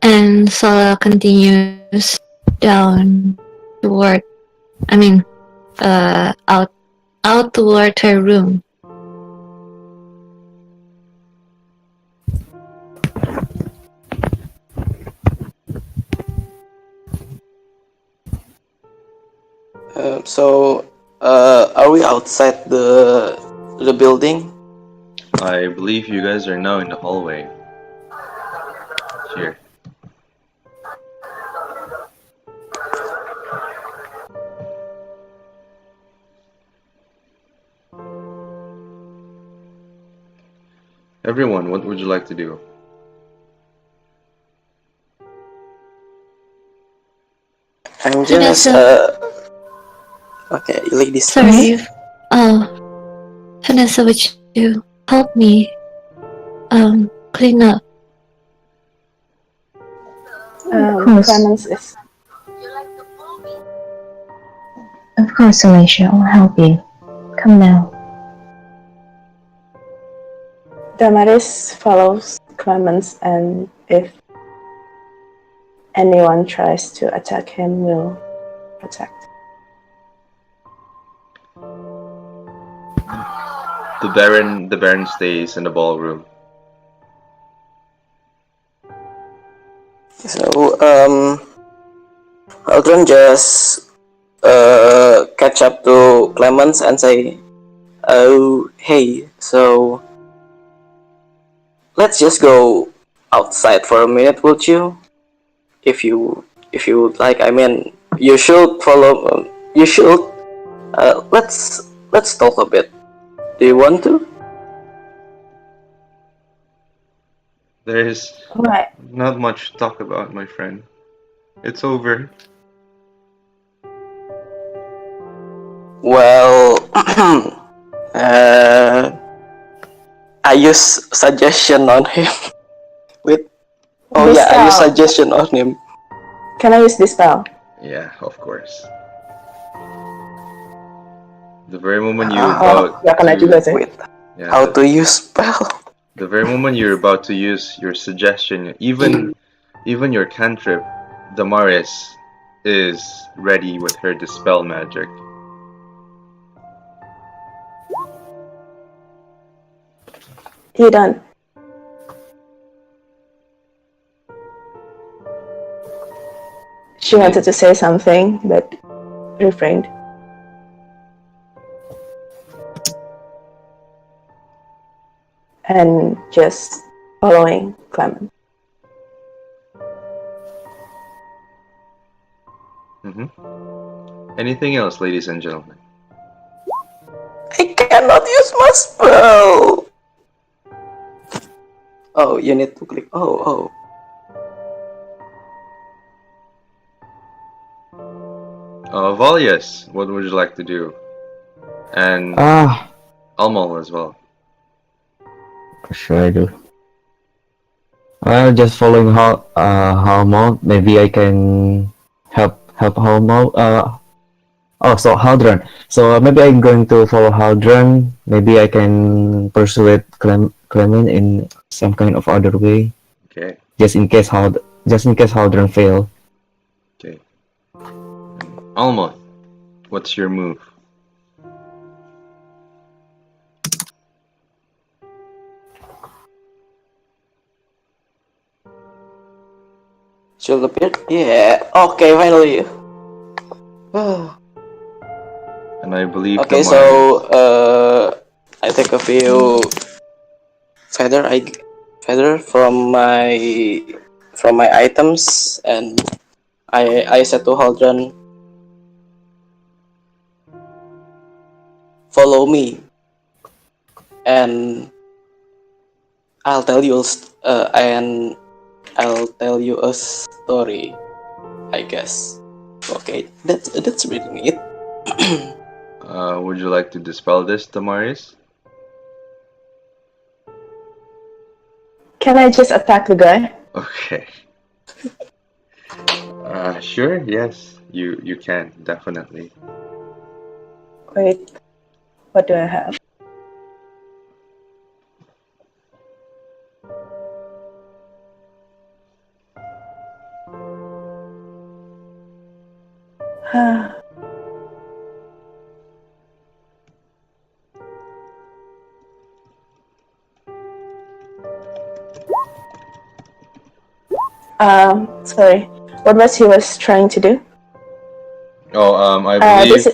And Sola continues down toward, out toward her room. Are we outside the building? I believe you guys are now in the hallway. Here. Everyone, what would you like to do? I'm just okay, ladies. Sorry. Vannesa, would you help me clean up? Clemens is Of course, Solasia, I'll help you. Come now. Damaris follows Clemens, and if anyone tries to attack him, will protect. The Baron stays in the ballroom. So, Haldran just catch up to Clemens and say, "Oh, hey, so let's just go outside for a minute, would you? If you would like. I mean, you should follow. You should. Let's talk a bit. Do you want to?" There is Right. not much to talk about, my friend. It's over. Well, I use suggestion on him. With I use suggestion on him. Can I use this spell? Yeah, of course. The very moment you're about How to use spell? The very moment you're about to use your suggestion, even your cantrip, Damaris is ready with her dispel magic. You done? She wanted to say something, but refrained. And just following Clement. Anything else, ladies and gentlemen? I cannot use my spell. Oh, you need to click. Oh. Valyas, what would you like to do? And Almaut as well. What should I do? Well, just following Almaut. Maybe I can help Almaut. So Haldran. So maybe I'm going to follow Haldran. Maybe I can persuade Clement in some kind of other way. Okay. Just in case Haldran fail. Okay. Almaut, what's your move? Should appear? Yeah. Okay, finally. And I believe. Okay, so I take a few feather from my items, and I said to Haldran, "Follow me, and I'll tell you a story, I guess." Okay, that's really neat. Would you like to dispel this, Damaris? Can I just attack the guy? Okay. Sure, yes. You can, definitely. Wait, what do I have? Sorry. What was he trying to do? I believe.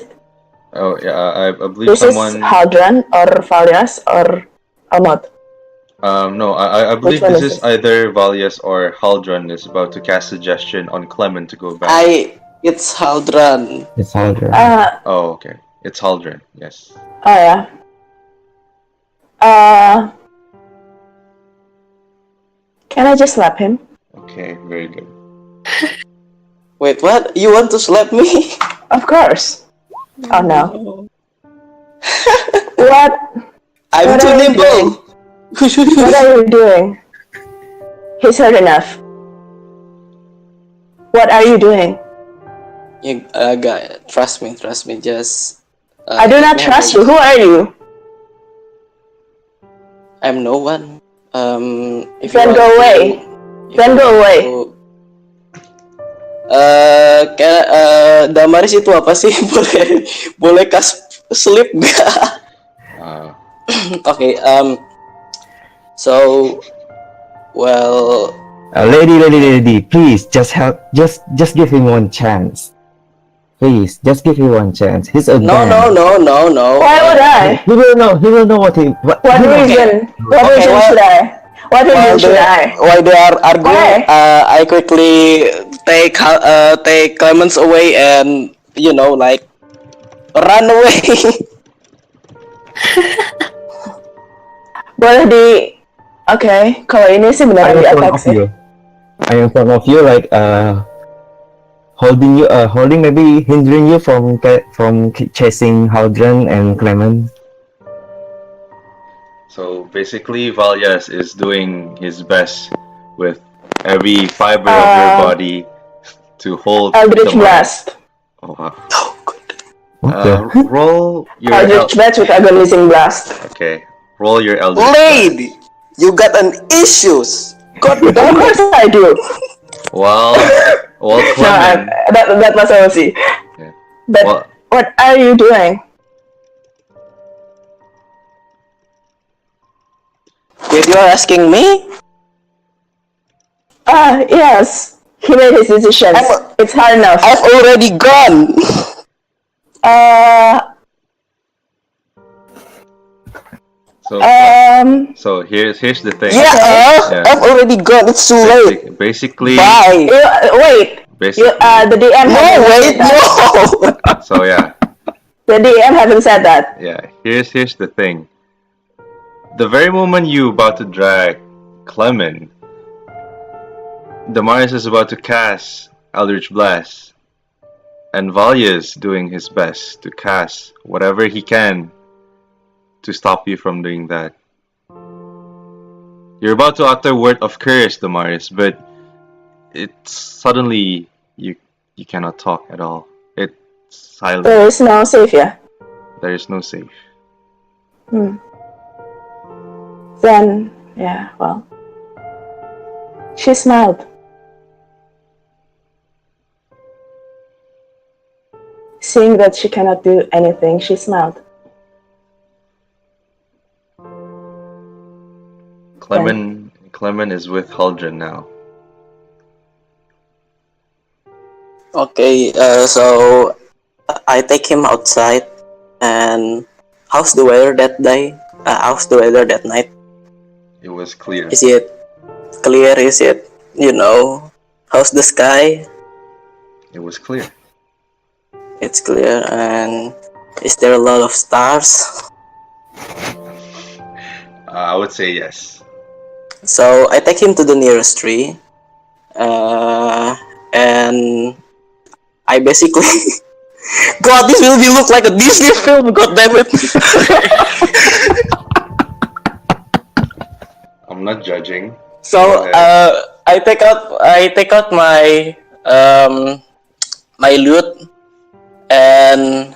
I believe this someone. Is Haldran or Valyas or Almaut? No, I believe this is either Valyas or Haldran is about to cast suggestion on Clement to go back. It's Haldran. It's Haldran. Oh, okay. It's Haldran. Yes. Oh yeah. Can I just slap him? Okay, very good. Wait, what? You want to slap me? Of course. Oh no. What? I'm too nimble. What are you doing? He's hurt enough. What are you doing? You guy, trust me. Just. I do not trust you. Who are you? I'm no one. If Then go away. Then go away. Damaris itu apa sih? boleh sleep gak? Okay. So, well. Lady, please just give him one chance. Please, just give him one chance. He's a No. Why would I? He will know what he. What reason? What reason should I? What reason should I? While they are arguing, I quickly take Clemens away and like run away. Boleh Oke, kalau ini sih benar di attack sih. I am front of you, like holding maybe hindering you from chasing Haldran and Clement. So basically, Valyas is doing his best with every fiber of your body to hold Eldritch the Blast. Oh, wow. What roll your Eldritch Blast with Agonizing Blast. Okay, roll your Eldritch Lady, you got an issues. God, of course I do. Well, Clement. No, that was OC. Yeah. But what are you doing? Wait, you're asking me? Yes. He made his decisions. It's hard enough. I've already gone. So here's the thing. Yeah, I've already gone. It's too late. Basically. Bye. Wait. Basically. The DM. No. So yeah. The DM haven't said that. Yeah. Here's the thing. The very moment you about to drag Clement, Damaris is about to cast Eldritch Blast, and Valyas doing his best to cast whatever he can to stop you from doing that. You're about to utter word of curse, Damaris, but it's suddenly you cannot talk at all. It's silent. There is no safe, yeah. There is no safe. Then, yeah, well. She smiled. Seeing that she cannot do anything, she smiled. Clement is with Haldran now. Okay, so I take him outside, and how's the weather that day? How's the weather that night? It was clear. Is it clear? Is it, how's the sky? It was clear. It's clear, and is there a lot of stars? I would say yes. So I take him to the nearest tree, and I basically... God, this will look like a Disney film, god damn it! I'm not judging. So I take out my my lute, and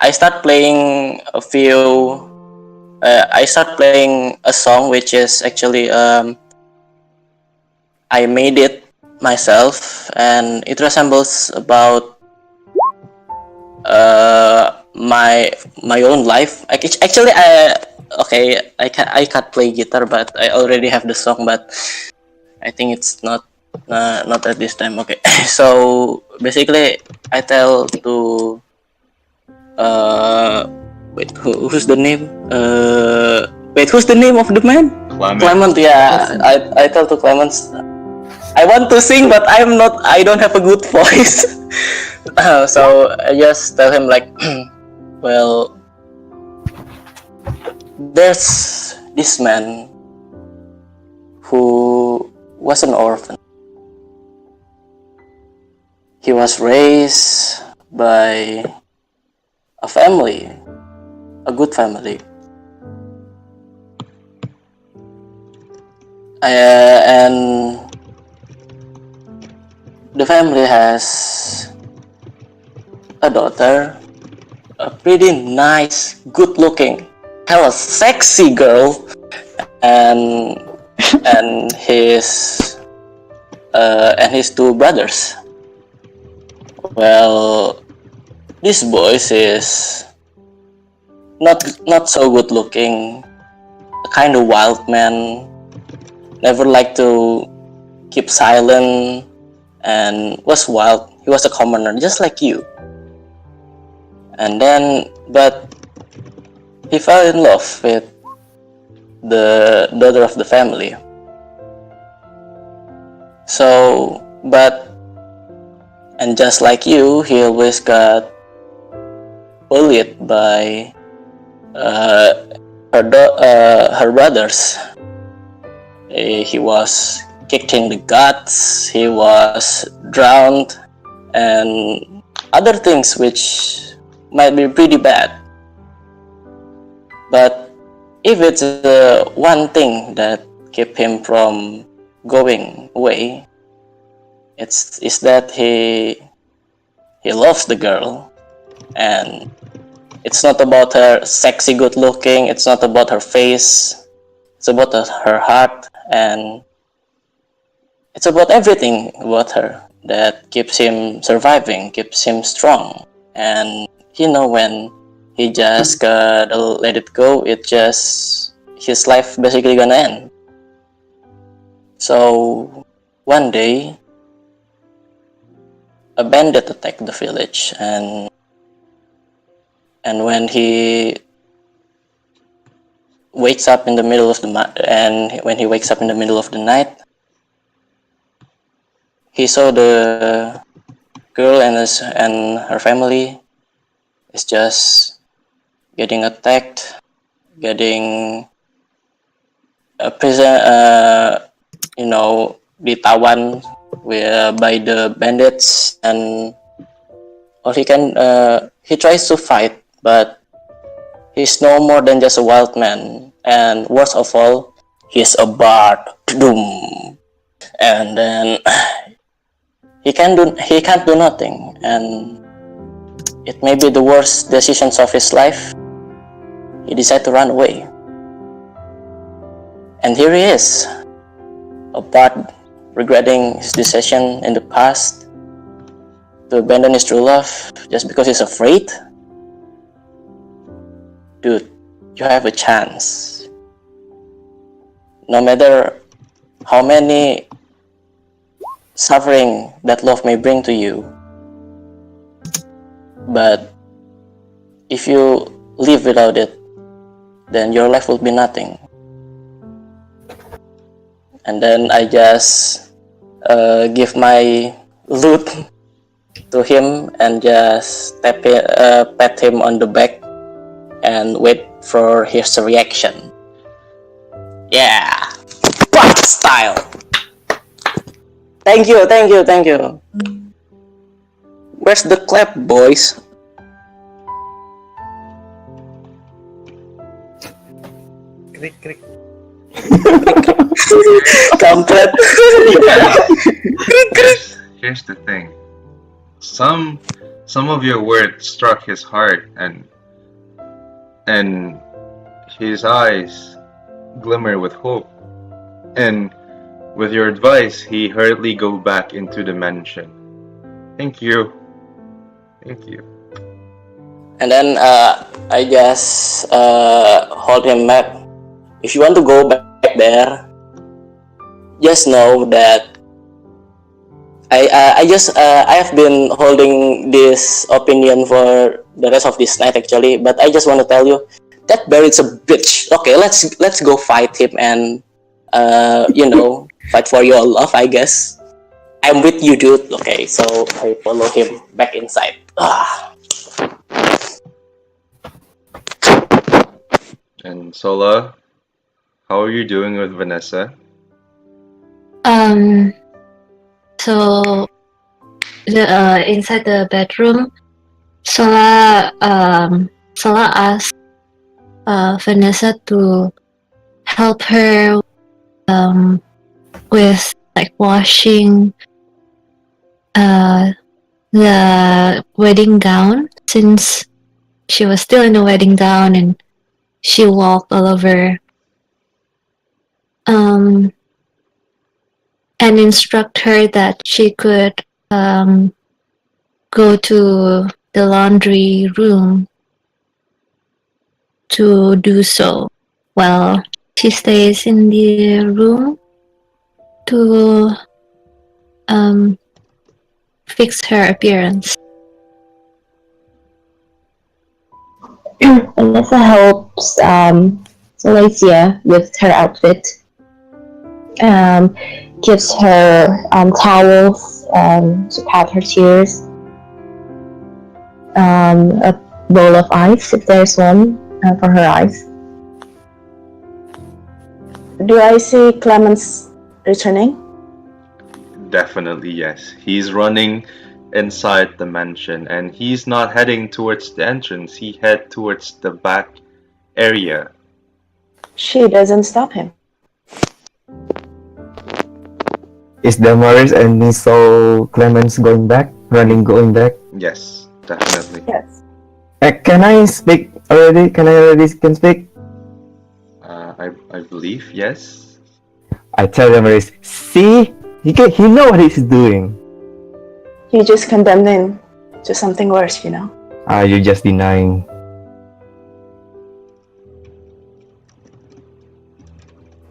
I start playing a song which is actually I made it myself, and it resembles about my own life. Actually, I can't play guitar, but I already have the song, but I think it's not at this time. Okay, so basically I tell to wait, who's the name? Who's the name of the man? Clement. Yeah, I tell to Clement, I want to sing, but I don't have a good voice. So I just tell him like, well, there's this man who was an orphan. He was raised by a family, a good family. And the family has a daughter, a pretty nice, good-looking, hella sexy girl, and his two brothers. Well, this boy is not so good-looking, a kind of wild man, never liked to keep silent, and was wild. He was a commoner, just like you. And then, but he fell in love with the daughter of the family. So, and just like you, he always got bullied by her brothers. He was kicked in the guts, he was drowned, and other things which might be pretty bad. But if it's one thing that kept him from going away, is that he loves the girl, and it's not about her sexy good looking, it's not about her face, it's about her heart, and it's about everything about her that keeps him surviving, keeps him strong. And when he just gotta let it go, his life basically gonna end. So one day, a bandit attacked the village, and when he wakes up in the middle of the night, he saw the girl and her family is just getting attacked, getting ditawan by the bandits, and he tries to fight, but he's no more than just a wild man, and worst of all, he's a bard. Doom. And then he can't do nothing, and it may be the worst decisions of his life. He decided to run away, and here he is, a bard, regretting his decision in the past to abandon his true love just because he's afraid. Dude, you have a chance. No matter how many suffering that love may bring to you, but if you live without it, then your life will be nothing. And then I just give my loot to him and just pat him on the back and wait for his reaction. Yeah, Bart style. Thank you. Where's the clap, boys? Krik. Kampret. Here's the thing. Some of your words struck his heart, and his eyes glimmer with hope. And with your advice, he hurriedly go back into the mansion. Thank you. And then I just hold him back. If you want to go back there, just know that I have been holding this opinion for the rest of this night actually, but I just want to tell you that Barrett's a bitch. Okay, let's go fight him and fight for your love, I guess. I'm with you, dude. Okay, so I follow him back inside. And Sola, how are you doing with Vannesa? So inside the bedroom, Sola asked Vannesa to help her with like washing the wedding gown, since she was still in the wedding gown and she walked all over, and instruct her that she could go to the laundry room to do so, while she stays in the room to fix her appearance. Vannesa helps Solasia with her outfit. Gives her towels to pat her tears. A bowl of ice, if there's one, for her eyes. Do I see Clemens returning? Definitely yes. He's running inside the mansion, and he's not heading towards the entrance. He head towards the back area. She doesn't stop him. Is Damaris and Miso Clemens going back? Going back? Yes, definitely. Yes. Can I speak already? Can speak? I believe yes. I tell Damaris, see? He know what he's doing. You just condemned him to something worse, you know. You're just denying.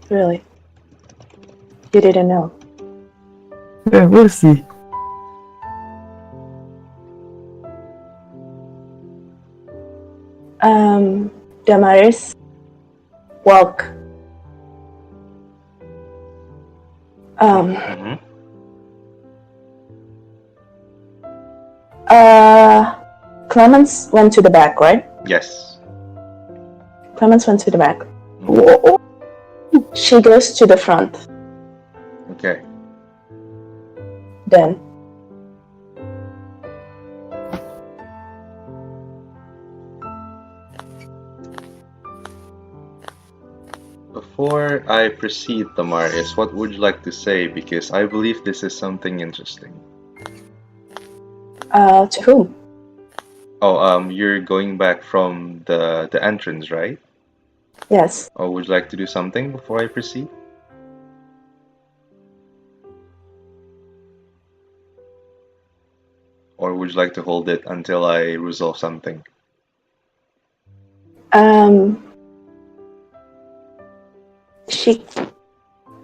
Really? You didn't know? Yeah, we'll see. Damaris, walk. Clemens went to the back, right? Yes. Clemens went to the back. She goes to the front. Okay. Then Before I proceed, Damaris, what would you like to say? Because I believe this is something interesting. To whom? Oh, you're going back from the entrance, right? Yes. Or would you like to do something before I proceed? Or would you like to hold it until I resolve something?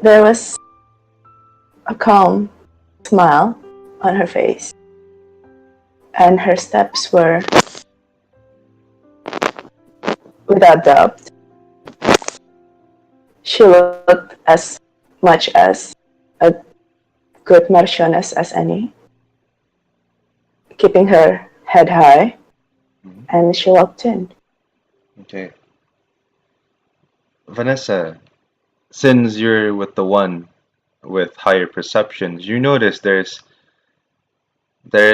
There was a calm smile on her face, and her steps were without doubt. She looked as much as a good Marchioness as any, keeping her head high, and she walked in. Okay. Vannesa, since you're with the one with higher perceptions, you notice there's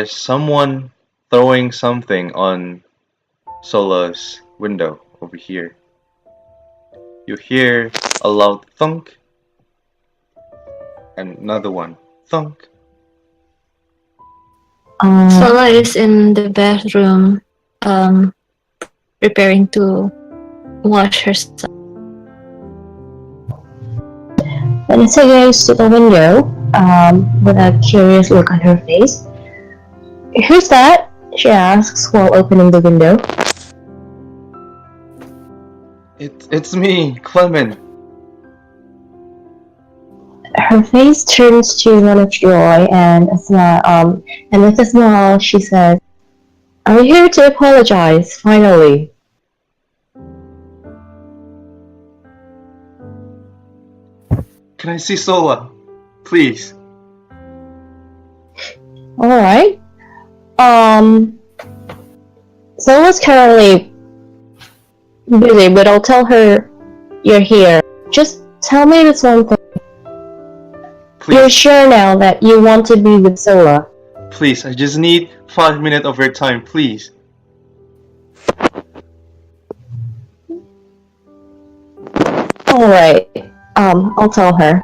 someone throwing something on Sola's window over here. You hear a loud thunk and another one thunk. Sola is in the bathroom, preparing to wash herself. Vannesa goes to the window with a curious look on her face. Who's that? She asks while opening the window. It's me, Clement. Her face turns to one of joy and a smile, and with a smile she says, "I'm here to apologize, finally." Can I see Sola? Please. Alright. Sola's currently busy, but I'll tell her you're here. Just tell me this one thing. Please. You're sure now that you want to be with Sola? Please, I just need 5 minutes of your time, please. Alright. I'll tell her.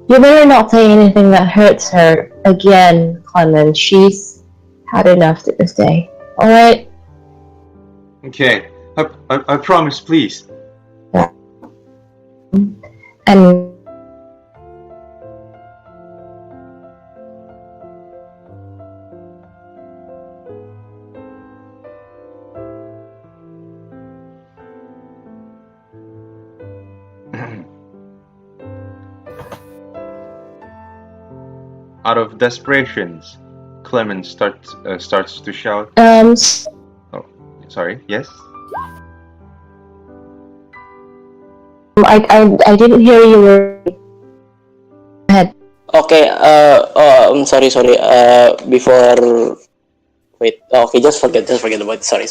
You better not say anything that hurts her again, Clement. She's had enough to this day. Alright? Okay, I promise, please. Yeah. And Out of desperation, Clement starts to shout. Oh, sorry. Yes. I didn't hear you. Go ahead. Okay. I'm sorry. Before. Wait. Okay. Just forget about it. Sorry.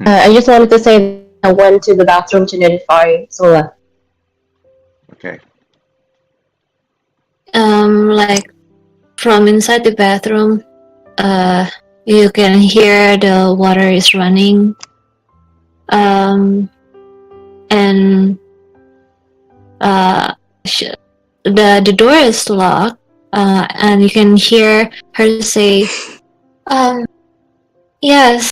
I just wanted to say I went to the bathroom to notify Sola. Okay. Like from inside the bathroom, you can hear the water is running. And the door is locked. And you can hear her say, yes.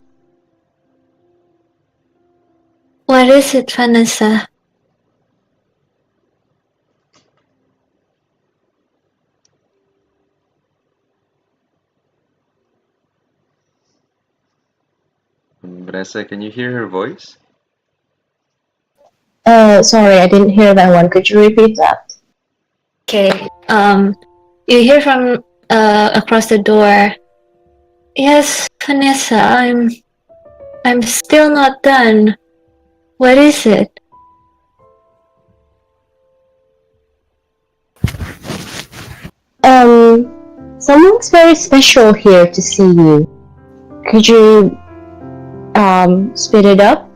What is it, Vannesa? Vannesa, can you hear her voice? Sorry, I didn't hear that one. Could you repeat that? Okay. You hear from across the door. Yes, Vannesa, I'm still not done. What is it? Someone's very special here to see you. Could you, speed it up?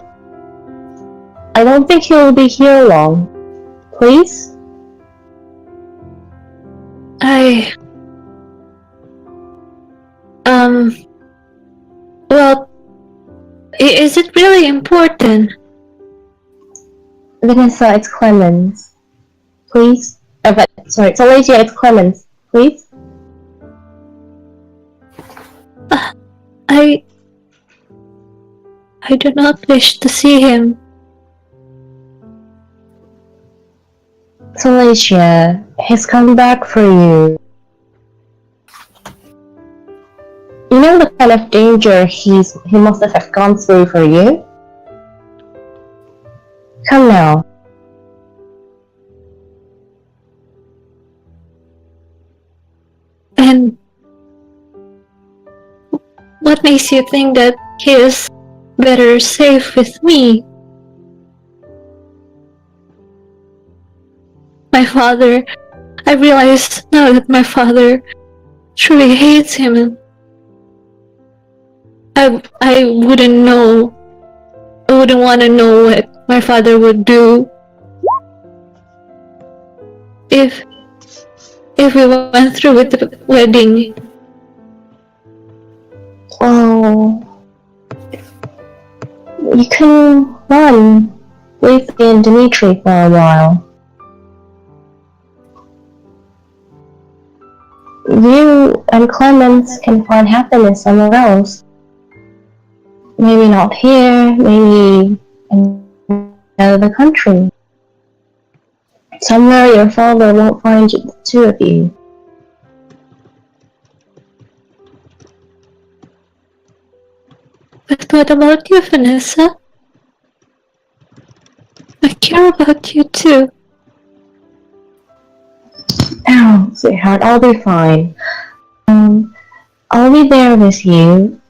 I don't think he'll be here long. Please? Well, is it really important? Vannesa, it's Clemens. Please? Sorry, Solasia, it's Clemens. Please? I do not wish to see him. Solasia, he's come back for you. You know the kind of danger he must have gone through for you? Come now. And what makes you think that he is better safe with me? My father, I realize now that my father truly hates him. I wouldn't know. I wouldn't want to know what my father would do if we went through with the wedding. Oh, you can run with me and Dimitri for a while. You and Clemens can find happiness somewhere else. Maybe not here, maybe in another country. Somewhere your father won't find the two of you. But what about you, Vannesa? I care about you too. Oh, sweetheart, I'll be fine. I'll be there with you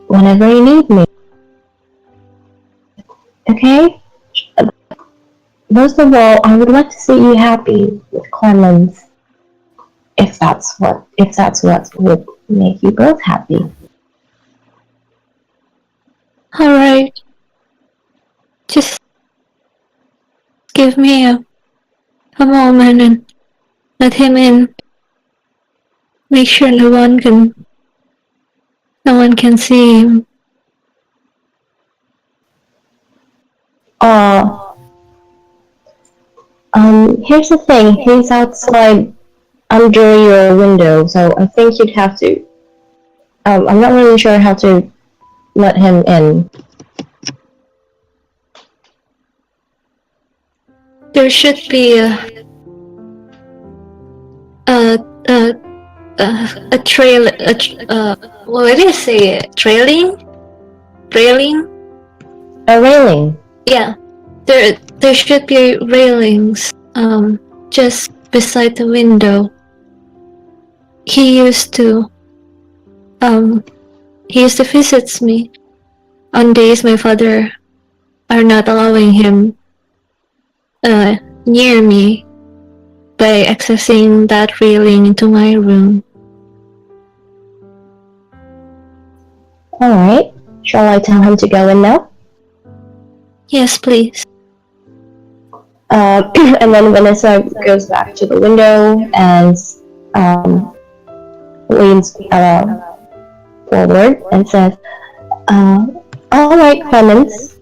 whenever you need me. Okay? Most of all, I would like to see you happy with Clemens. If that's what would make you both happy. Alright. Just give me a moment and let him in. Make sure no one can see him. Here's the thing, he's outside under your window, so I think you'd have to. I'm not really sure how to let him in. There should be a trail. What do you say? Trailing? Railing? A railing. Yeah. There should be railings. Just beside the window. He used to visit me on days my father are not allowing him near me by accessing that railing into my room. Alright. Shall I tell him to go in now? Yes, please. And then Vannesa goes back to the window and leans forward and says, alright, Clemens.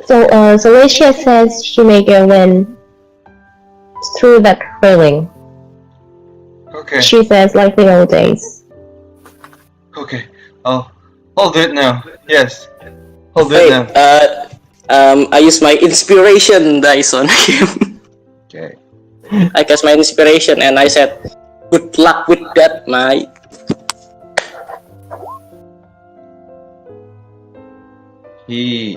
So Solasia says she may go in through that railing. Okay. She says, like the old days. Okay. I'll do it now. Yes. I'll do it now. I use my inspiration dice on him. Okay. I cast my inspiration and I said, "Good luck with that, mate." He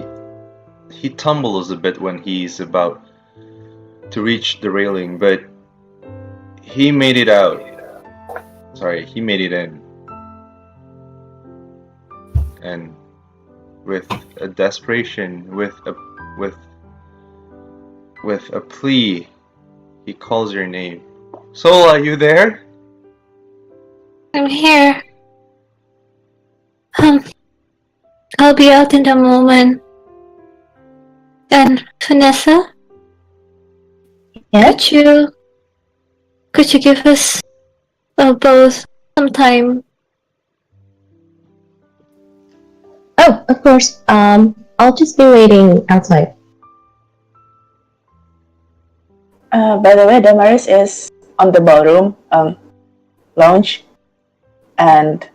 tumbles a bit when he's about to reach the railing, but he made it out. Sorry, he made it in. And with a desperation, with a plea, he calls your name. Sola, you there? I'm here. I'll be out in a moment. And Vannesa? Yeah? Could you give us both some time? Oh, of course. I'll just be waiting outside. By the way, Damaris is on the ballroom lounge and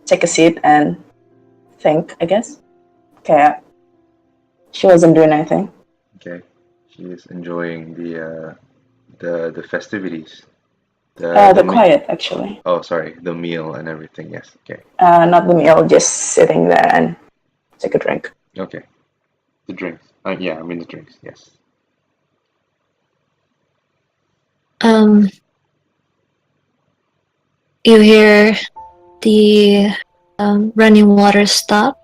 take a seat and think, I guess. Okay. She wasn't doing anything. Okay. She is enjoying the festivities. The quiet, actually. Oh, sorry, the meal and everything. Yes. Okay. Not the meal, just sitting there and take a drink. Okay. The drinks. Yeah, I mean the drinks. Yes. You hear the running water stop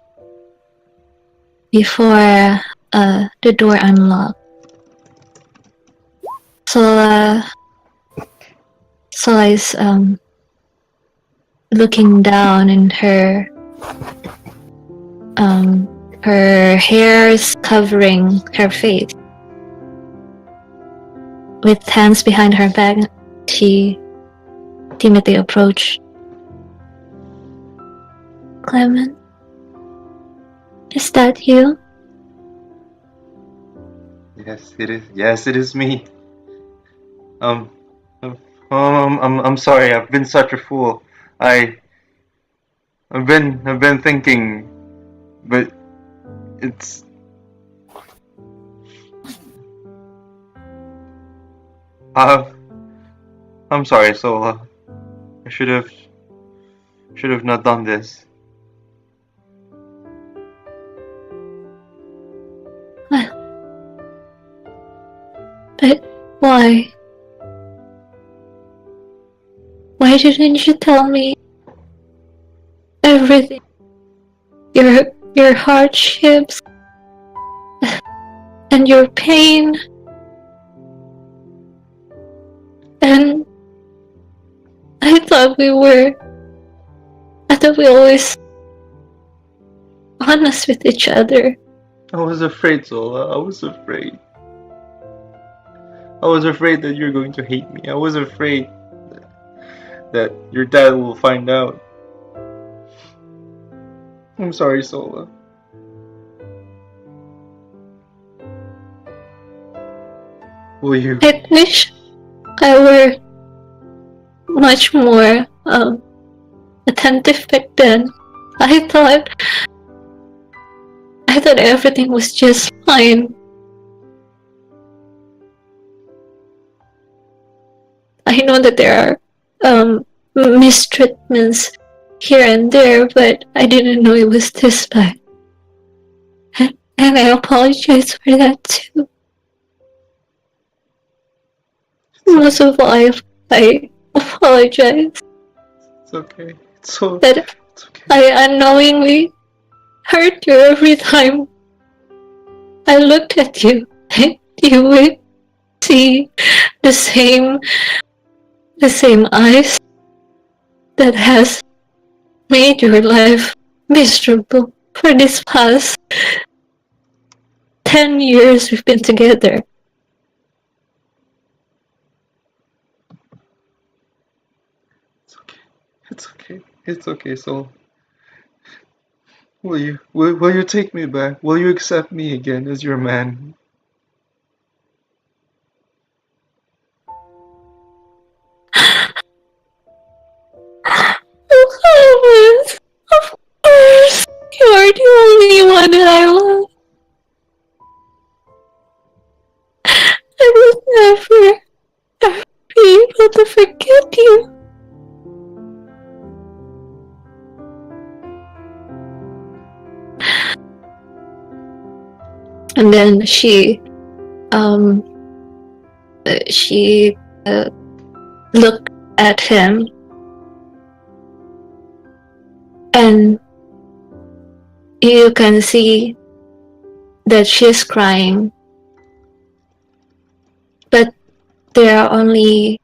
before the door unlocked. Sola is looking down, and her hair is covering her face. With hands behind her back, she timidly approached. Clement, is that you? Yes, it is. Yes, it is me. I'm sorry. I've been such a fool. I've been thinking, but it's. I'm sorry, Sola. I should have not done this. But why? Why didn't you tell me everything? Your hardships and your pain, and I thought we always honest with each other. I was afraid, Sola. I was afraid. I was afraid that you're going to hate me. I was afraid that your dad will find out. I'm sorry, Sola. Will you? I wish I were much more attentive back then. I thought everything was just fine. I know that there are mistreatments here and there, but I didn't know it was this bad. And I apologize for that too. Most of all, I apologize. It's okay. It's okay. I unknowingly hurt you every time I looked at you. You would see the same eyes that has made your life miserable for this past 10 years we've been together. It's okay, so will you take me back? Will you accept me again as your man? Of course, you're the only one that I love. I will never be able to forget you. And then she looked at him, and you can see that she's crying, but there are only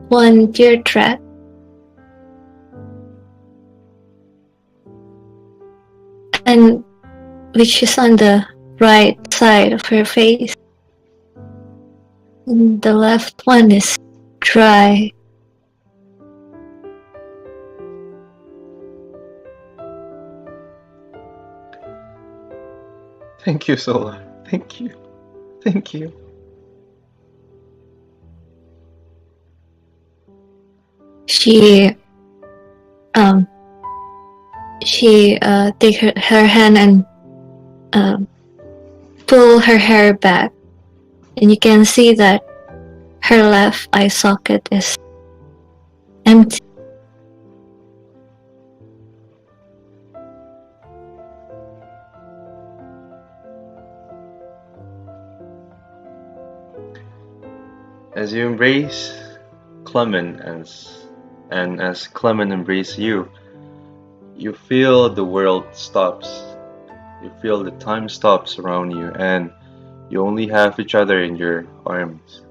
one tear thread. And which is on the right side of her face. And the left one is dry. Thank you, Sola. Thank you. Thank you. She take her hand and pull her hair back, and you can see that her left eye socket is empty. As you embrace Clement and as Clement embraces you, you feel the world stops. You feel the time stops around you, and you only have each other in your arms.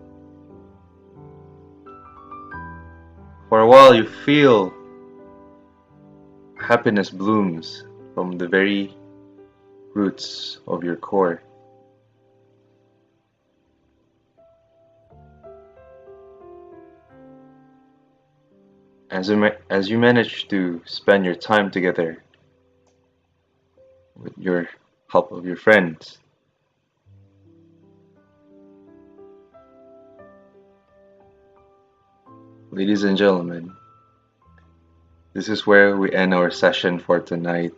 For a while, you feel happiness blooms from the very roots of your core. As you manage to spend your time together with your help of your friends, ladies and gentlemen, this is where we end our session for tonight.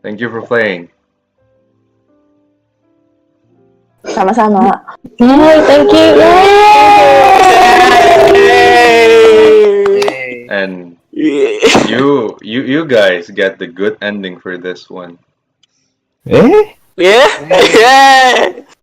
Thank you for playing. Sama-sama. Thank you. And you guys get the good ending for this one. Eh? Yeah. Yeah.